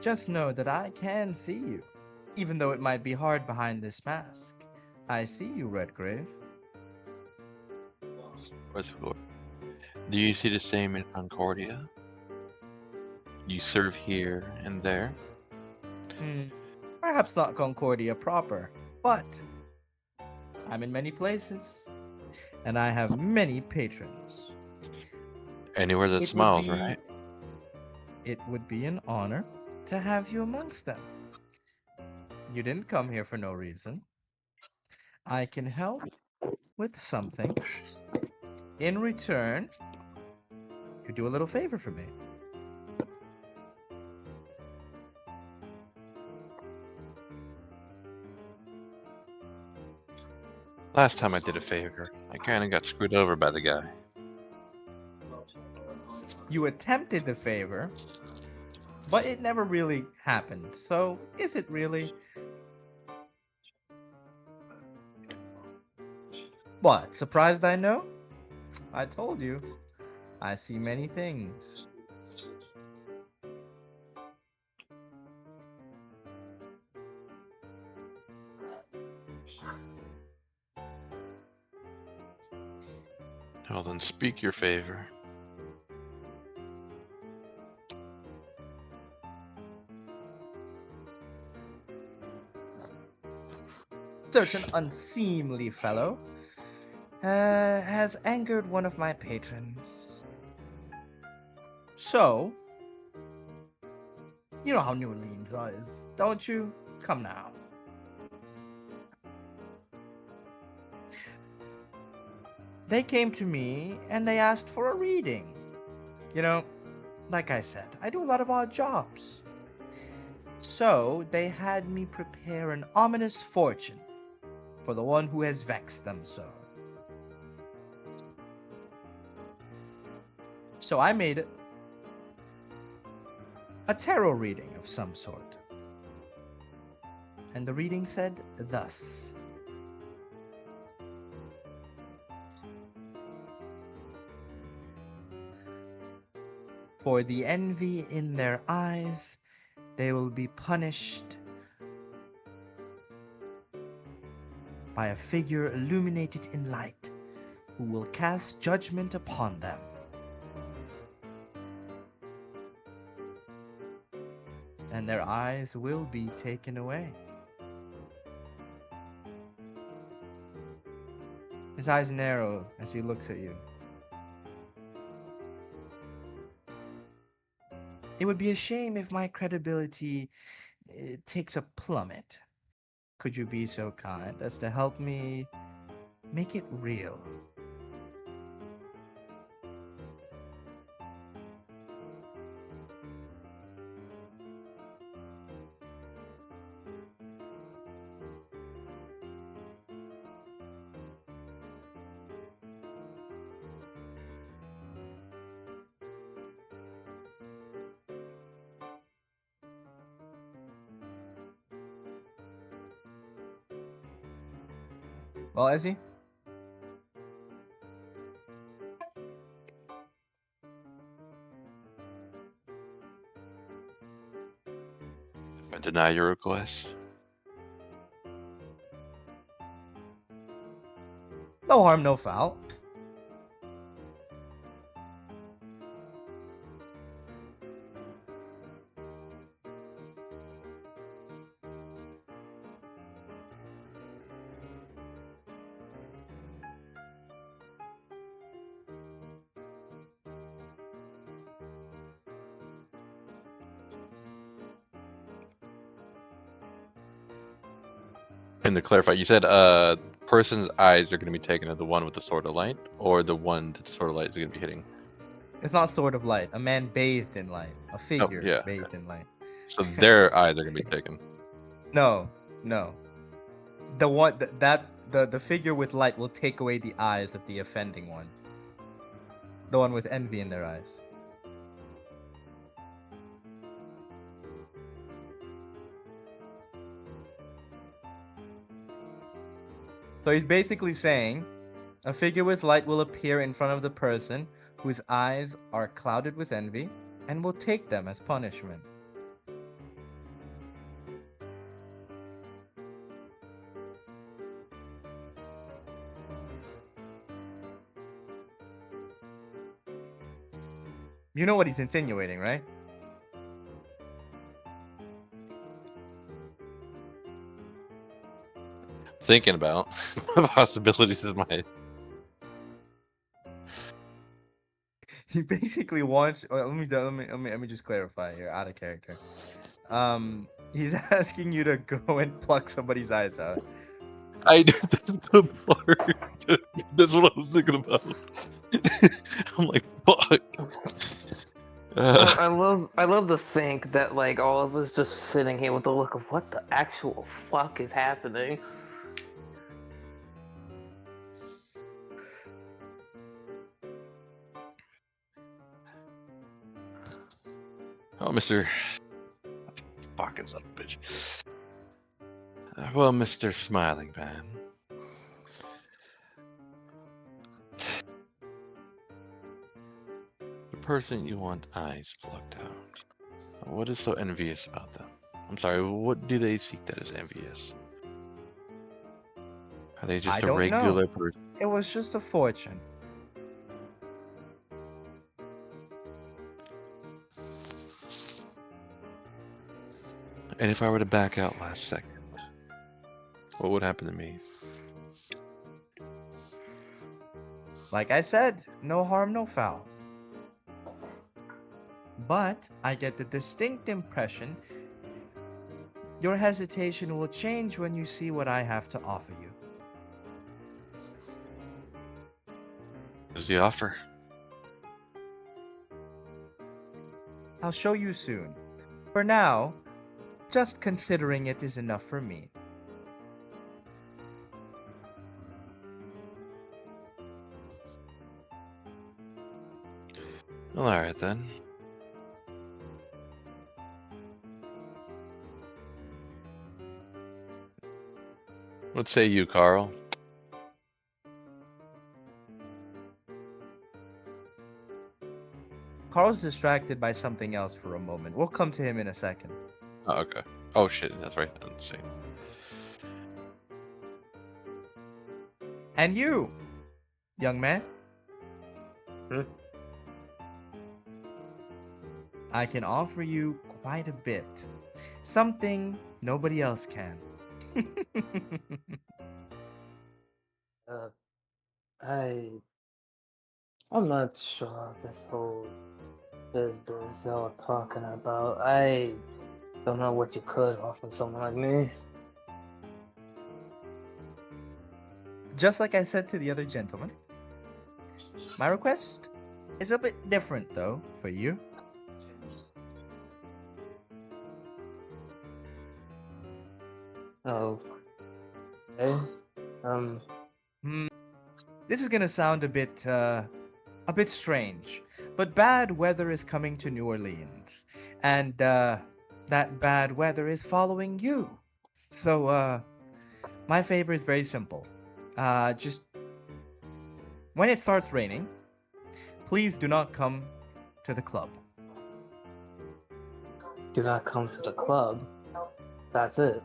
just know that I can see you, even though it might be hard behind this mask. I see you, Redgrave. Do you see the same in Concordia? You serve here and there? Perhaps not Concordia proper, but I'm in many places, and I have many patrons. Anywhere that smiles, right? It would be an honor to have you amongst them. You didn't come here for no reason. I can help with something. In return, you do a little favor for me. Last time I did a favor, I kind of got screwed over by the guy. You attempted the favor, but it never really happened. So, is it really? What? Surprised I know? I told you. I see many things. Well, then speak your favor. Certain unseemly fellow has angered one of my patrons. So, you know how New Orleans is, don't you? Come now. They came to me and they asked for a reading. You know, like I said, I do a lot of odd jobs. So, they had me prepare an ominous fortune for the one who has vexed them so. So I made it a tarot reading of some sort. And the reading said thus. For the envy in their eyes, they will be punished by a figure illuminated in light, who will cast judgment upon them. And their eyes will be taken away. His eyes narrow as he looks at you. It would be a shame if my credibility takes a plummet. Could you be so kind as to help me make it real? Well, Ezzy? If I deny your request, No harm, no foul. and to clarify, you said person's eyes are going to be taken as the one with the sword of light, or the one that the sword of light is going to be hitting. It's not Sword of Light. A man bathed in light. A figure yeah. bathed in light. So their eyes are going to be taken. No. The one the figure with light will take away the eyes of the offending one. The one with envy in their eyes. So he's basically saying a figure with light will appear in front of the person whose eyes are clouded with envy and will take them as punishment. You know what he's insinuating, right? Thinking about the possibilities of my. He basically wants. Let me just clarify here, out of character. He's asking you to go and pluck somebody's eyes out. I did the part. That's what I was thinking about. I'm like, fuck. I love to think that like all of us just sitting here with the look of what the actual fuck is happening. Oh, Mr. Fucking son of a bitch. Well, Mr. Smiling Man. The person you want eyes plucked out. What is so envious about them? I'm sorry, what do they seek that is envious? Are they just I a don't regular know. person? It was just a fortune. And if I were to back out last second, what would happen to me? Like I said, no harm, no foul. But I get the distinct impression your hesitation will change when you see what I have to offer you. What's the offer? I'll show you soon. For now, just considering it is enough for me. Well, alright then. What say you, Carl? Carl's distracted by something else for a moment. We'll come to him in a second. Oh, okay. Oh shit, that's right. I didn't see. And you, young man. Hmm? I can offer you quite a bit. Something nobody else can. Uh, I'm not sure this whole biz y'all talking about. I don't know what you could offer someone like me. Just like I said to the other gentleman, my request is a bit different though for you. Oh, okay. Hmm. This is gonna sound a bit strange, but bad weather is coming to New Orleans, and that bad weather is following you. So, my favor is very simple. Just when it starts raining, please do not come to the club. Do not come to the club. That's it.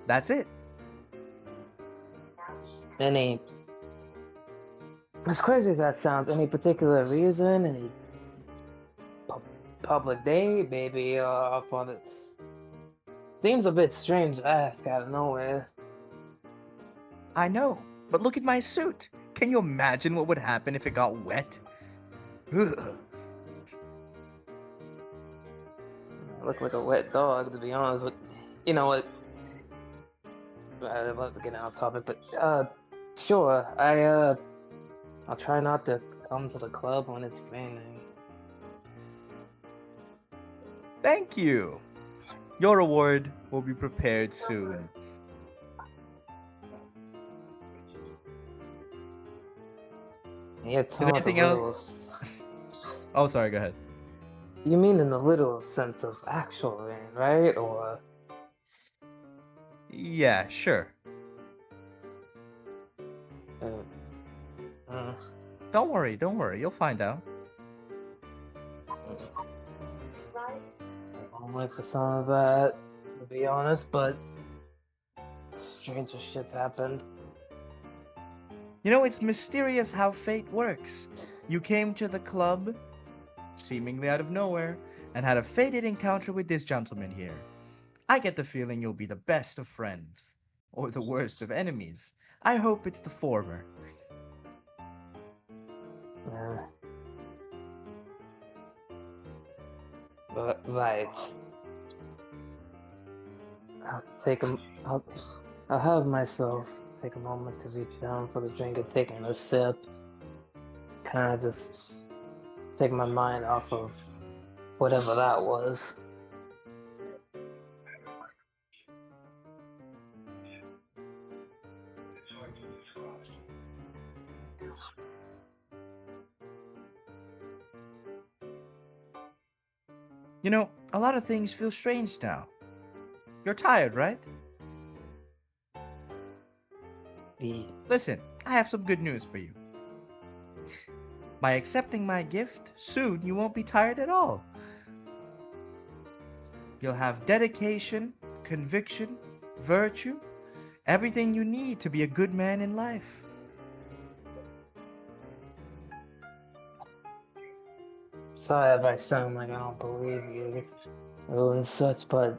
That's it. Any, as crazy as that sounds, any particular reason? Any public day? Maybe, for the. Seems a bit strange to ask out of nowhere. I know, but look at my suit. Can you imagine what would happen if it got wet? Ugh. I look like a wet dog, to be honest with you. Know what? I'd love to get off topic, but sure. I'll try not to come to the club when it's raining. Thank you. Your reward will be prepared soon. You're Is there talking anything little. else? Oh, sorry. Go ahead. You mean in the literal sense of actual rain, right? Or Yeah, sure. uh, uh, Don't worry. Don't worry. You'll find out. I don't like the sound of that, to be honest. But stranger shit's happened. You know, it's mysterious how fate works. You came to the club, seemingly out of nowhere, and had a fated encounter with this gentleman here. I get the feeling you'll be the best of friends, or the worst of enemies. I hope it's the former. Uh, but right. I'll take a. I'll have myself take a moment to reach down for the drink and take another sip. Kind of just take my mind off of whatever that was. You know, a lot of things feel strange now. You're tired, right? Listen, I have some good news for you. By accepting my gift, soon you won't be tired at all. You'll have dedication, conviction, virtue, everything you need to be a good man in life. Sorry if I sound like I don't believe you and such, but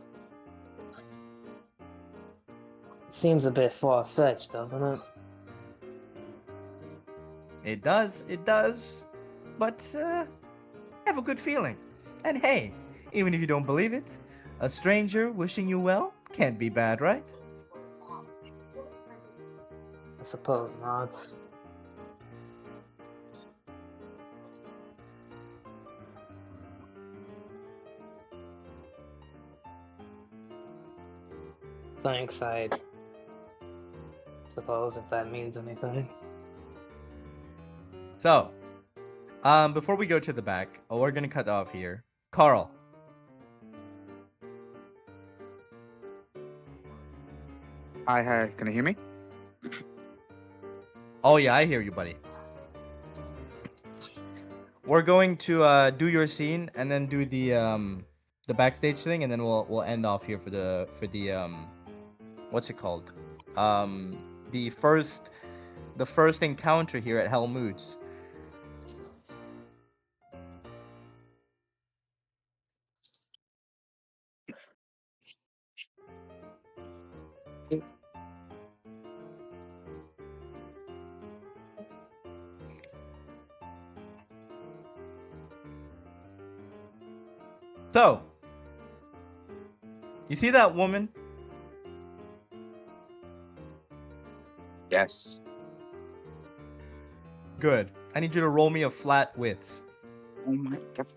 it seems a bit far-fetched, doesn't it? It does. But, I have a good feeling. And hey, even if you don't believe it, a stranger wishing you well can't be bad, right? I suppose not. Thanks, I suppose, if that means anything. So, before we go to the back, we're gonna cut off here. Carl. Hi, can you hear me? Oh yeah, I hear you, buddy. We're going to do your scene and then do the backstage thing, and then we'll end off here for the what's it called? The first the first encounter here at Helmut's. So, you see that woman? Yes. Good. I need you to roll me a flat wits. Oh my god.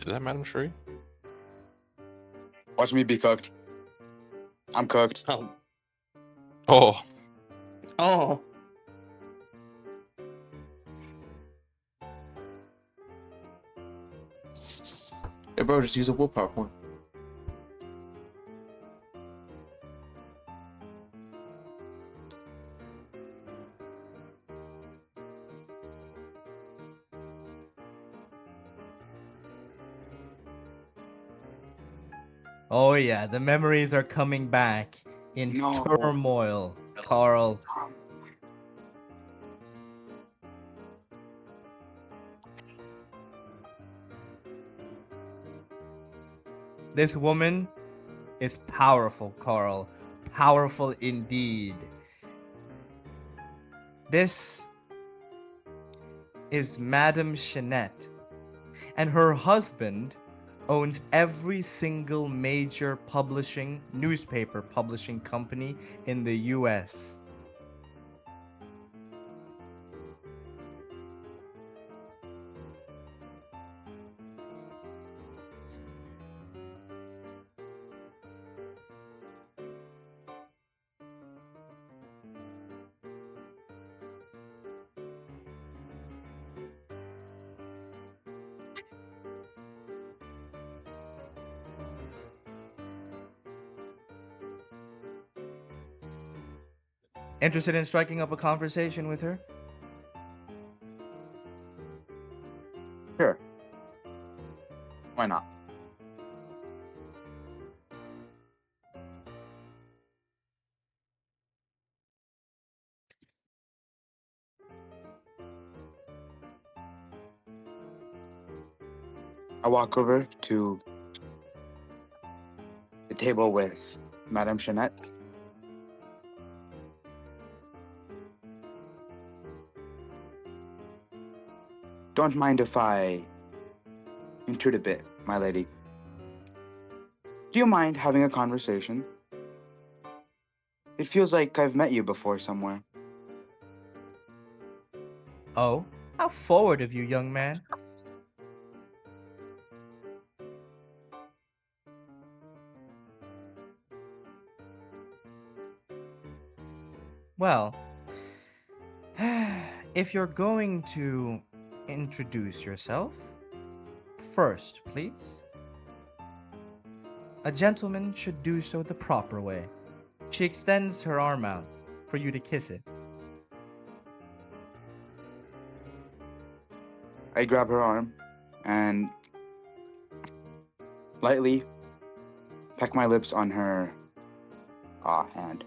Is that Madam Shree? Watch me be cooked. I'm cooked. Oh. Oh, Oh. Hey, bro, just use a willpower point. Oh yeah, the memories are coming back in No. turmoil, Carl. This woman is powerful, Carl. Powerful indeed. This is Madame Chanette, and her husband owns every single major newspaper publishing company in the US. Interested in striking up a conversation with her? Sure. Why not? I walk over to the table with Madame Chanette. Don't mind if I intrude a bit, my lady. Do you mind having a conversation? It feels like I've met you before somewhere. Oh, how forward of you, young man. Well, if you're going to introduce yourself, first, please. A gentleman should do so the proper way. She extends her arm out for you to kiss it. I grab her arm and lightly peck my lips on her hand.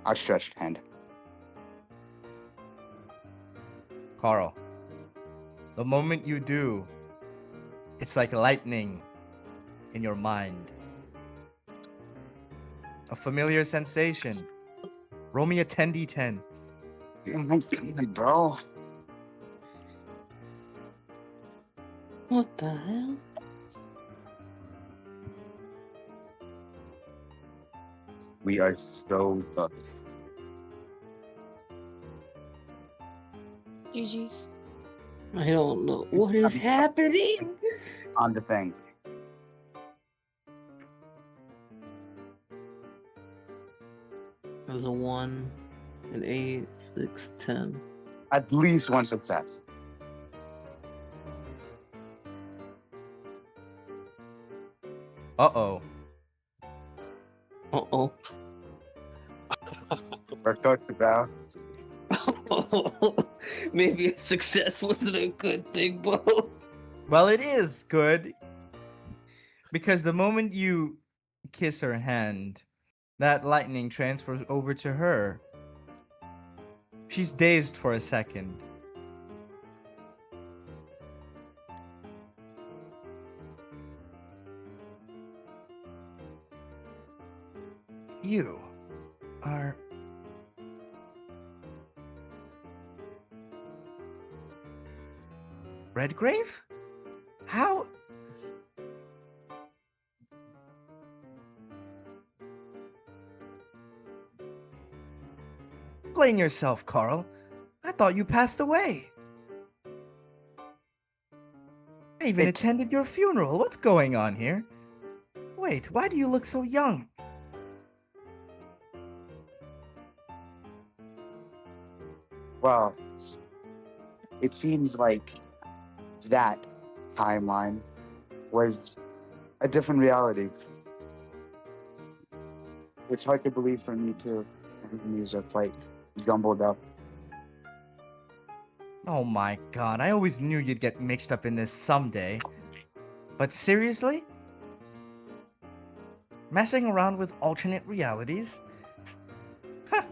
Outstretched hand. Carl, the moment you do, it's like lightning in your mind. A familiar sensation. Roll me a 10d10. Oh my god, bro. What the hell? We are so good. GG's. I don't know what is happening. On the thing. There's a 1, an 8, 6, 10. At least one success. Uh-oh. Uh-oh. We're cooked, bro. Maybe a success wasn't a good thing, Bo. Well, it is good. Because the moment you kiss her hand, that lightning transfers over to her. She's dazed for a second. You are... Redgrave? How... Explain yourself, Carl. I thought you passed away. I even It- attended your funeral. What's going on here? Wait, why do you look so young? Well, it seems like that timeline was a different reality. It's hard to believe for me too. These are quite jumbled up. Oh my god, I always knew you'd get mixed up in this someday. But seriously? Messing around with alternate realities? Huh.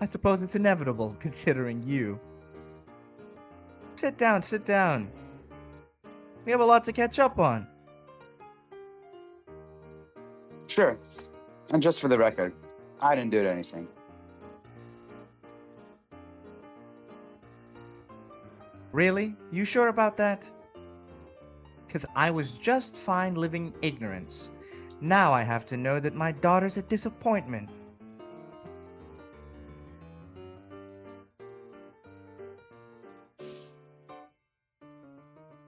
I suppose it's inevitable, considering you. Sit down, sit down. We have a lot to catch up on. Sure. And just for the record, I didn't do anything. Really? You sure about that? Because I was just fine living ignorance. Now I have to know that my daughter's a disappointment.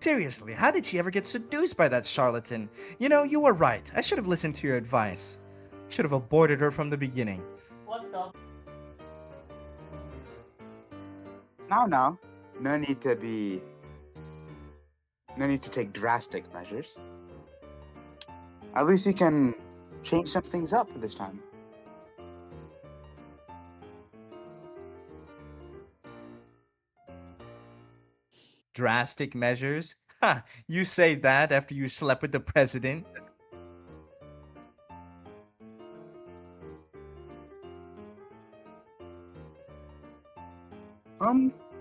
Seriously, how did she ever get seduced by that charlatan? You know, you were right. I should have listened to your advice. Should have aborted her from the beginning. What the? No. No need to be. No need to take drastic measures. At least you can change some things up this time. Drastic measures? Ha! You say that after you slept with the president?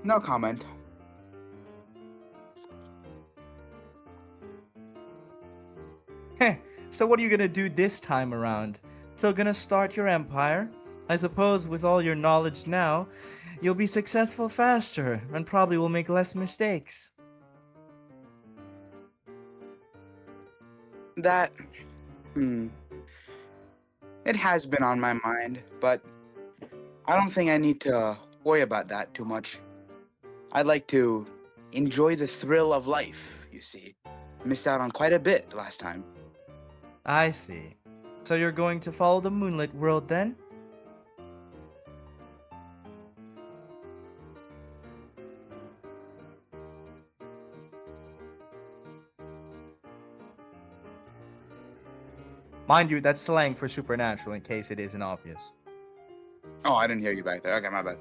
No comment. Heh, so what are you gonna do this time around? Still gonna start your empire? I suppose with all your knowledge now, you'll be successful faster and probably will make less mistakes. That. It has been on my mind, but I don't think I need to worry about that too much. I'd like to enjoy the thrill of life, you see. Missed out on quite a bit last time. I see. So you're going to follow the moonlit world then? Mind you, that's slang for supernatural in case it isn't obvious. Oh, I didn't hear you back there. Okay, my bad.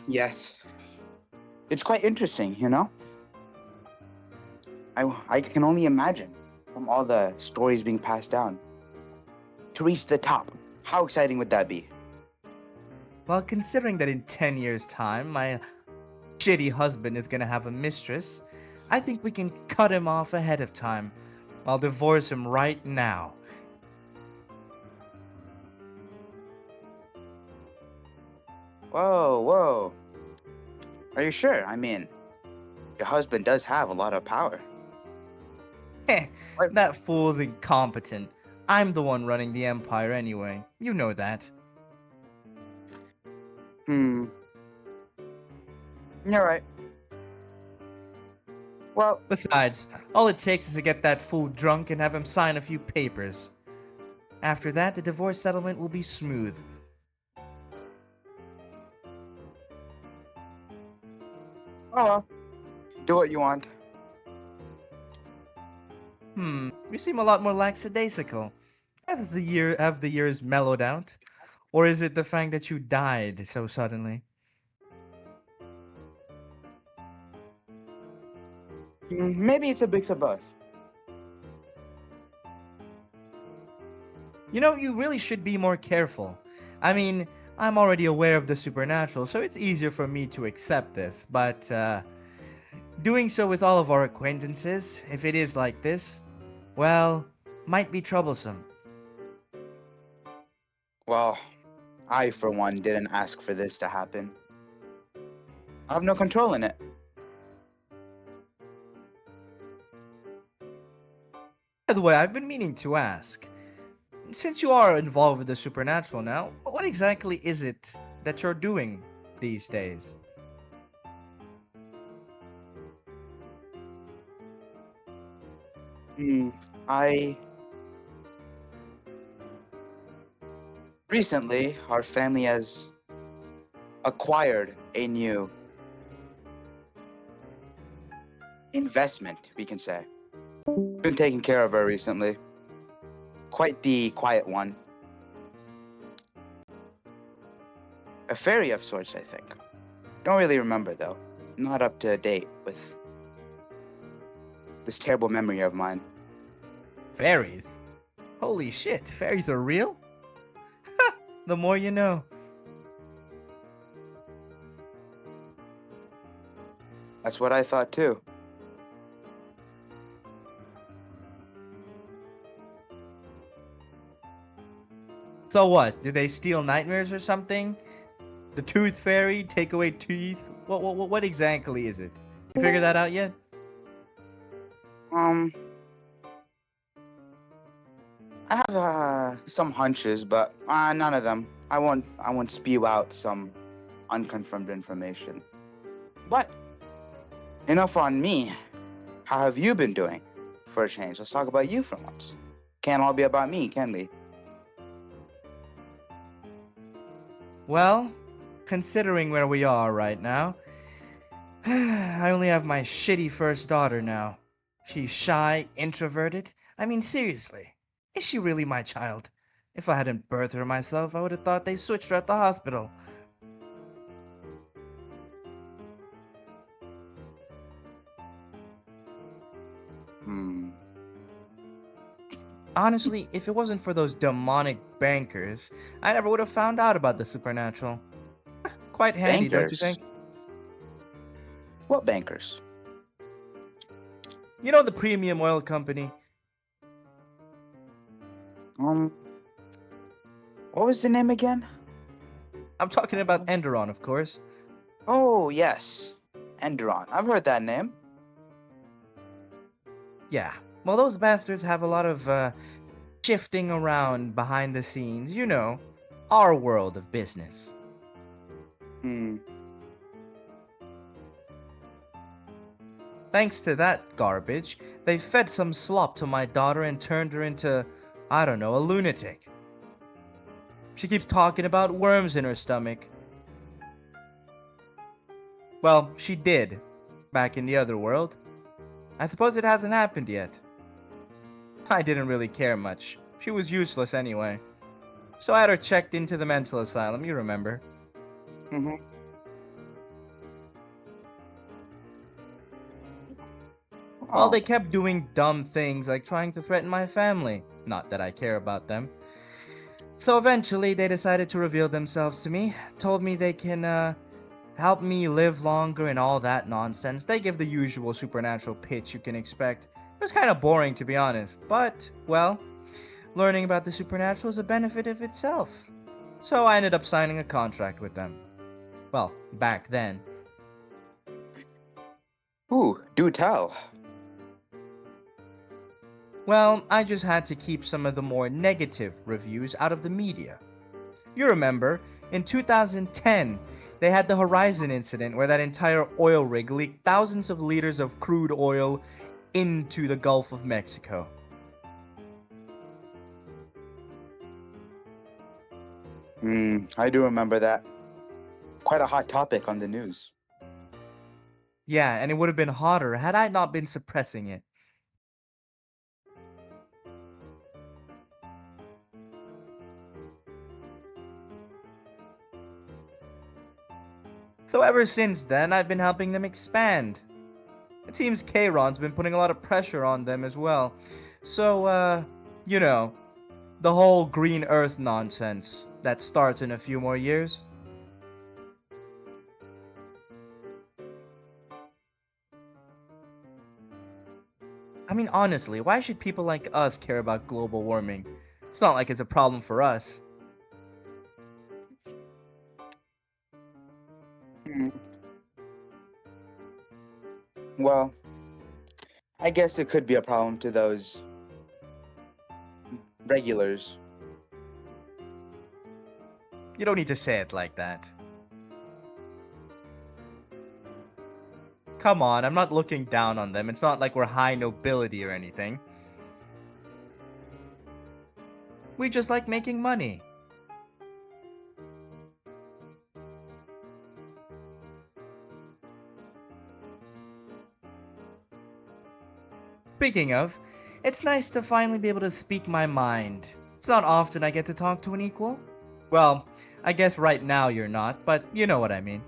Yes. It's quite interesting, you know? I can only imagine from all the stories being passed down. To reach the top, how exciting would that be? Well, considering that in 10 years' time, my shitty husband is gonna have a mistress, I think we can cut him off ahead of time. I'll divorce him right now. Whoa. Are you sure? I mean, your husband does have a lot of power. Heh, What? that fool's incompetent. I'm the one running the empire anyway. You know that. You're right. Well, Besides, all it takes is to get that fool drunk and have him sign a few papers. After that, the divorce settlement will be smooth. oh well. Do what you want. You seem a lot more lackadaisical. Have the years mellowed out? Or is it the fact that you died so suddenly? Maybe it's a mix of both. You know, you really should be more careful. I mean, I'm already aware of the supernatural, so it's easier for me to accept this, but, doing so with all of our acquaintances, if it is like this, well, might be troublesome. Well, I, for one, didn't ask for this to happen. I have no control in it. By the way, I've been meaning to ask. Since you are involved with the supernatural now, what exactly is it that you're doing these days? Hmm, I. Recently, our family has acquired a new investment, we can say. Been taking care of her recently. Quite the quiet one. A fairy of sorts, I think. Don't really remember, though. Not up to date with this terrible memory of mine. Fairies? Holy shit, fairies are real? The more you know. That's what I thought, too. So what? Do they steal nightmares or something? The tooth fairy take away teeth? What exactly is it? You figured that out yet? I have some hunches, but none of them. I won't spew out some unconfirmed information. But enough on me. How have you been doing? For a change, let's talk about you for once. Can't all be about me, can we? Well, considering where we are right now, I only have my shitty first daughter now. She's shy, introverted. I mean, seriously, is she really my child? If I hadn't birthed her myself, I would have thought they switched her at the hospital. Hmm. Honestly, if it wasn't for those demonic bankers, I never would have found out about the supernatural. Quite handy, don't you Bankers? think? What bankers? You know the premium oil company? Um, what was the name again? I'm talking about Enderon, of course. Oh, yes. Enderon. I've heard that name. Yeah. Well, those bastards have a lot of, shifting around behind the scenes. You know, our world of business. Hmm. Thanks to that garbage, they fed some slop to my daughter and turned her into, I don't know, a lunatic. She keeps talking about worms in her stomach. Well, she did, back in the other world. I suppose it hasn't happened yet. I didn't really care much. She was useless anyway. So I had her checked into the mental asylum, you remember. Mm-hmm. Well, Oh. they kept doing dumb things like trying to threaten my family. Not that I care about them. So eventually, they decided to reveal themselves to me. Told me they can, help me live longer and all that nonsense. They give the usual supernatural pitch you can expect. It was kind of boring, to be honest. But, well, learning about the supernatural is a benefit of itself. So I ended up signing a contract with them. Well, back then. Ooh, do tell. Well, I just had to keep some of the more negative reviews out of the media. You remember, in 2010, they had the Horizon incident where that entire oil rig leaked thousands of liters of crude oil into the Gulf of Mexico. I do remember that. Quite a hot topic on the news. Yeah, and it would have been hotter had I not been suppressing it. So ever since then, I've been helping them expand. It seems Kron's been putting a lot of pressure on them as well. So, you know, The whole green earth nonsense that starts in a few more years. I mean, honestly, why should people like us care about global warming? It's not like it's a problem for us. Hmm. Well, I guess it could be a problem to those regulars. You don't need to say it like that. Come on, I'm not looking down on them. It's not like we're high nobility or anything. We just like making money. Speaking of, it's nice to finally be able to speak my mind. It's not often I get to talk to an equal. Well, I guess right now you're not, but you know what I mean.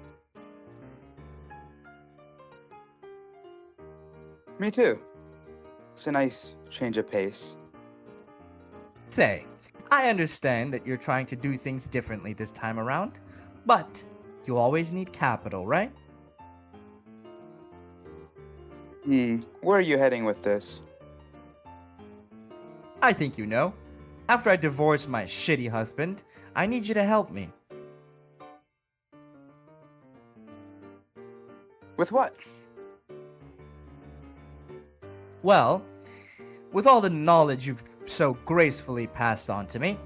Me too. It's a nice change of pace. Say, I understand that you're trying to do things differently this time around, but you always need capital, right? Where are you heading with this? I think you know. After I divorce my shitty husband, I need you to help me. With what? Well, with all the knowledge you've so gracefully passed on to me,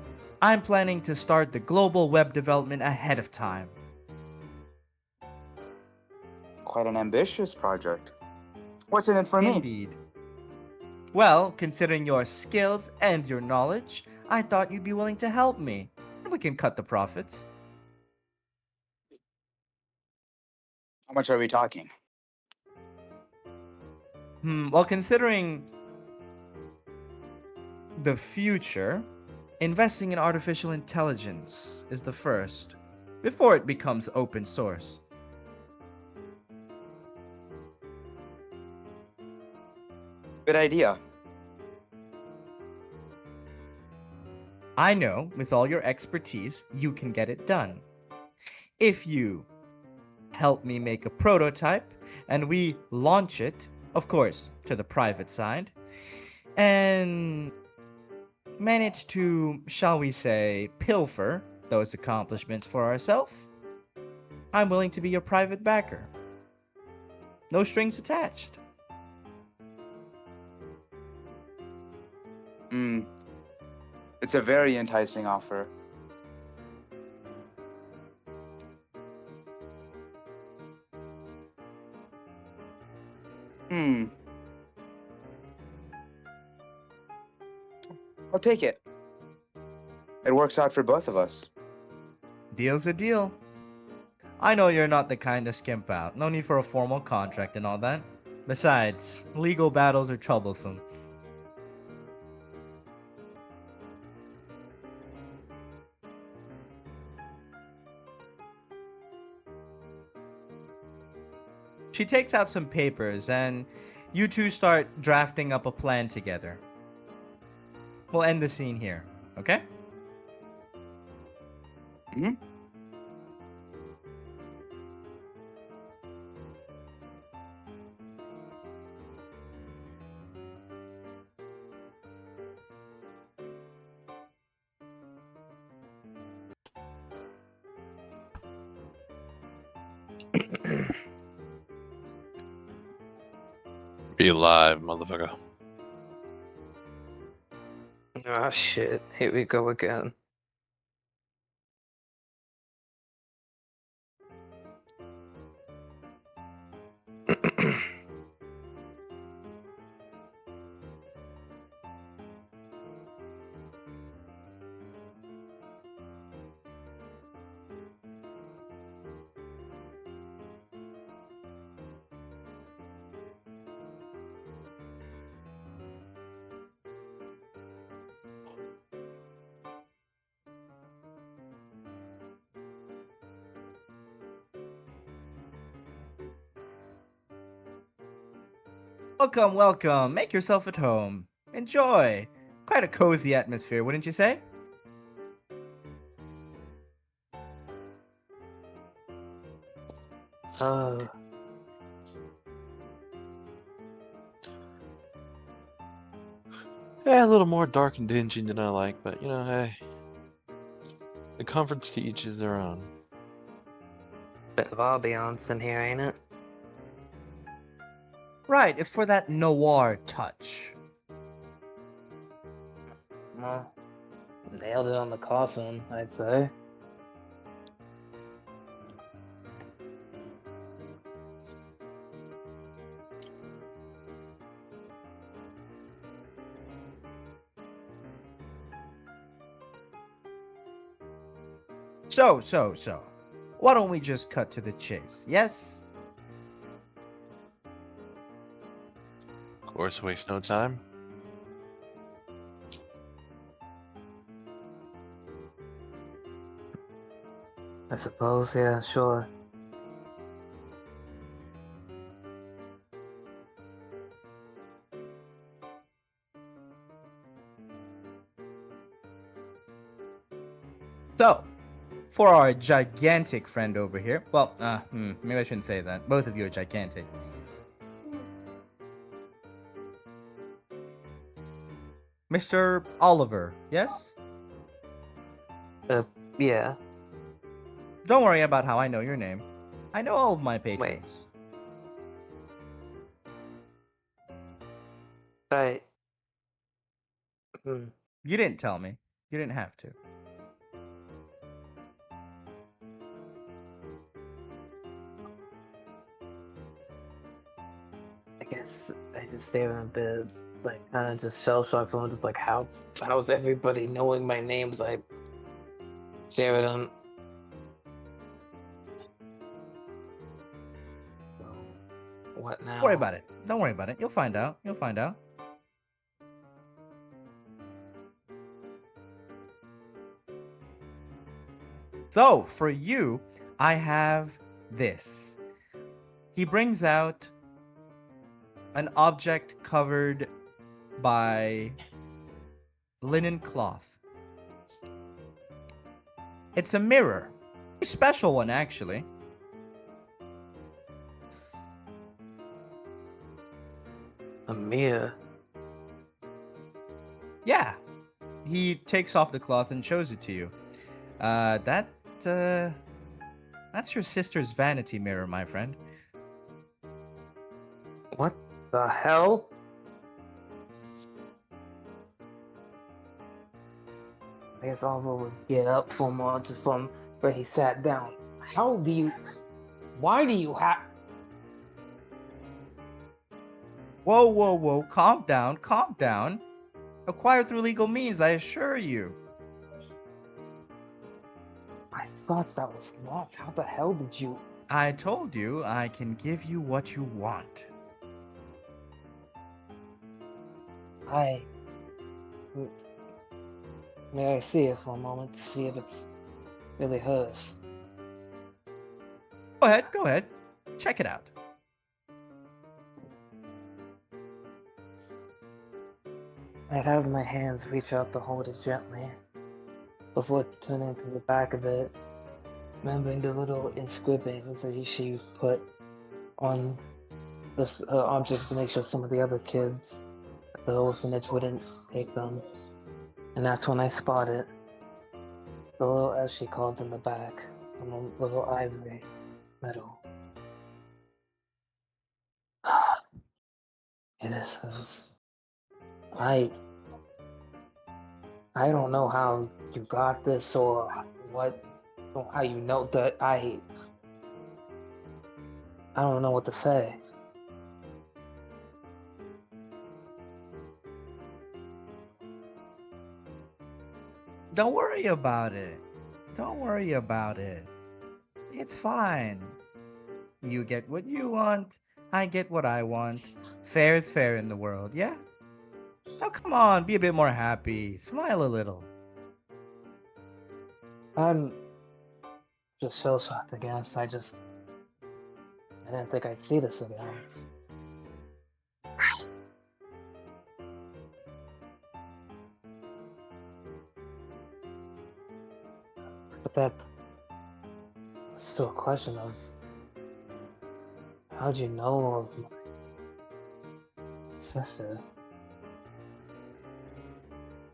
I'm planning to start the global web development ahead of time. Quite an ambitious project. What's in it for me? Indeed. Well, considering your skills and your knowledge, I thought you'd be willing to help me. And we can cut the profits. How much are we talking? Well, considering the future, investing in artificial intelligence is the first, before it becomes open source. Good idea. I know, with all your expertise, you can get it done. If you help me make a prototype and we launch it, of course, to the private side, and manage to, shall we say, pilfer those accomplishments for ourselves, I'm willing to be your private backer. No strings attached. It's a very enticing offer. I'll take it. It works out for both of us. Deal's a deal. I know you're not the kind to skimp out. No need for a formal contract and all that. Besides, legal battles are troublesome. She takes out some papers and you two start drafting up a plan together. We'll end the scene here, okay? Be alive, motherfucker. Ah, shit. Here we go again. Welcome, welcome. Make yourself at home. Enjoy. quite a cozy atmosphere, wouldn't you say? Uh, Yeah, a little more dark and dingy than I like, but hey, the comforts to each is their own. bit of ambiance in here, ain't it? Right, it's for that noir touch. Well, nailed it on the coffin, I'd say. So. Why don't we just cut to the chase? Yes? Of course, waste no time. I suppose, yeah, sure. So, for our gigantic friend over here. Well, maybe I shouldn't say that. Both of you are gigantic. Mr. Oliver, yes? Yeah. Don't worry about how I know your name. I know all of my patrons. I. You didn't tell me. You didn't have to. I guess I just stay in a bit, like, kind of just shell shocked from just like how's everybody knowing my names? I share them. What now? Don't worry about it. Don't worry about it. You'll find out. You'll find out. So, for you, I have this. He brings out an object covered by linen cloth. It's a mirror. A special one, actually. A mirror? Yeah. He takes off the cloth and shows it to you. That's your sister's vanity mirror, my friend. What the hell? I guess Oliver would get up from just from where he sat down. Why do you have? Whoa. Calm down. Acquired through legal means, I assure you. I thought that was locked. How the hell did you? I told you I can give you what you want. May I see it for a moment to see if it's really hers? Go ahead. Check it out. I'd have my hands reach out to hold it gently before turning to the back of it, remembering the little inscriptions that she put on the objects to make sure some of the other kids at the orphanage wouldn't take them. And that's when I spotted the little S she carved in the back on a little ivory medal. It is hers. I don't know how you got this or what, or how you know that I don't know what to say. Don't worry about it. It's fine. You get what you want. I get what I want. Fair is fair in the world, yeah? Now come on, be a bit more happy. Smile a little. I'm just so shocked again. I didn't think I'd see this again. But that's still a question of how'd you know of my sister?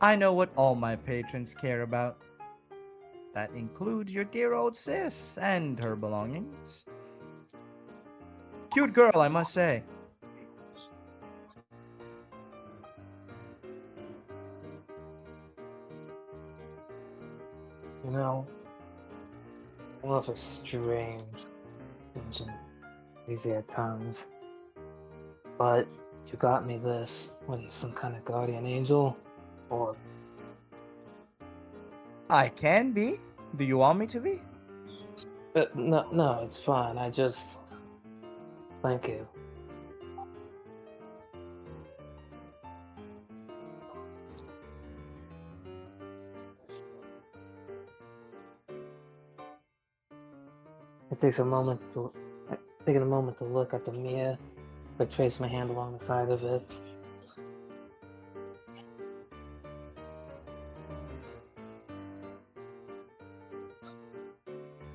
I know what all my patrons care about. That includes your dear old sis and her belongings. Cute girl, I must say. You know, I love a strange and crazy at times. But you got me this. What are you, some kind of guardian angel? Or I can be. Do you want me to be? no, it's fine. I just thank you. It takes a moment to taking a moment to look at the mirror. I trace my hand along the side of it.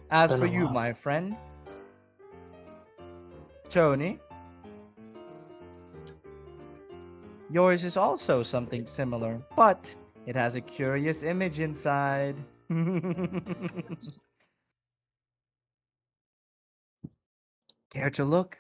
As Been for a you, while. my friend, Tony, yours is also something similar, but it has a curious image inside. Care to look?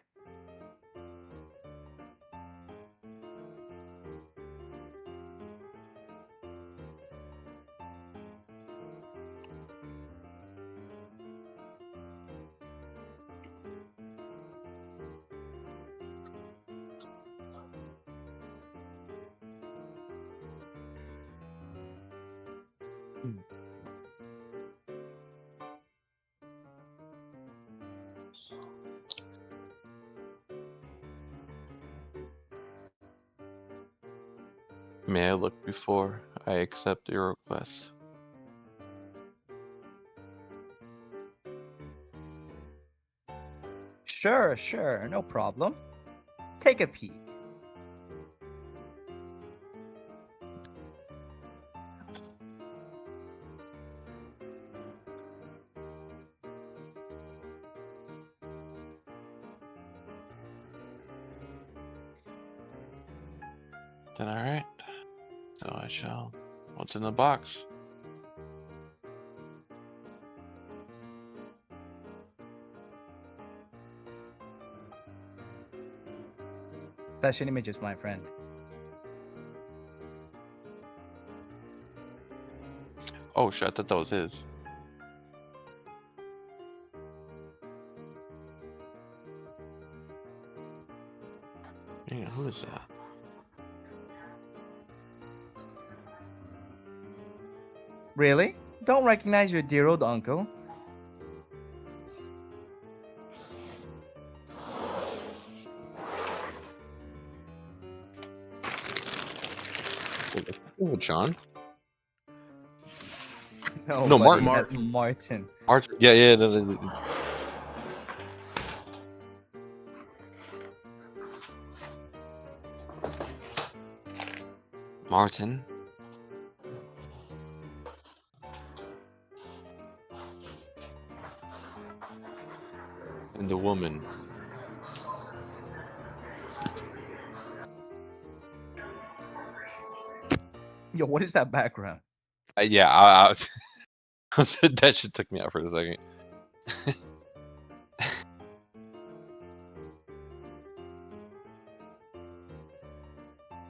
May I look before I accept your request? Sure, no problem. Take a peek. Then alright. So I shall. What's in the box? Fashion images, my friend. Oh shit, I thought that was his. Yeah, who is that? Really? Don't recognize your dear old uncle? Oh, John? No, No, buddy, Martin. that's Martin. Martin. Yeah. No. Martin. And the woman. Yo, what is that background? Yeah, I that shit took me out for a second.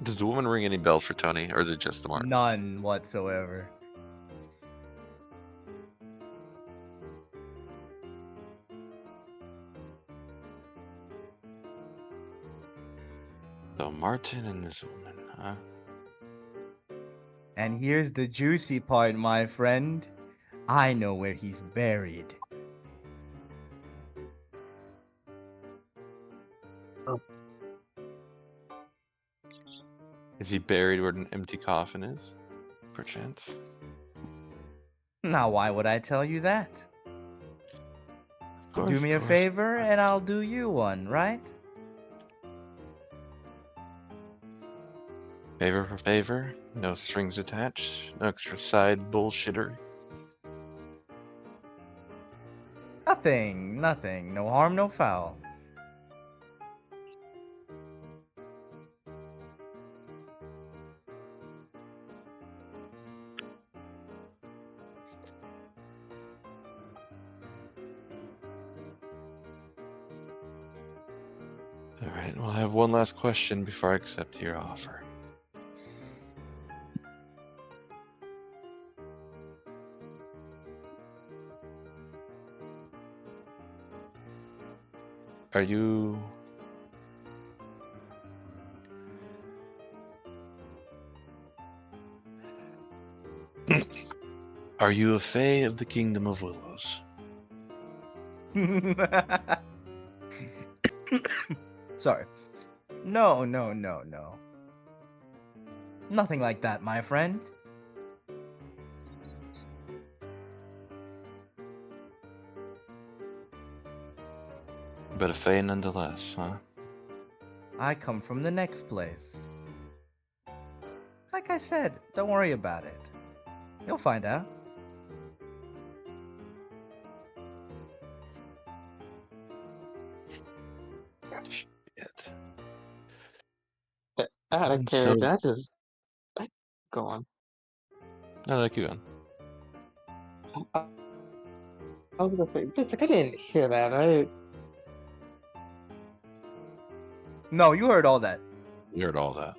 Does the woman ring any bells for Tony, or is it just the Martin? None whatsoever. So Martin and this woman, huh? And here's the juicy part, my friend. I know where he's buried. Is he buried where an empty coffin is? Perchance. Now, why would I tell you that? Of course, Do me a of course. favor and I'll do you one, right? Favor for favor, no strings attached, no extra side bullshittery. Nothing, nothing. No harm, no foul. All right, well, I have one last question before I accept your offer. Are you Are you a Fae of the Kingdom of Willows? Sorry. No, no, no, no. Nothing like that, my friend. But a Fae nonetheless, huh? I come from the next place. Like I said, don't worry about it. You'll find out. Shit. Out of I'm so. character, I just go on. No, no, keep on. I was gonna say, just like I didn't hear that. No, you heard all that. You heard all that.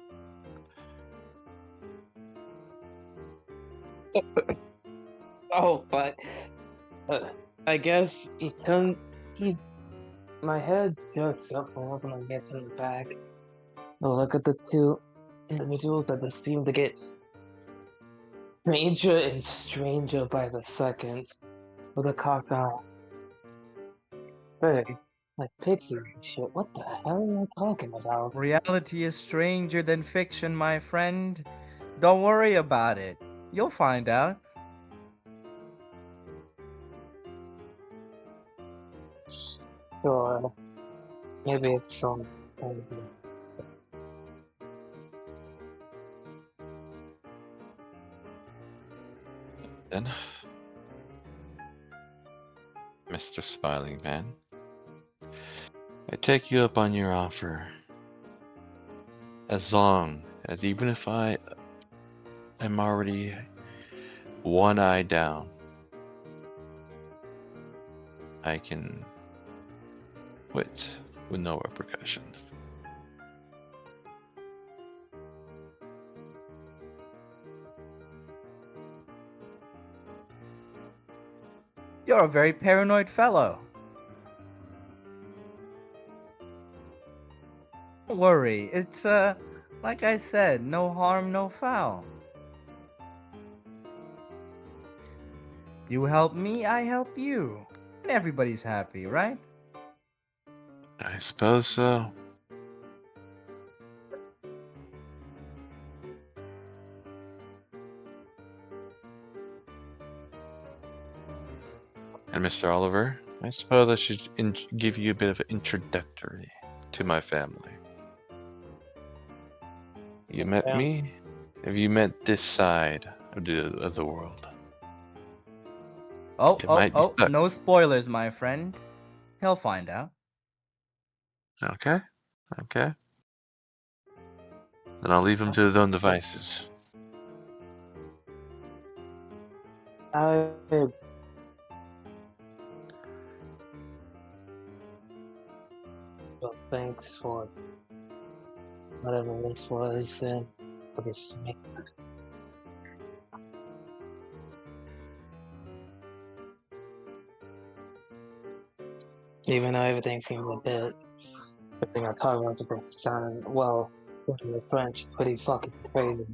Oh, but I guess my head jerks up when I get to the back. I look at the two individuals that just seem to get stranger and stranger by the second with a cocked eye. Hey, like Pixie and shit. What the hell are you talking about? Reality is stranger than fiction, my friend. Don't worry about it. You'll find out. Sure, maybe it's some. Then, Mr. Smiling Man, I take you up on your offer. As long as, even if I am already one eye down, I can quit with no repercussions. You're a very paranoid fellow. Don't worry. It's, like I said, no harm, no foul. You help me, I help you. And everybody's happy, right? I suppose so. And Mr. Oliver, I suppose I should give you a bit of an introductory to my family. You met Yeah. me? Have you met this side of the world? Oh, It might be stuck. no spoilers, my friend. He'll find out. Okay. Okay. Then I'll leave him to his own devices. Well, thanks for whatever this was and for this. Even though everything seems a bit, everything I talk about is a bit sounding, well, in the French, pretty fucking crazy.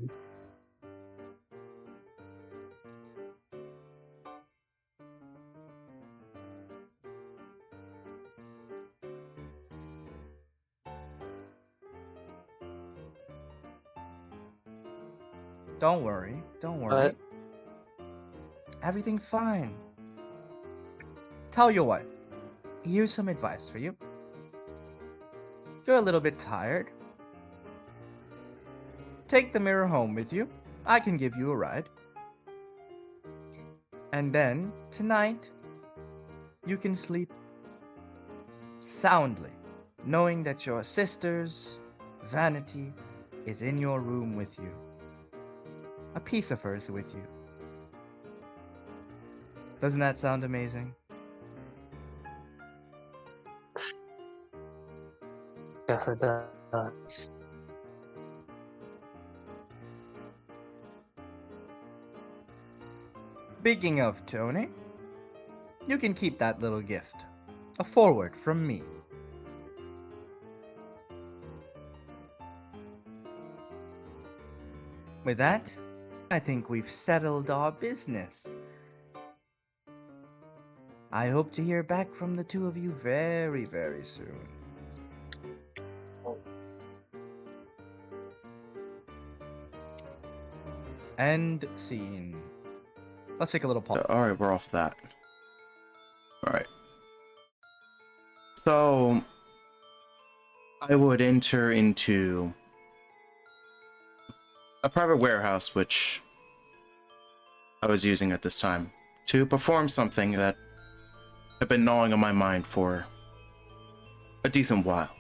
Don't worry. Don't worry. Everything's fine. Tell you what. Here's some advice for you. You're a little bit tired. Take the mirror home with you. I can give you a ride. And then, tonight, you can sleep soundly, knowing that your sister's vanity is in your room with you. A piece of her is with you. Doesn't that sound amazing? Yes, it does. Speaking of Tony, you can keep that little gift. A forward from me. With that, I think we've settled our business. I hope to hear back from the two of you very, very soon. End scene. Let's take a little pause. All right, we're off that. All right. So I would enter into a private warehouse, which I was using at this time, to perform something that had been gnawing on my mind for a decent while.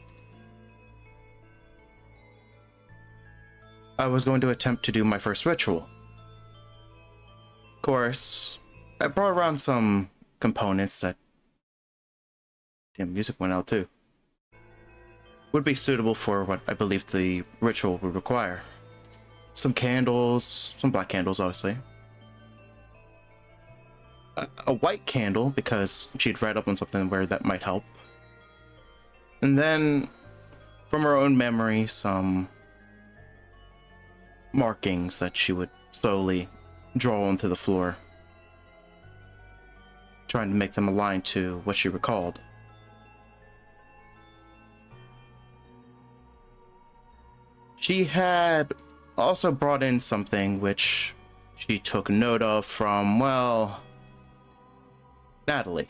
I was going to attempt to do my first ritual. Of course, I brought around some components that... Damn, music went out too. Would be suitable for what I believe the ritual would require. Some candles, some black candles, obviously. A white candle, because she'd read up on something where that might help. And then, from her own memory, some markings that she would slowly draw onto the floor, trying to make them align to what she recalled. She had also brought in something which she took note of from, well, Natalie.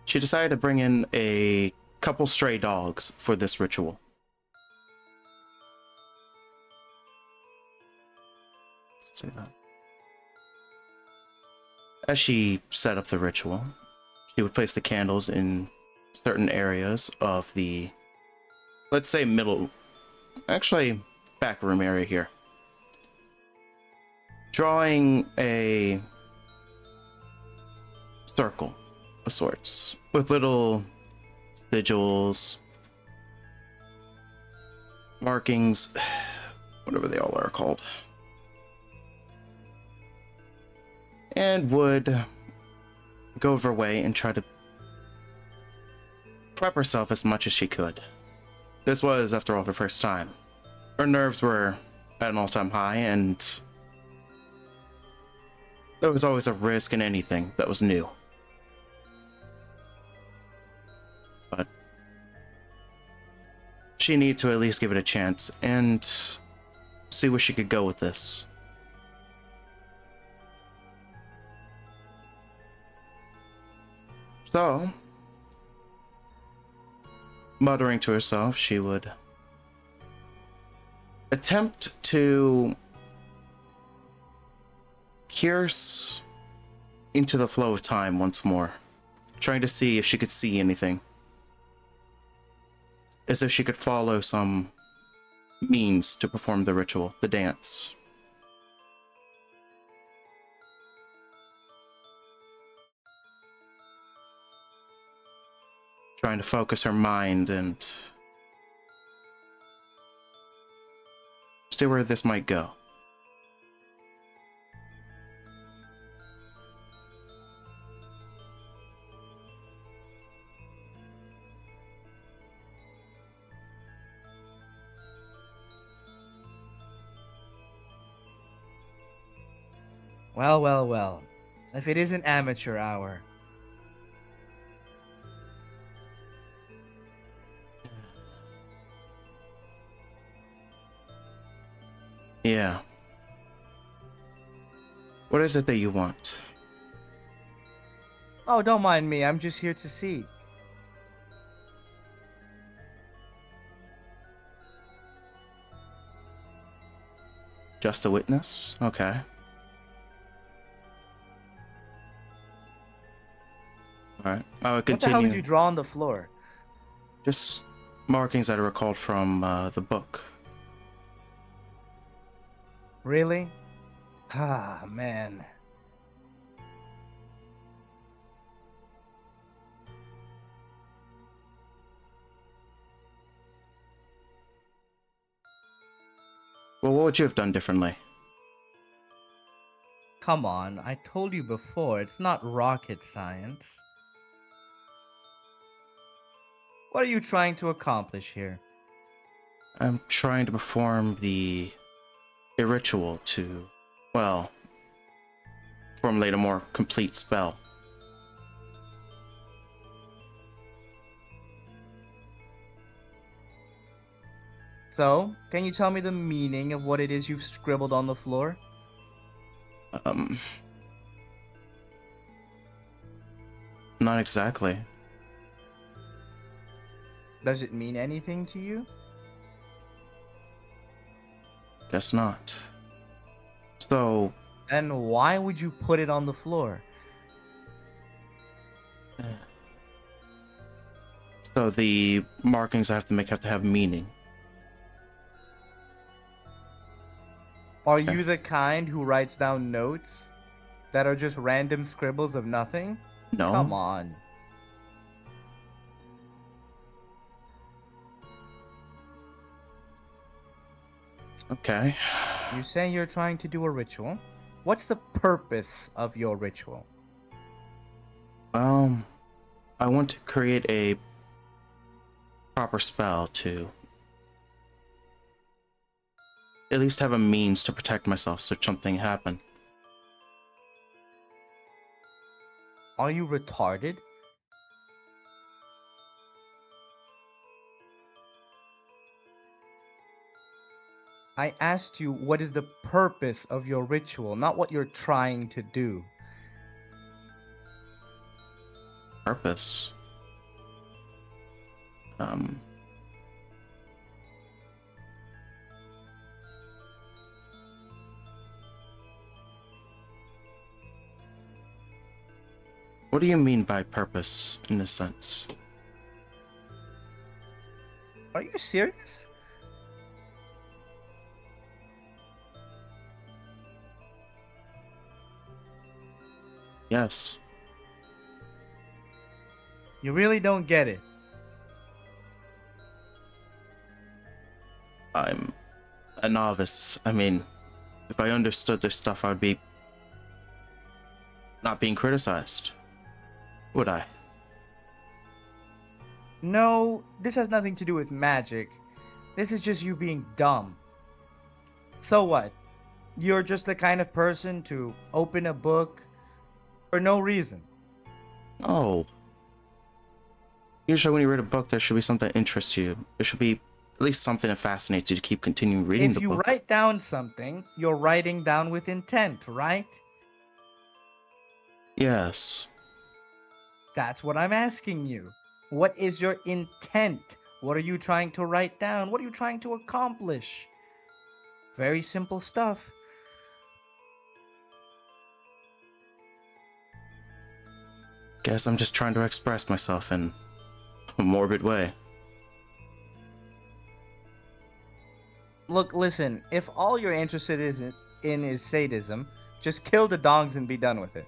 She decided to bring in a couple stray dogs for this ritual. Let's say that. As she set up the ritual, she would place the candles in certain areas of the, let's say, back room area here. Drawing a circle of sorts with little sigils, markings, whatever they all are called, and would go of her way and try to prep herself as much as she could. This was, after all, her first time. Her nerves were at an all-time high, and there was always a risk in anything that was new. But she needed to at least give it a chance and see where she could go with this. So, muttering to herself, she would attempt to pierce into the flow of time once more, trying to see if she could see anything, as if she could follow some means to perform the ritual, the dance. Trying to focus her mind and see where this might go. Well, well, well. If it isn't amateur hour. Yeah. What is it that you want? Oh, don't mind me. I'm just here to see. Just a witness? Okay. Alright, I would What the hell did continue. you draw on the floor? Just markings that I recalled from the book. Really? Ah, man. Well, what would you have done differently? Come on, I told you before, it's not rocket science. What are you trying to accomplish here? I'm trying to perform a ritual to, well, formulate a more complete spell. So, can you tell me the meaning of what it is you've scribbled on the floor? Not exactly. Does it mean anything to you? Guess not. So, Then why would you put it on the floor? so the markings I have to make have to have meaning. Are Okay. you the kind who writes down notes that are just random scribbles of nothing? No. Come on. Okay. You say you're trying to do a ritual. What's the purpose of your ritual? I want to create a proper spell to at least have a means to protect myself should something happen. Are you retarded? I asked you what is the purpose of your ritual, not what you're trying to do. Purpose. What do you mean by purpose in a sense? Are you serious? Yes. You really don't get it. I'm a novice. I mean, if I understood this stuff, I would be not being criticized. Would I? No, this has nothing to do with magic. This is just you being dumb. So what? You're just the kind of person to open a book for no reason. Oh. Usually when you read a book, there should be something that interests you. There should be at least something that fascinates you to keep continuing reading If the you book. write down something, you're writing down with intent, right? Yes. That's what I'm asking you. What is your intent? What are you trying to write down? What are you trying to accomplish? Very simple stuff. Guess I'm just trying to express myself in a morbid way. Look, listen, if all you're interested in is sadism, just kill the dogs and be done with it.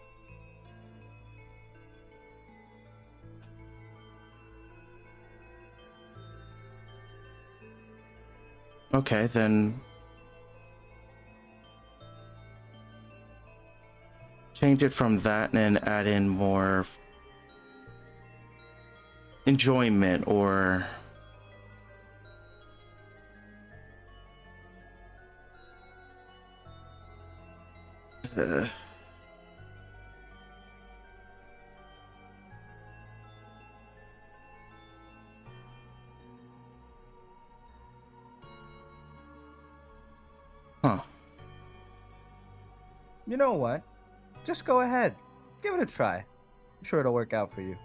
Okay, then change it from that and add in more enjoyment or huh. You know what? Just go ahead. Give it a try. I'm sure it'll work out for you.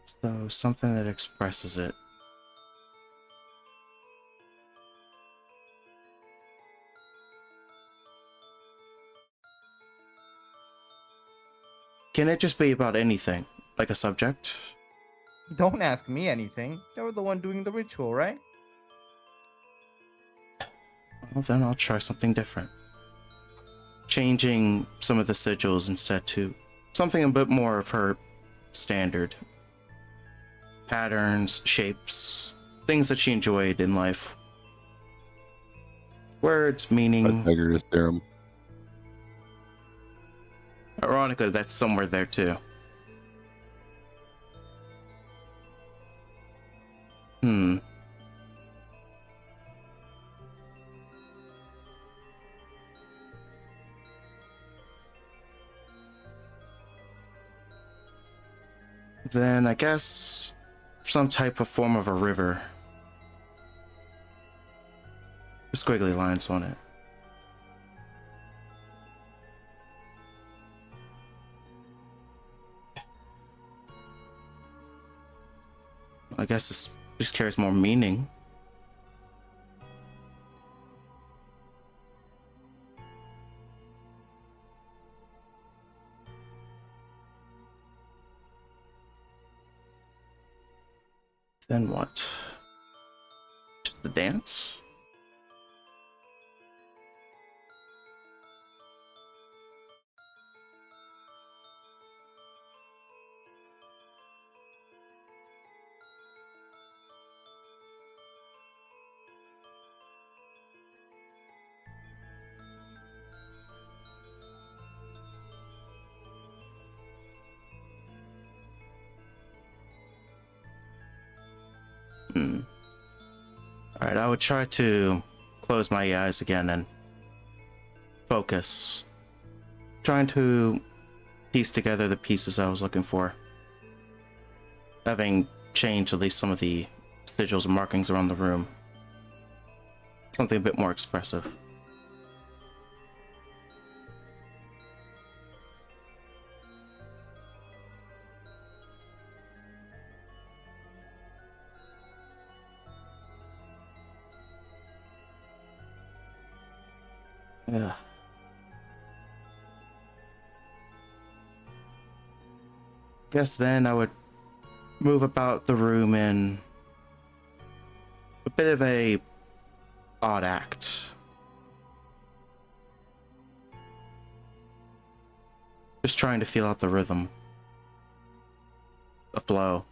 So something that expresses it. Can it just be about anything? Like a subject? Don't ask me anything. You're the one doing the ritual, right? Well, then I'll try something different. Changing some of the sigils instead to something a bit more of her standard. Patterns, shapes, things that she enjoyed in life. Words, meaning. Pythagoras theorem. Ironically, that's somewhere there too. Then I guess some type of form of a river. With squiggly lines on it. I guess this just carries more meaning. Then what? Just the dance? Alright, I would try to close my eyes again and focus. Trying to piece together the pieces I was looking for. Having changed at least some of the sigils and markings around the room. Something a bit more expressive. Yeah. Guess then I would move about the room in a bit of a odd act. Just trying to feel out the rhythm. A flow.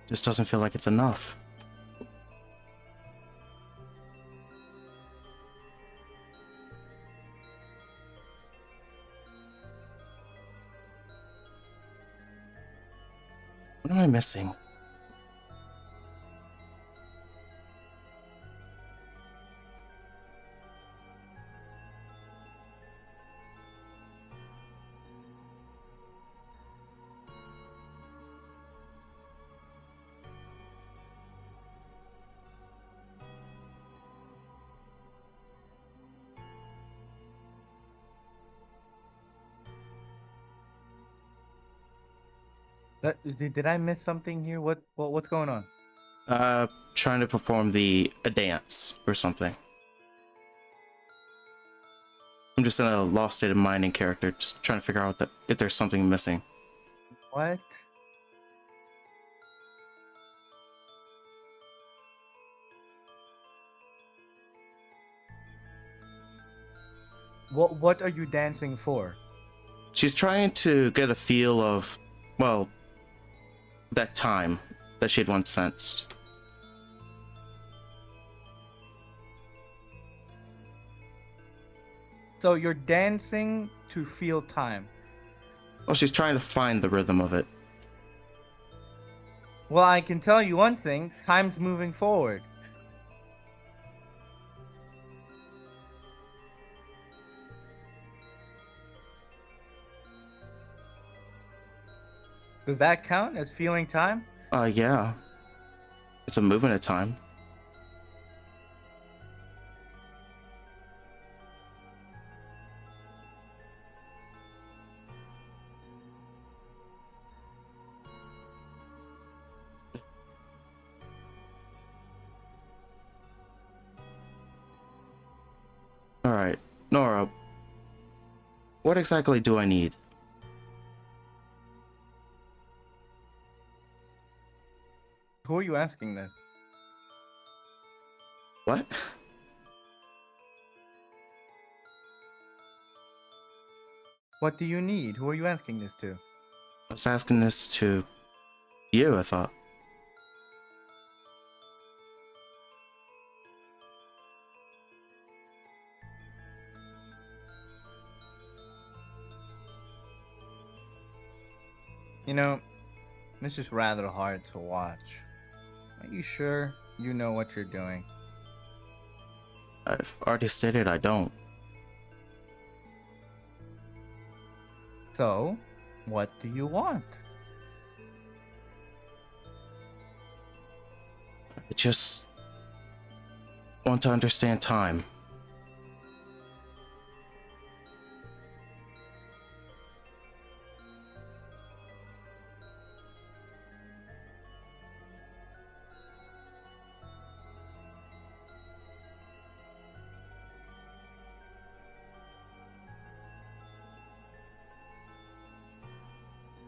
Just doesn't feel like it's enough. What am I missing? Did I miss something here? What's going on? Trying to perform a dance or something. I'm just in a lost state of mind in character, just trying to figure out if there's something missing. What? What are you dancing for? She's trying to get a feel of, well, that time that she'd once sensed. So you're dancing to feel time? Well, she's trying to find the rhythm of it. Well, I can tell you one thing, time's moving forward. Does that count as feeling time? Yeah. It's a movement of time. Alright, Nora, what exactly do I need? Who are you asking this? What? What do you need? Who are you asking this to? I was asking this to you, I thought. You know, this is rather hard to watch. Are you sure you know what you're doing? I've already stated I don't. So, what do you want? I just want to understand time.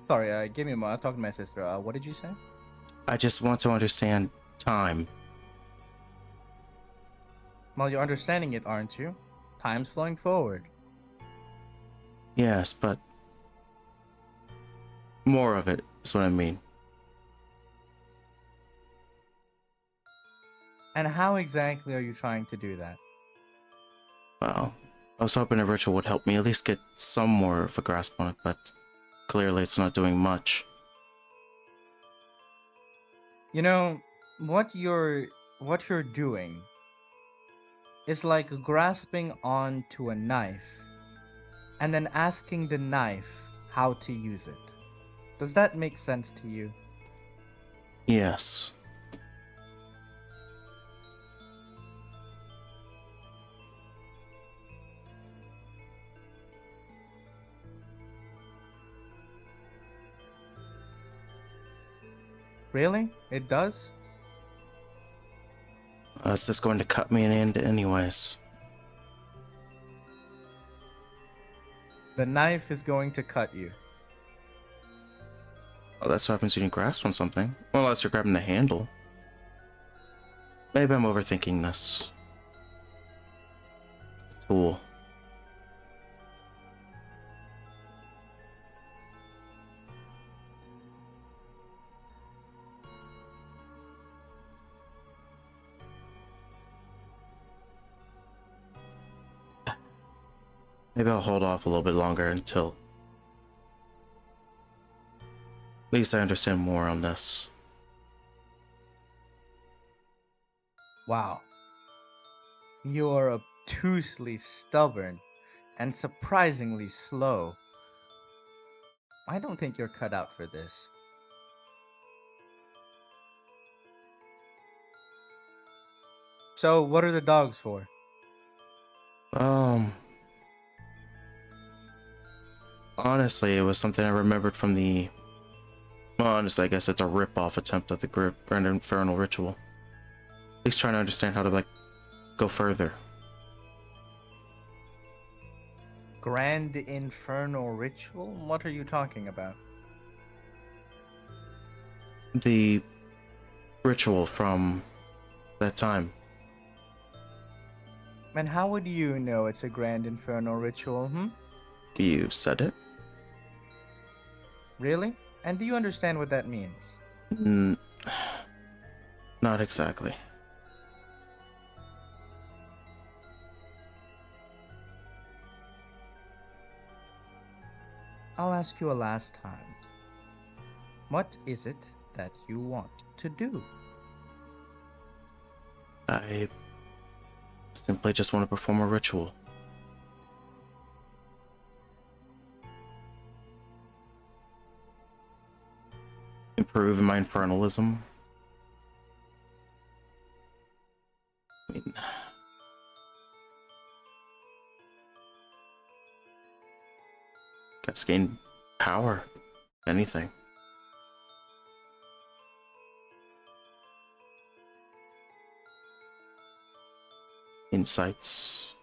Sorry, give me a moment. I was talking to my sister. What did you say? I just want to understand time. Well, you're understanding it, aren't you? Time's flowing forward. Yes, but more of it is what I mean. And how exactly are you trying to do that? Well, I was hoping a ritual would help me at least get some more of a grasp on it, but clearly it's not doing much. You know, what you're doing is like grasping onto a knife and then asking the knife how to use it. Does that make sense to you? Yes. Really? It does? Is this going to cut me in the end anyways? The knife is going to cut you. Well, that's what happens when you grasp on something. Well, unless you're grabbing the handle. Maybe I'm overthinking this. Tool. Maybe I'll hold off a little bit longer until at least I understand more on this. Wow. You're obtusely stubborn and surprisingly slow. I don't think you're cut out for this. So, what are the dogs for? Honestly, it was something I remembered from the... Well, honestly, I guess it's a rip-off attempt at the Grand Infernal Ritual. At least trying to understand how to, like, go further. Grand Infernal Ritual? What are you talking about? The ritual from that time. And how would you know it's a Grand Infernal Ritual, You said it? Really? And do you understand what that means? Not exactly. I'll ask you a last time. What is it that you want to do? I simply just want to perform a ritual. Improve in my infernalism. I mean, guess gain power. Anything. Insights.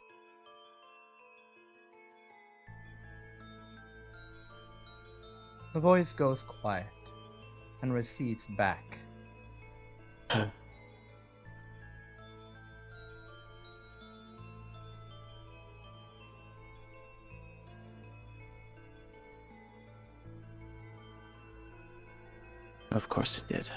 The voice goes quiet and recedes back. Of course it did.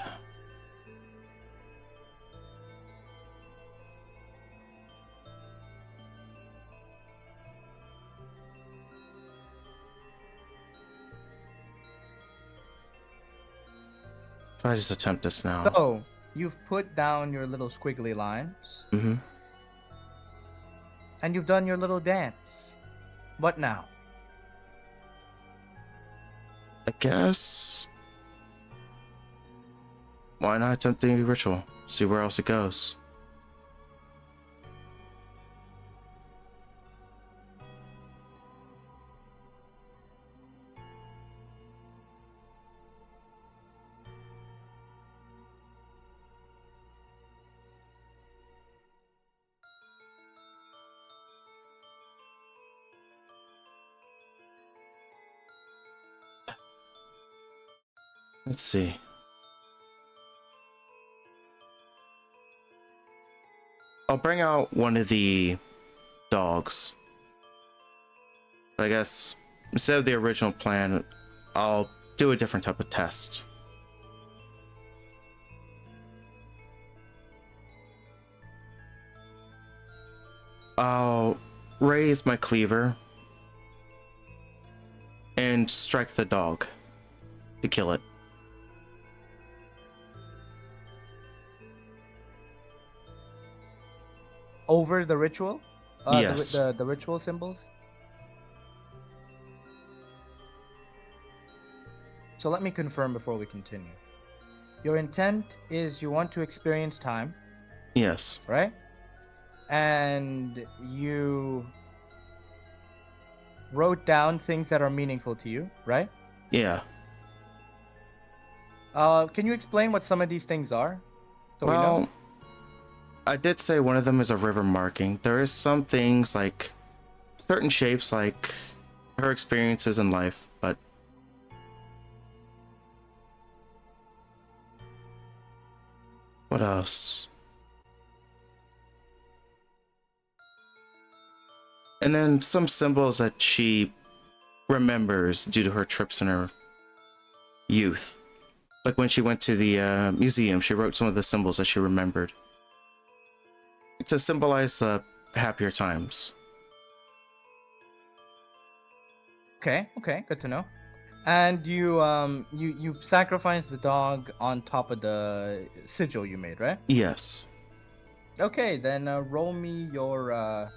If I just attempt this now. So, you've put down your little squiggly lines, Mm-hmm. and you've done your little dance. What now? I guess. Why not attempt the ritual? See where else it goes. Let's see. I'll bring out one of the dogs. But I guess instead of the original plan, I'll do a different type of test. I'll raise my cleaver and strike the dog to kill it. Over the ritual? Yes. The ritual symbols? So let me confirm before we continue. Your intent is you want to experience time, Yes. right? And you wrote down things that are meaningful to you, right? Yeah. Can you explain what some of these things are? So we know. Well, I did say one of them is a river marking. There is some things like certain shapes, like her experiences in life, but what else? And then some symbols that she remembers due to her trips in her youth. Like when she went to the museum, she wrote some of the symbols that she remembered to symbolize the happier times. Okay, good to know. And you sacrifice the dog on top of the sigil you made, right? Yes. Okay, then roll me your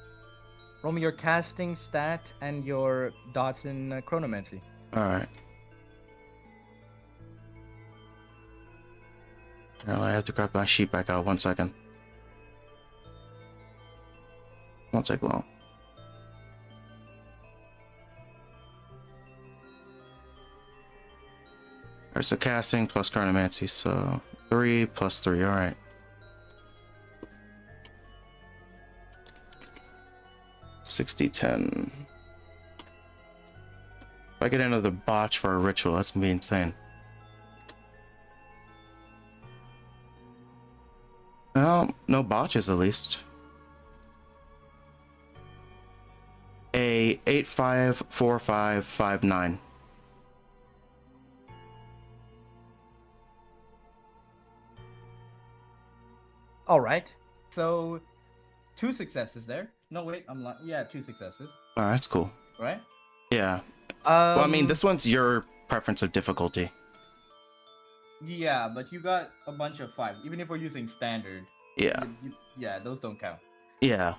casting stat and your dots in chronomancy. All right. Now I have to grab my sheet back out. 1 second. Won't take long. Alright, so casting plus chronomancy, so 3 plus 3, alright. $60-10. If I get another botch for a ritual, that's gonna be insane. Well, no botches at least. A 854559. All right. So 2 successes there. No, wait, I'm yeah, 2 successes. Alright, that's cool. Right? Yeah. Well, I mean, this one's your preference of difficulty. Yeah, but you got a bunch of 5. Even if we're using standard. Yeah. Yeah, those don't count. Yeah.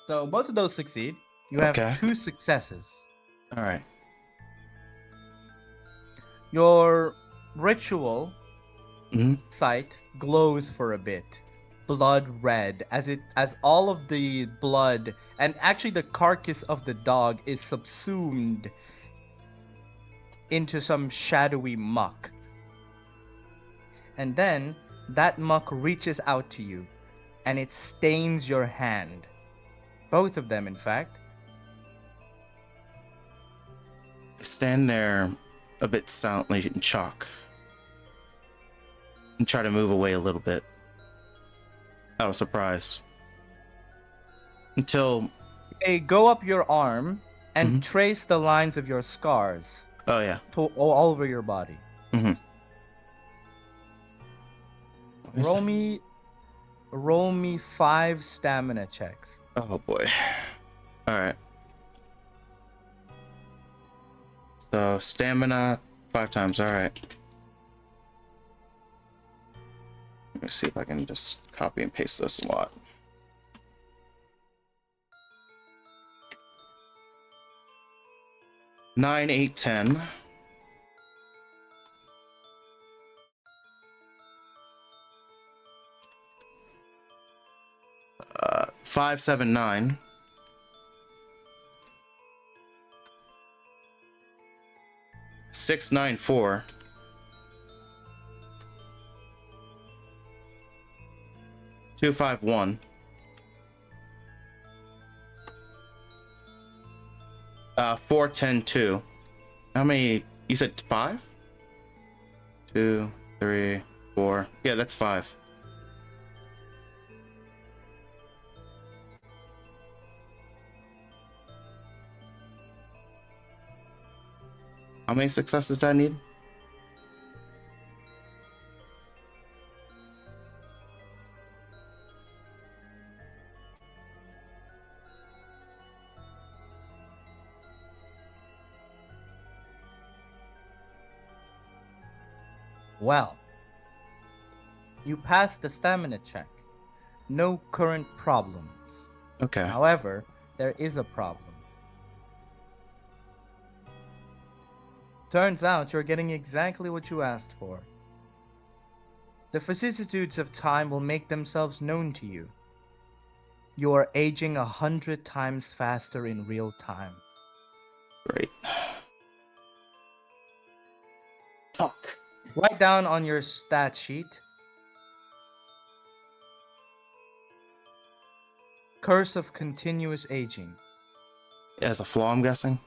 So both of those succeed. You have Okay. 2 successes. All right. Your ritual Mhm. sight glows for a bit, blood red, as all of the blood and actually the carcass of the dog is subsumed into some shadowy muck. And then that muck reaches out to you and it stains your hand. Both of them, in fact. I stand there a bit silently in shock and try to move away a little bit out of surprise until They go up your arm and trace the lines of your scars oh yeah. all over your body. Roll me 5 stamina checks. Oh boy. All right. So stamina 5 times. All right. Let me see if I can just copy and paste this a lot. Nine, 8, 10. 5, 7, 9. 6, 9, 4. 2, 5, 1. 4, 10, 2. How many? You said 5? 2, 3, 4. Yeah, that's 5. How many successes do I need? Well, you passed the stamina check. No current problems. Okay. However, there is a problem. Turns out you're getting exactly what you asked for. The vicissitudes of time will make themselves known to you. You are aging 100 times faster in real time. Great. Fuck. Write down on your stat sheet, Curse of Continuous Aging. As a flaw, I'm guessing?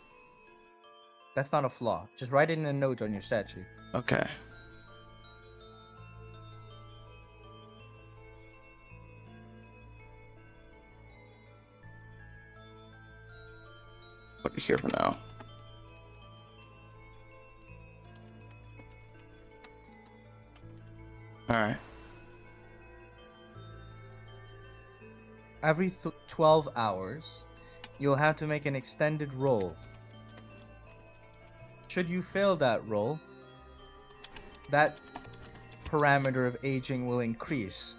That's not a flaw. Just write it in a note on your stat sheet. Okay. Put it here for now. Alright. Every 12 hours, you'll have to make an extended roll. Should you fail that roll, that parameter of aging will increase.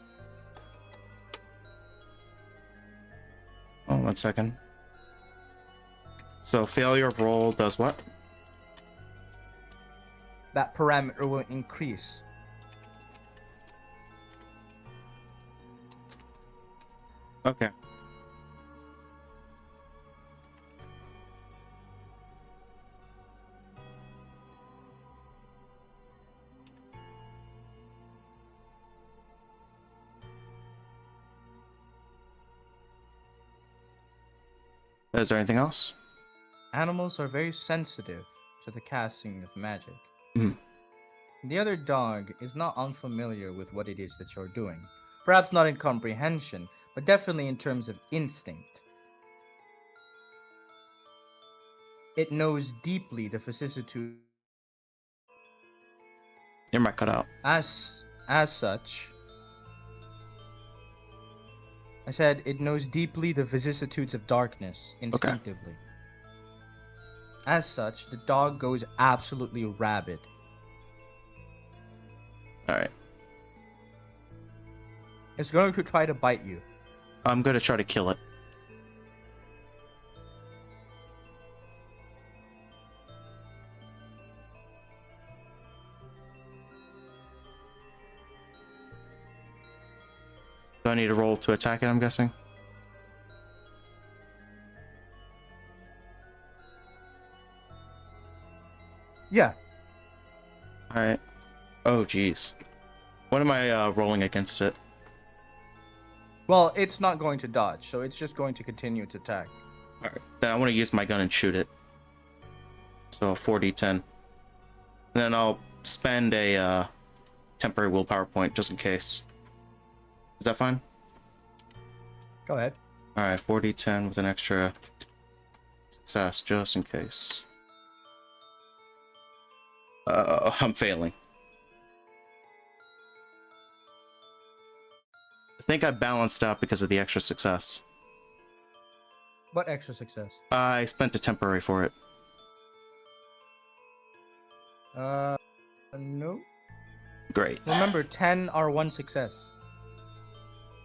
Oh, 1 second. So failure of roll does what? That parameter will increase. Okay. Is there anything else? Animals are very sensitive to the casting of magic. Mhm. The other dog is not unfamiliar with what it is that you're doing. Perhaps not in comprehension, but definitely in terms of instinct. It knows deeply the vicissitude. Your mic cut out. As such, I said it knows deeply the vicissitudes of darkness instinctively. As such, the dog goes absolutely rabid. Alright. It's going to try to bite you. I'm gonna try to kill it. Do I need to roll to attack it, I'm guessing? Yeah. Alright. Oh, jeez. What am I rolling against it? Well, it's not going to dodge, so it's just going to continue to attack. Alright. Then I want to use my gun and shoot it. So 4d10. Then I'll spend a temporary willpower point just in case. Is that fine? Go ahead. Alright, 4d10 with an extra success just in case. I'm failing. I think I balanced out because of the extra success. What extra success? I spent a temporary for it. No. Great. Remember, 10 are one success.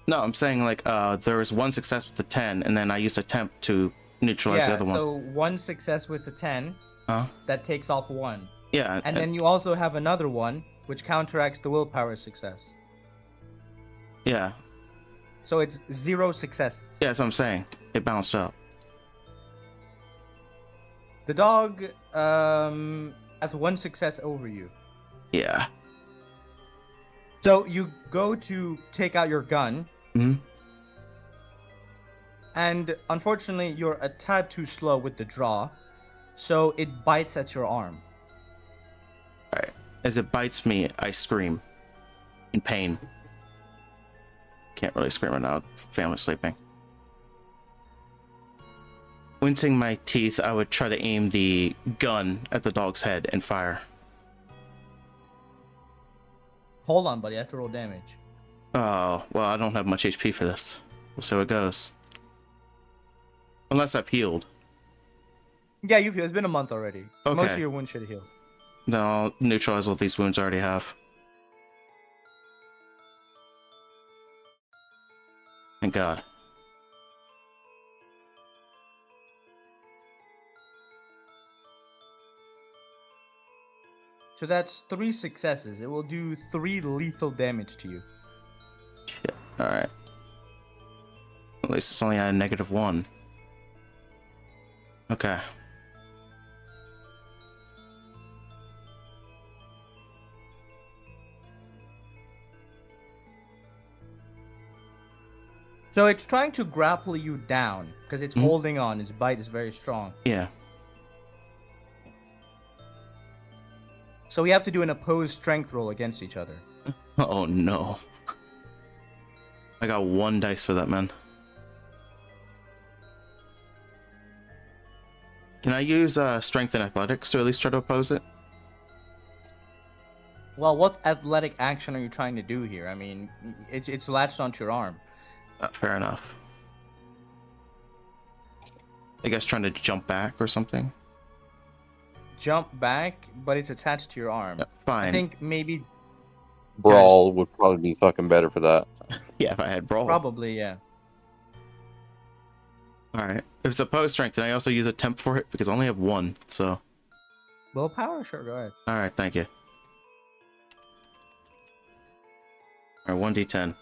No, I'm saying like there was one success with the 10, and then I used a temp to neutralize the other one. So one success with the 10, that takes off one. Yeah. And then you also have another one, which counteracts the willpower success. Yeah. So it's 0 successes. Yeah, that's what I'm saying. It balanced out. The dog has one success over you. Yeah. So you go to take out your gun. Mm-hmm. And unfortunately, you're a tad too slow with the draw. So it bites at your arm. Alright. As it bites me, I scream. In pain. Can't really scream right now. Family's sleeping. Wincing my teeth, I would try to aim the gun at the dog's head and fire. Hold on, buddy. I have to roll damage. Oh, well, I don't have much HP for this. We'll see how it goes. Unless I've healed. Yeah, you've healed. It's been a month already. Okay. Most of your wounds should have healed. Then I'll neutralize what these wounds I already have. Thank God. So that's 3 successes. It will do 3 lethal damage to you. Shit. Alright. At least it's only at a -1. Okay. So it's trying to grapple you down because it's holding on. Its bite is very strong. Yeah. So we have to do an opposed strength roll against each other. Oh no. I got 1 dice for that, man. Can I use strength and athletics to at least try to oppose it? Well, what athletic action are you trying to do here? I mean, it's latched onto your arm. Fair enough. I guess trying to jump back or something. Jump back, but it's attached to your arm. Fine. I think maybe... Brawl would probably be fucking better for that. Yeah, if I had brawl. Probably, yeah. Alright. If it's opposed strength, then I also use a temp for it because I only have 1, so... Willpower? Sure, go ahead. Alright, thank you. Alright, 1d10.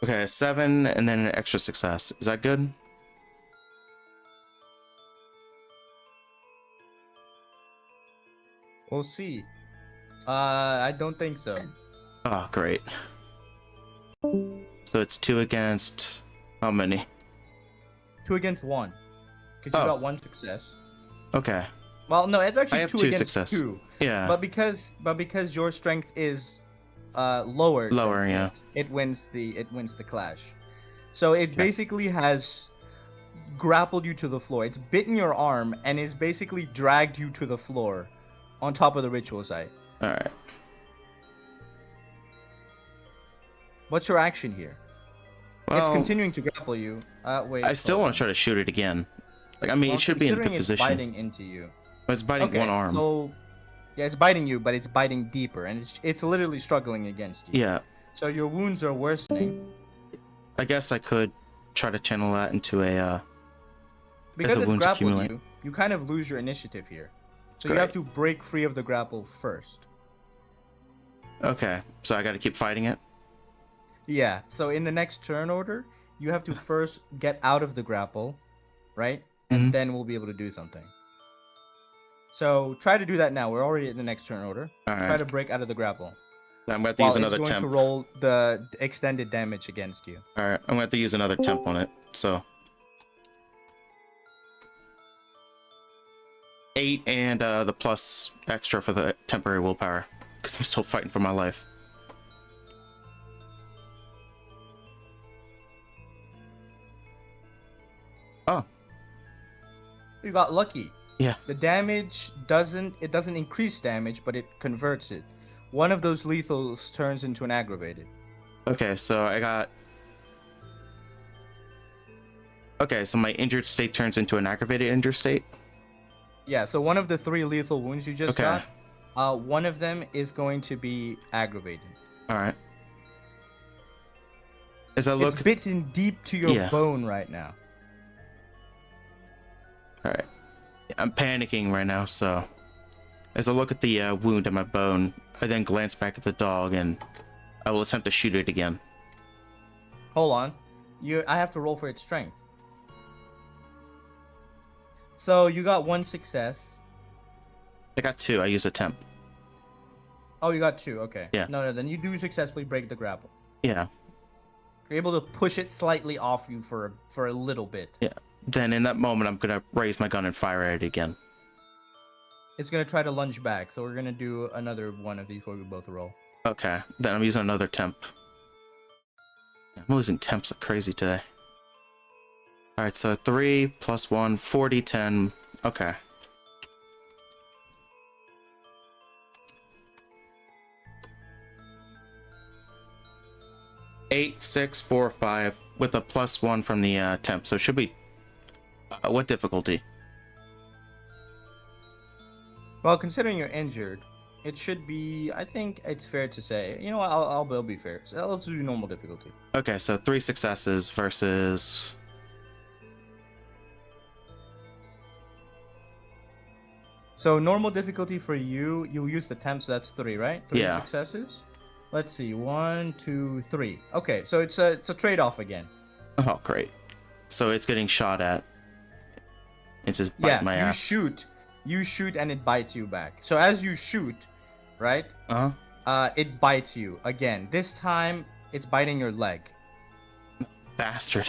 Okay, a 7 and then an extra success. Is that good? We'll see. I don't think so. Oh, great. So it's 2 against... how many? 2 against 1. Because you Oh. got 1 success. Okay. Well, no, it's actually I have 2 2 against success. 2. Yeah. But because your strength is lower. Lower, than yeah. It wins the clash. So it basically has grappled you to the floor. It's bitten your arm and is basically dragged you to the floor on top of the ritual site. Alright. What's your action here? it's Well, continuing to grapple you. Wait. I still hold want on. to try to shoot it again. Like, I mean, Well, it should be in a good considering it's position. biting into you. But it's biting Okay, one arm. so yeah, it's biting you, but it's biting deeper, and it's literally struggling against you. Yeah, So your wounds are worsening I guess I could try to channel that into a, because the it's wounds grappled accumulate. you. You kind of lose your initiative here, so Great. you have to break free of the grapple first. Okay, so I gotta keep fighting it? Yeah. So in the next turn order, you have to first get out of the grapple, right? And Mhm. then we'll be able to do something. So try to do that now. We're already in the next turn order. Try Alright, to break out of the grapple. I'm gonna have to While use it's another going temp. to roll the extended damage against you. Alright, I'm gonna have to use another temp on it, so. 8 and the plus extra for the temporary willpower, because I'm still fighting for my life. Oh, You got lucky. yeah. The damage doesn't increase damage, but it converts it. One of those lethals turns into an aggravated. Okay, so I got. Okay, so my injured state turns into an aggravated injured state. Yeah, so one of the 3 lethal wounds you just Okay. got, one of them is going to be aggravated. Alright. As I It's look. bitten deep to your Yeah. bone right now. Alright. I'm panicking right now, so. As I look at the wound at my bone, I then glance back at the dog and I will attempt to shoot it again. Hold on. I have to roll for its strength. So you got 1 success. I got 2, I use a temp. Oh, you got 2. Okay. Yeah. No, then you do successfully break the grapple. Yeah. You're able to push it slightly off you for a little bit. Yeah. Then in that moment, I'm gonna raise my gun and fire at it again. It's gonna try to lunge back, so we're gonna do another one of these where we both roll. Okay. Then I'm using another temp. I'm losing temps like crazy today. Alright, so 3 plus 1, 40, 10. Okay. Eight, 6, 4, 5, with a plus 1 from the temp. So it should be what difficulty? Well, considering you're injured, it should be. I think it's fair to say. You know what? I'll be fair. So let's do normal difficulty. Okay, so 3 successes versus. So normal difficulty for you use the temp, so that's 3, right? 3 Yeah. successes. Let's see, 1, 2, 3. Okay, so it's a trade-off again. Oh, great. So it's getting shot at. It's just biting Yeah, my you ass. shoot, and it bites you back. So as you shoot, right? It bites you again. This time, it's biting your leg. Bastard.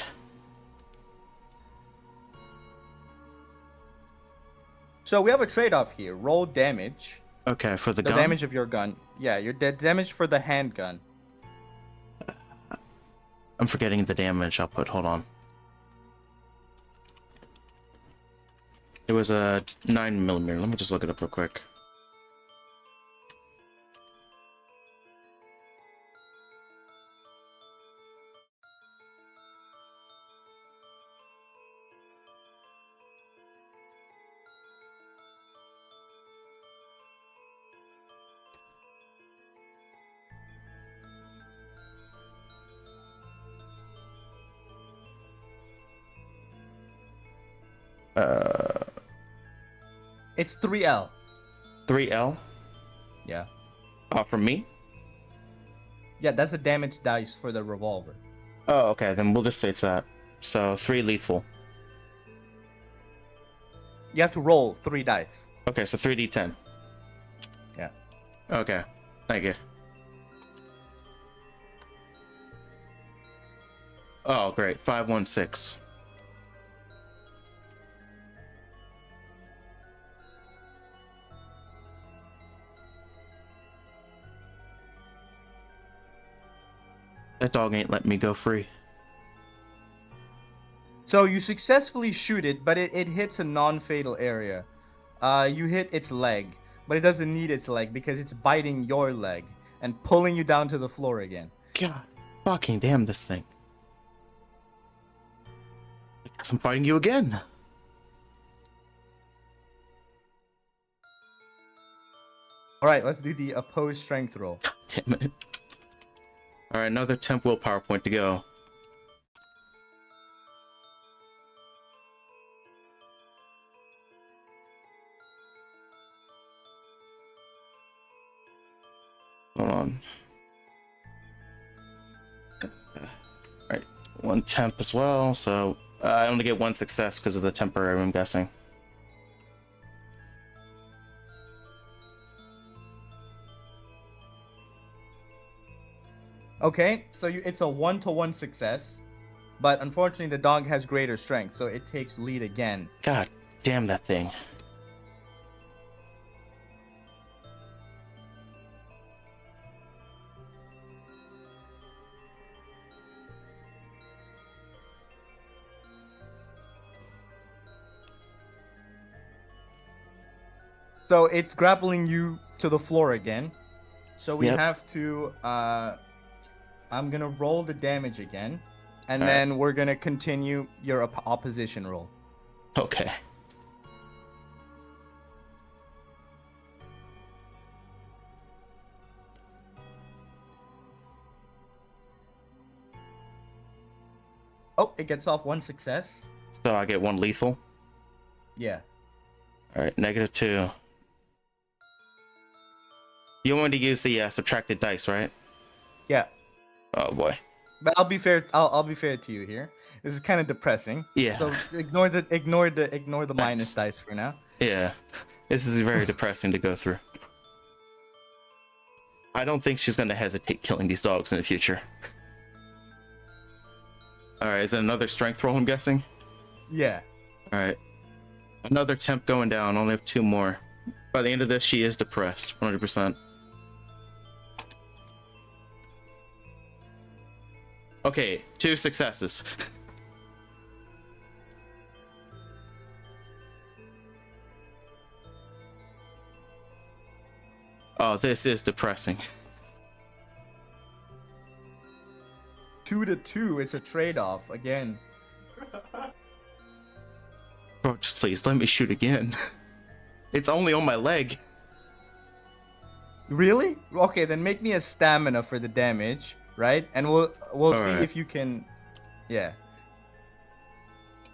So we have a trade-off here. Roll damage. Okay, for the The gun. damage of your gun. Yeah, your damage for the handgun. I'm forgetting the damage output. Hold on. It was a 9mm. Let me just look it up real quick. It's 3L. 3L? Yeah. From me? Yeah, that's the damage dice for the revolver. Oh, okay, then we'll just say it's that. So 3 lethal. You have to roll 3 dice. Okay, so 3d10. Yeah. Okay, thank you. Oh, great. 516. That dog ain't letting me go free. So you successfully shoot it, but it hits a non-fatal area. You hit its leg, but it doesn't need its leg because it's biting your leg and pulling you down to the floor again. God fucking damn this thing. Guess I'm fighting you again. All right, let's do the opposed strength roll. Damn it. All right, another temp willpower point to go. Hold on. Alright, one temp as well, so I only get one success because of the temporary, I'm guessing. Okay, so it's a 1-to-1 success, but unfortunately the dog has greater strength, so it takes lead again. God damn that thing. So it's grappling you to the floor again. So we Yep. have to I'm gonna roll the damage again, and All right. then we're gonna continue your opposition roll. Okay. Oh, it gets off one success. So I get one lethal. Yeah. Alright, -2. You want me to use the subtracted dice, right? Yeah. Oh boy. But I'll be fair. I'll be fair to you here. This is kind of depressing. Yeah. So ignore the minus dice for now. Yeah. This is very depressing to go through. I don't think she's gonna hesitate killing these dogs in the future. Alright, is it another strength roll, I'm guessing? Yeah. Alright. Another temp going down, only have 2 more. By the end of this, she is depressed, 100%. Okay, 2 successes. Oh, this is depressing. 2-2. It's a trade-off again. Bro, just please let me shoot again. It's only on my leg. Really? Okay, then make me a stamina for the damage, right? And we'll see right. if you can. Yeah.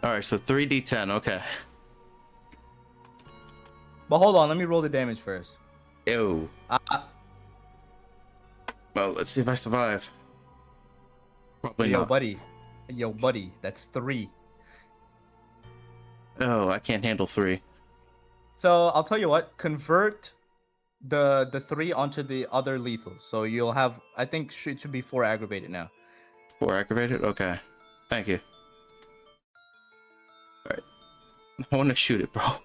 Alright, so 3d10, okay. But hold on, let me roll the damage first. Ew. Well, let's see if I survive. Probably Yo, not. buddy. Yo, buddy. That's 3. Oh, I can't handle 3. So I'll tell you what. Convert the 3 onto the other lethal. So you'll have. I think it should be 4 aggravated now. 4 aggravated? Okay. Thank you. Alright. I want to shoot it, bro.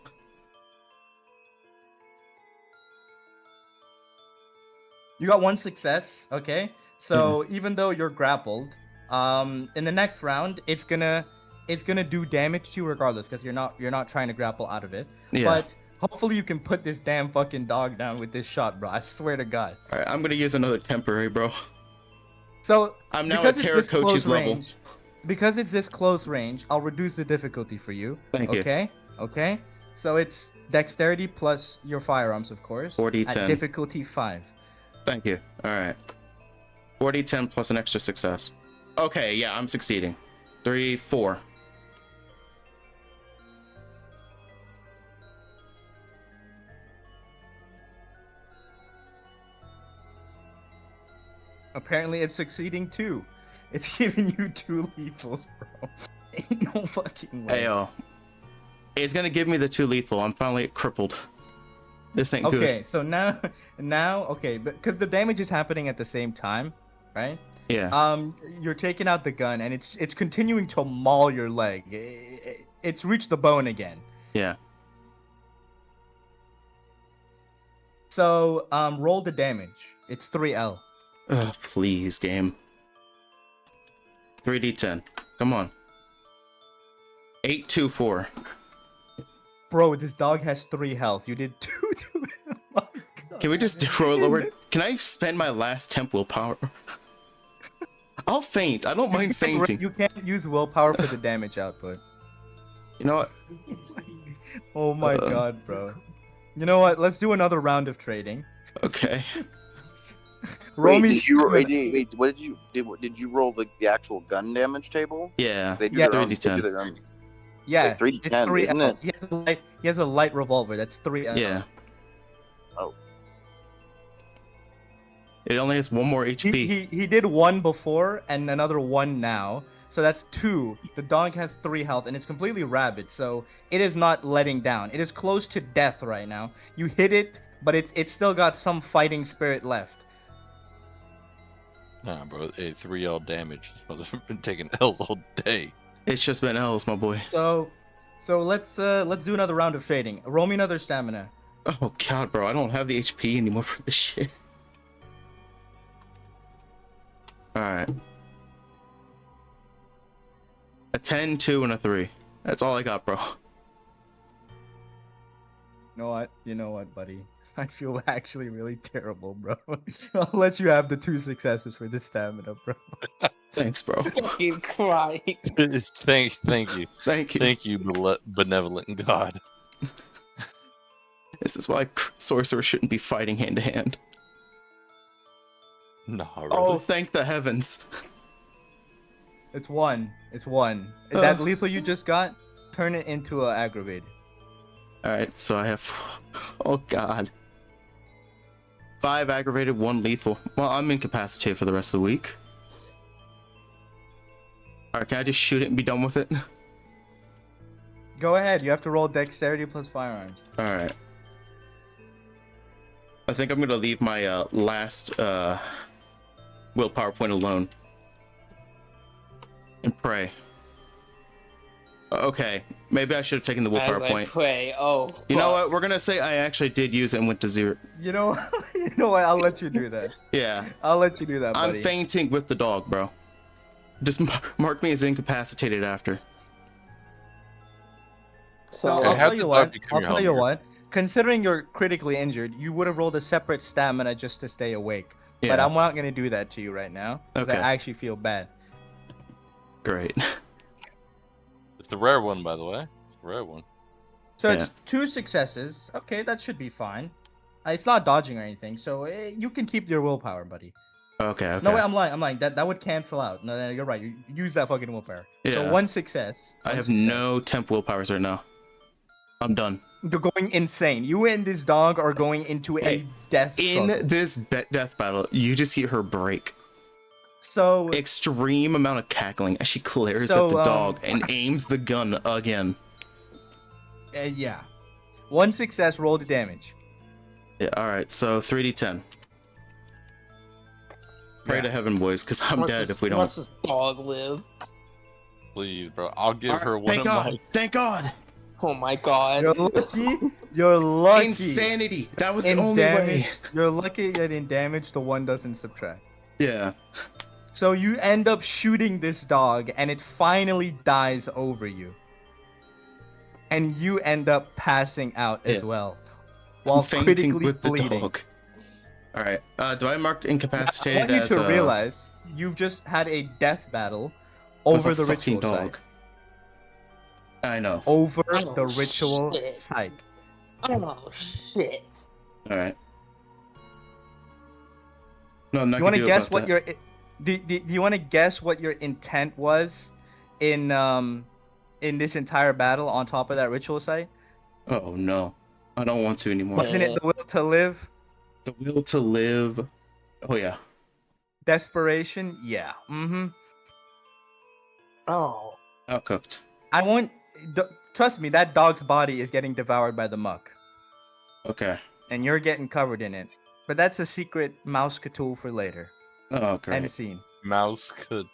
You got 1 success. Okay. So even though you're grappled, in the next round, it's gonna do damage to you regardless because you're not trying to grapple out of it. Yeah. But hopefully you can put this damn fucking dog down with this shot, bro. I swear to God. Alright, I'm gonna use another temporary, bro. So I'm now because at it's this Terracochi's close level. range- Because it's this close range, I'll reduce the difficulty for you. Thank you. Okay. Okay. So it's dexterity plus your firearms, of course. 4d10. At difficulty 5. Thank you. Alright. 4d10 plus an extra success. Okay, yeah, I'm succeeding. 3, 4. Apparently, it's succeeding too. It's giving you 2 lethals, bro. Ain't no fucking way. Ayo. It's gonna give me the 2 lethal. I'm finally crippled. This ain't good. Okay, so now, okay, because the damage is happening at the same time, right? Yeah. You're taking out the gun, and it's continuing to maul your leg. It's reached the bone again. Yeah. So, roll the damage. It's 3L. Ugh, please, game. 3d10. Come on. 8, 2, 4. Bro, this dog has 3 health. You did 2 to him. Oh my God. Can we just roll lower? Can I spend my last temp willpower? I'll faint. I don't mind fainting. You can't use willpower for the damage output. You know what? Oh my god, bro. You know what? Let's do another round of trading. Okay. Roll me Did you stamina. wait? What did you roll the actual gun damage table? Yeah. They do Yeah, their own. They 3d10. do their own. Yeah, It's like 3d10, it's 3 isn't L. it? He has a light revolver. That's 3 L. Yeah. Oh. It only has 1 more HP. He did 1 before and another 1 now. So that's 2. The dog has 3 health and it's completely rabid, so it is not letting down. It is close to death right now. You hit it, but it's still got some fighting spirit left. Nah, bro. Hey, 3L damage. This motherfucker's been taking L's all day. It's just been L's, my boy. So let's do another round of trading. Roll me another stamina. Oh god, bro, I don't have the HP anymore for this shit. Alright. A 10, 2, and a 3. That's all I got, bro. You know what, buddy? I feel actually really terrible, bro. I'll let you have the 2 successes for this stamina, bro. Thanks, bro. Fucking crying. Thank you. Thank you. Thank you, benevolent God. This is why sorcerers shouldn't be fighting hand to hand. No, really. Oh, thank the heavens. It's 1. It's 1. That lethal you just got, turn it into a aggravated. Alright, so I have... Oh, God. 5 aggravated, 1 lethal. Well, I'm incapacitated for the rest of the week. Alright, can I just shoot it and be done with it? Go ahead. You have to roll dexterity plus firearms. Alright. I think I'm gonna leave my last willpower point alone. And pray. Okay, maybe I should have taken the willpower As I point. pray. Oh. You know fuck. what? We're gonna say I actually did use it and went to 0. You know what? I'll let you do that. Yeah. I'll let you do that, buddy. I'm fainting with the dog, bro. Just mark me as incapacitated after. So So I'll have tell the you dog what. become I'll your tell you homie. what. Considering you're critically injured, you would have rolled a separate stamina just to stay awake. But Yeah. I'm not gonna do that to you right now. 'Cause Okay. I actually feel bad. Great. It's the rare one, by the way. It's the rare one. So Yeah. it's 2 successes. Okay, that should be fine. It's not dodging or anything, so you can keep your willpower, buddy. Okay, okay. No, wait, I'm lying. That would cancel out. No, you're right. You use that fucking willpower. Yeah. So 1 success. I One have success. no temp willpowers right now. I'm done. You're going insane. You and this dog are going into a Hey, death In struggle. this death battle, you just hear her break. So Extreme amount of cackling as she glares So, at the dog and aims the gun again. yeah, 1 success. Roll the damage. Yeah, alright, so 3d10. Pray Yeah. to heaven, boys, because I'm dead if we don't. Watch this dog live. Please, bro. I'll give her Alright, one thank of God! my. Thank God! Oh my god. You're lucky. You're lucky. Insanity! That was the In only damage, way. you're lucky that in damage the 1 doesn't subtract. Yeah. So you end up shooting this dog, and it finally dies over you. And you end up passing out as Yeah. well, while I'm fainting critically with the bleeding. dog. Alright, do I mark I incapacitated want you as to realize you've just had a death battle over with a the fucking ritual dog? site. I know. Over Oh, the ritual shit. site. Oh shit. Alright. No, I'm not You want gonna to do guess about what that. your do you want to guess what your intent was in this entire battle on top of that ritual site? Oh no. I don't want to anymore. Wasn't it the will to live? The will to live. Oh yeah. Desperation? Yeah. Mm-hmm. Oh. Outcooked. I want trust me, that dog's body is getting devoured by the muck. Okay. And you're getting covered in it. But that's a secret mouse tool for later. Oh great. End scene. Mouse could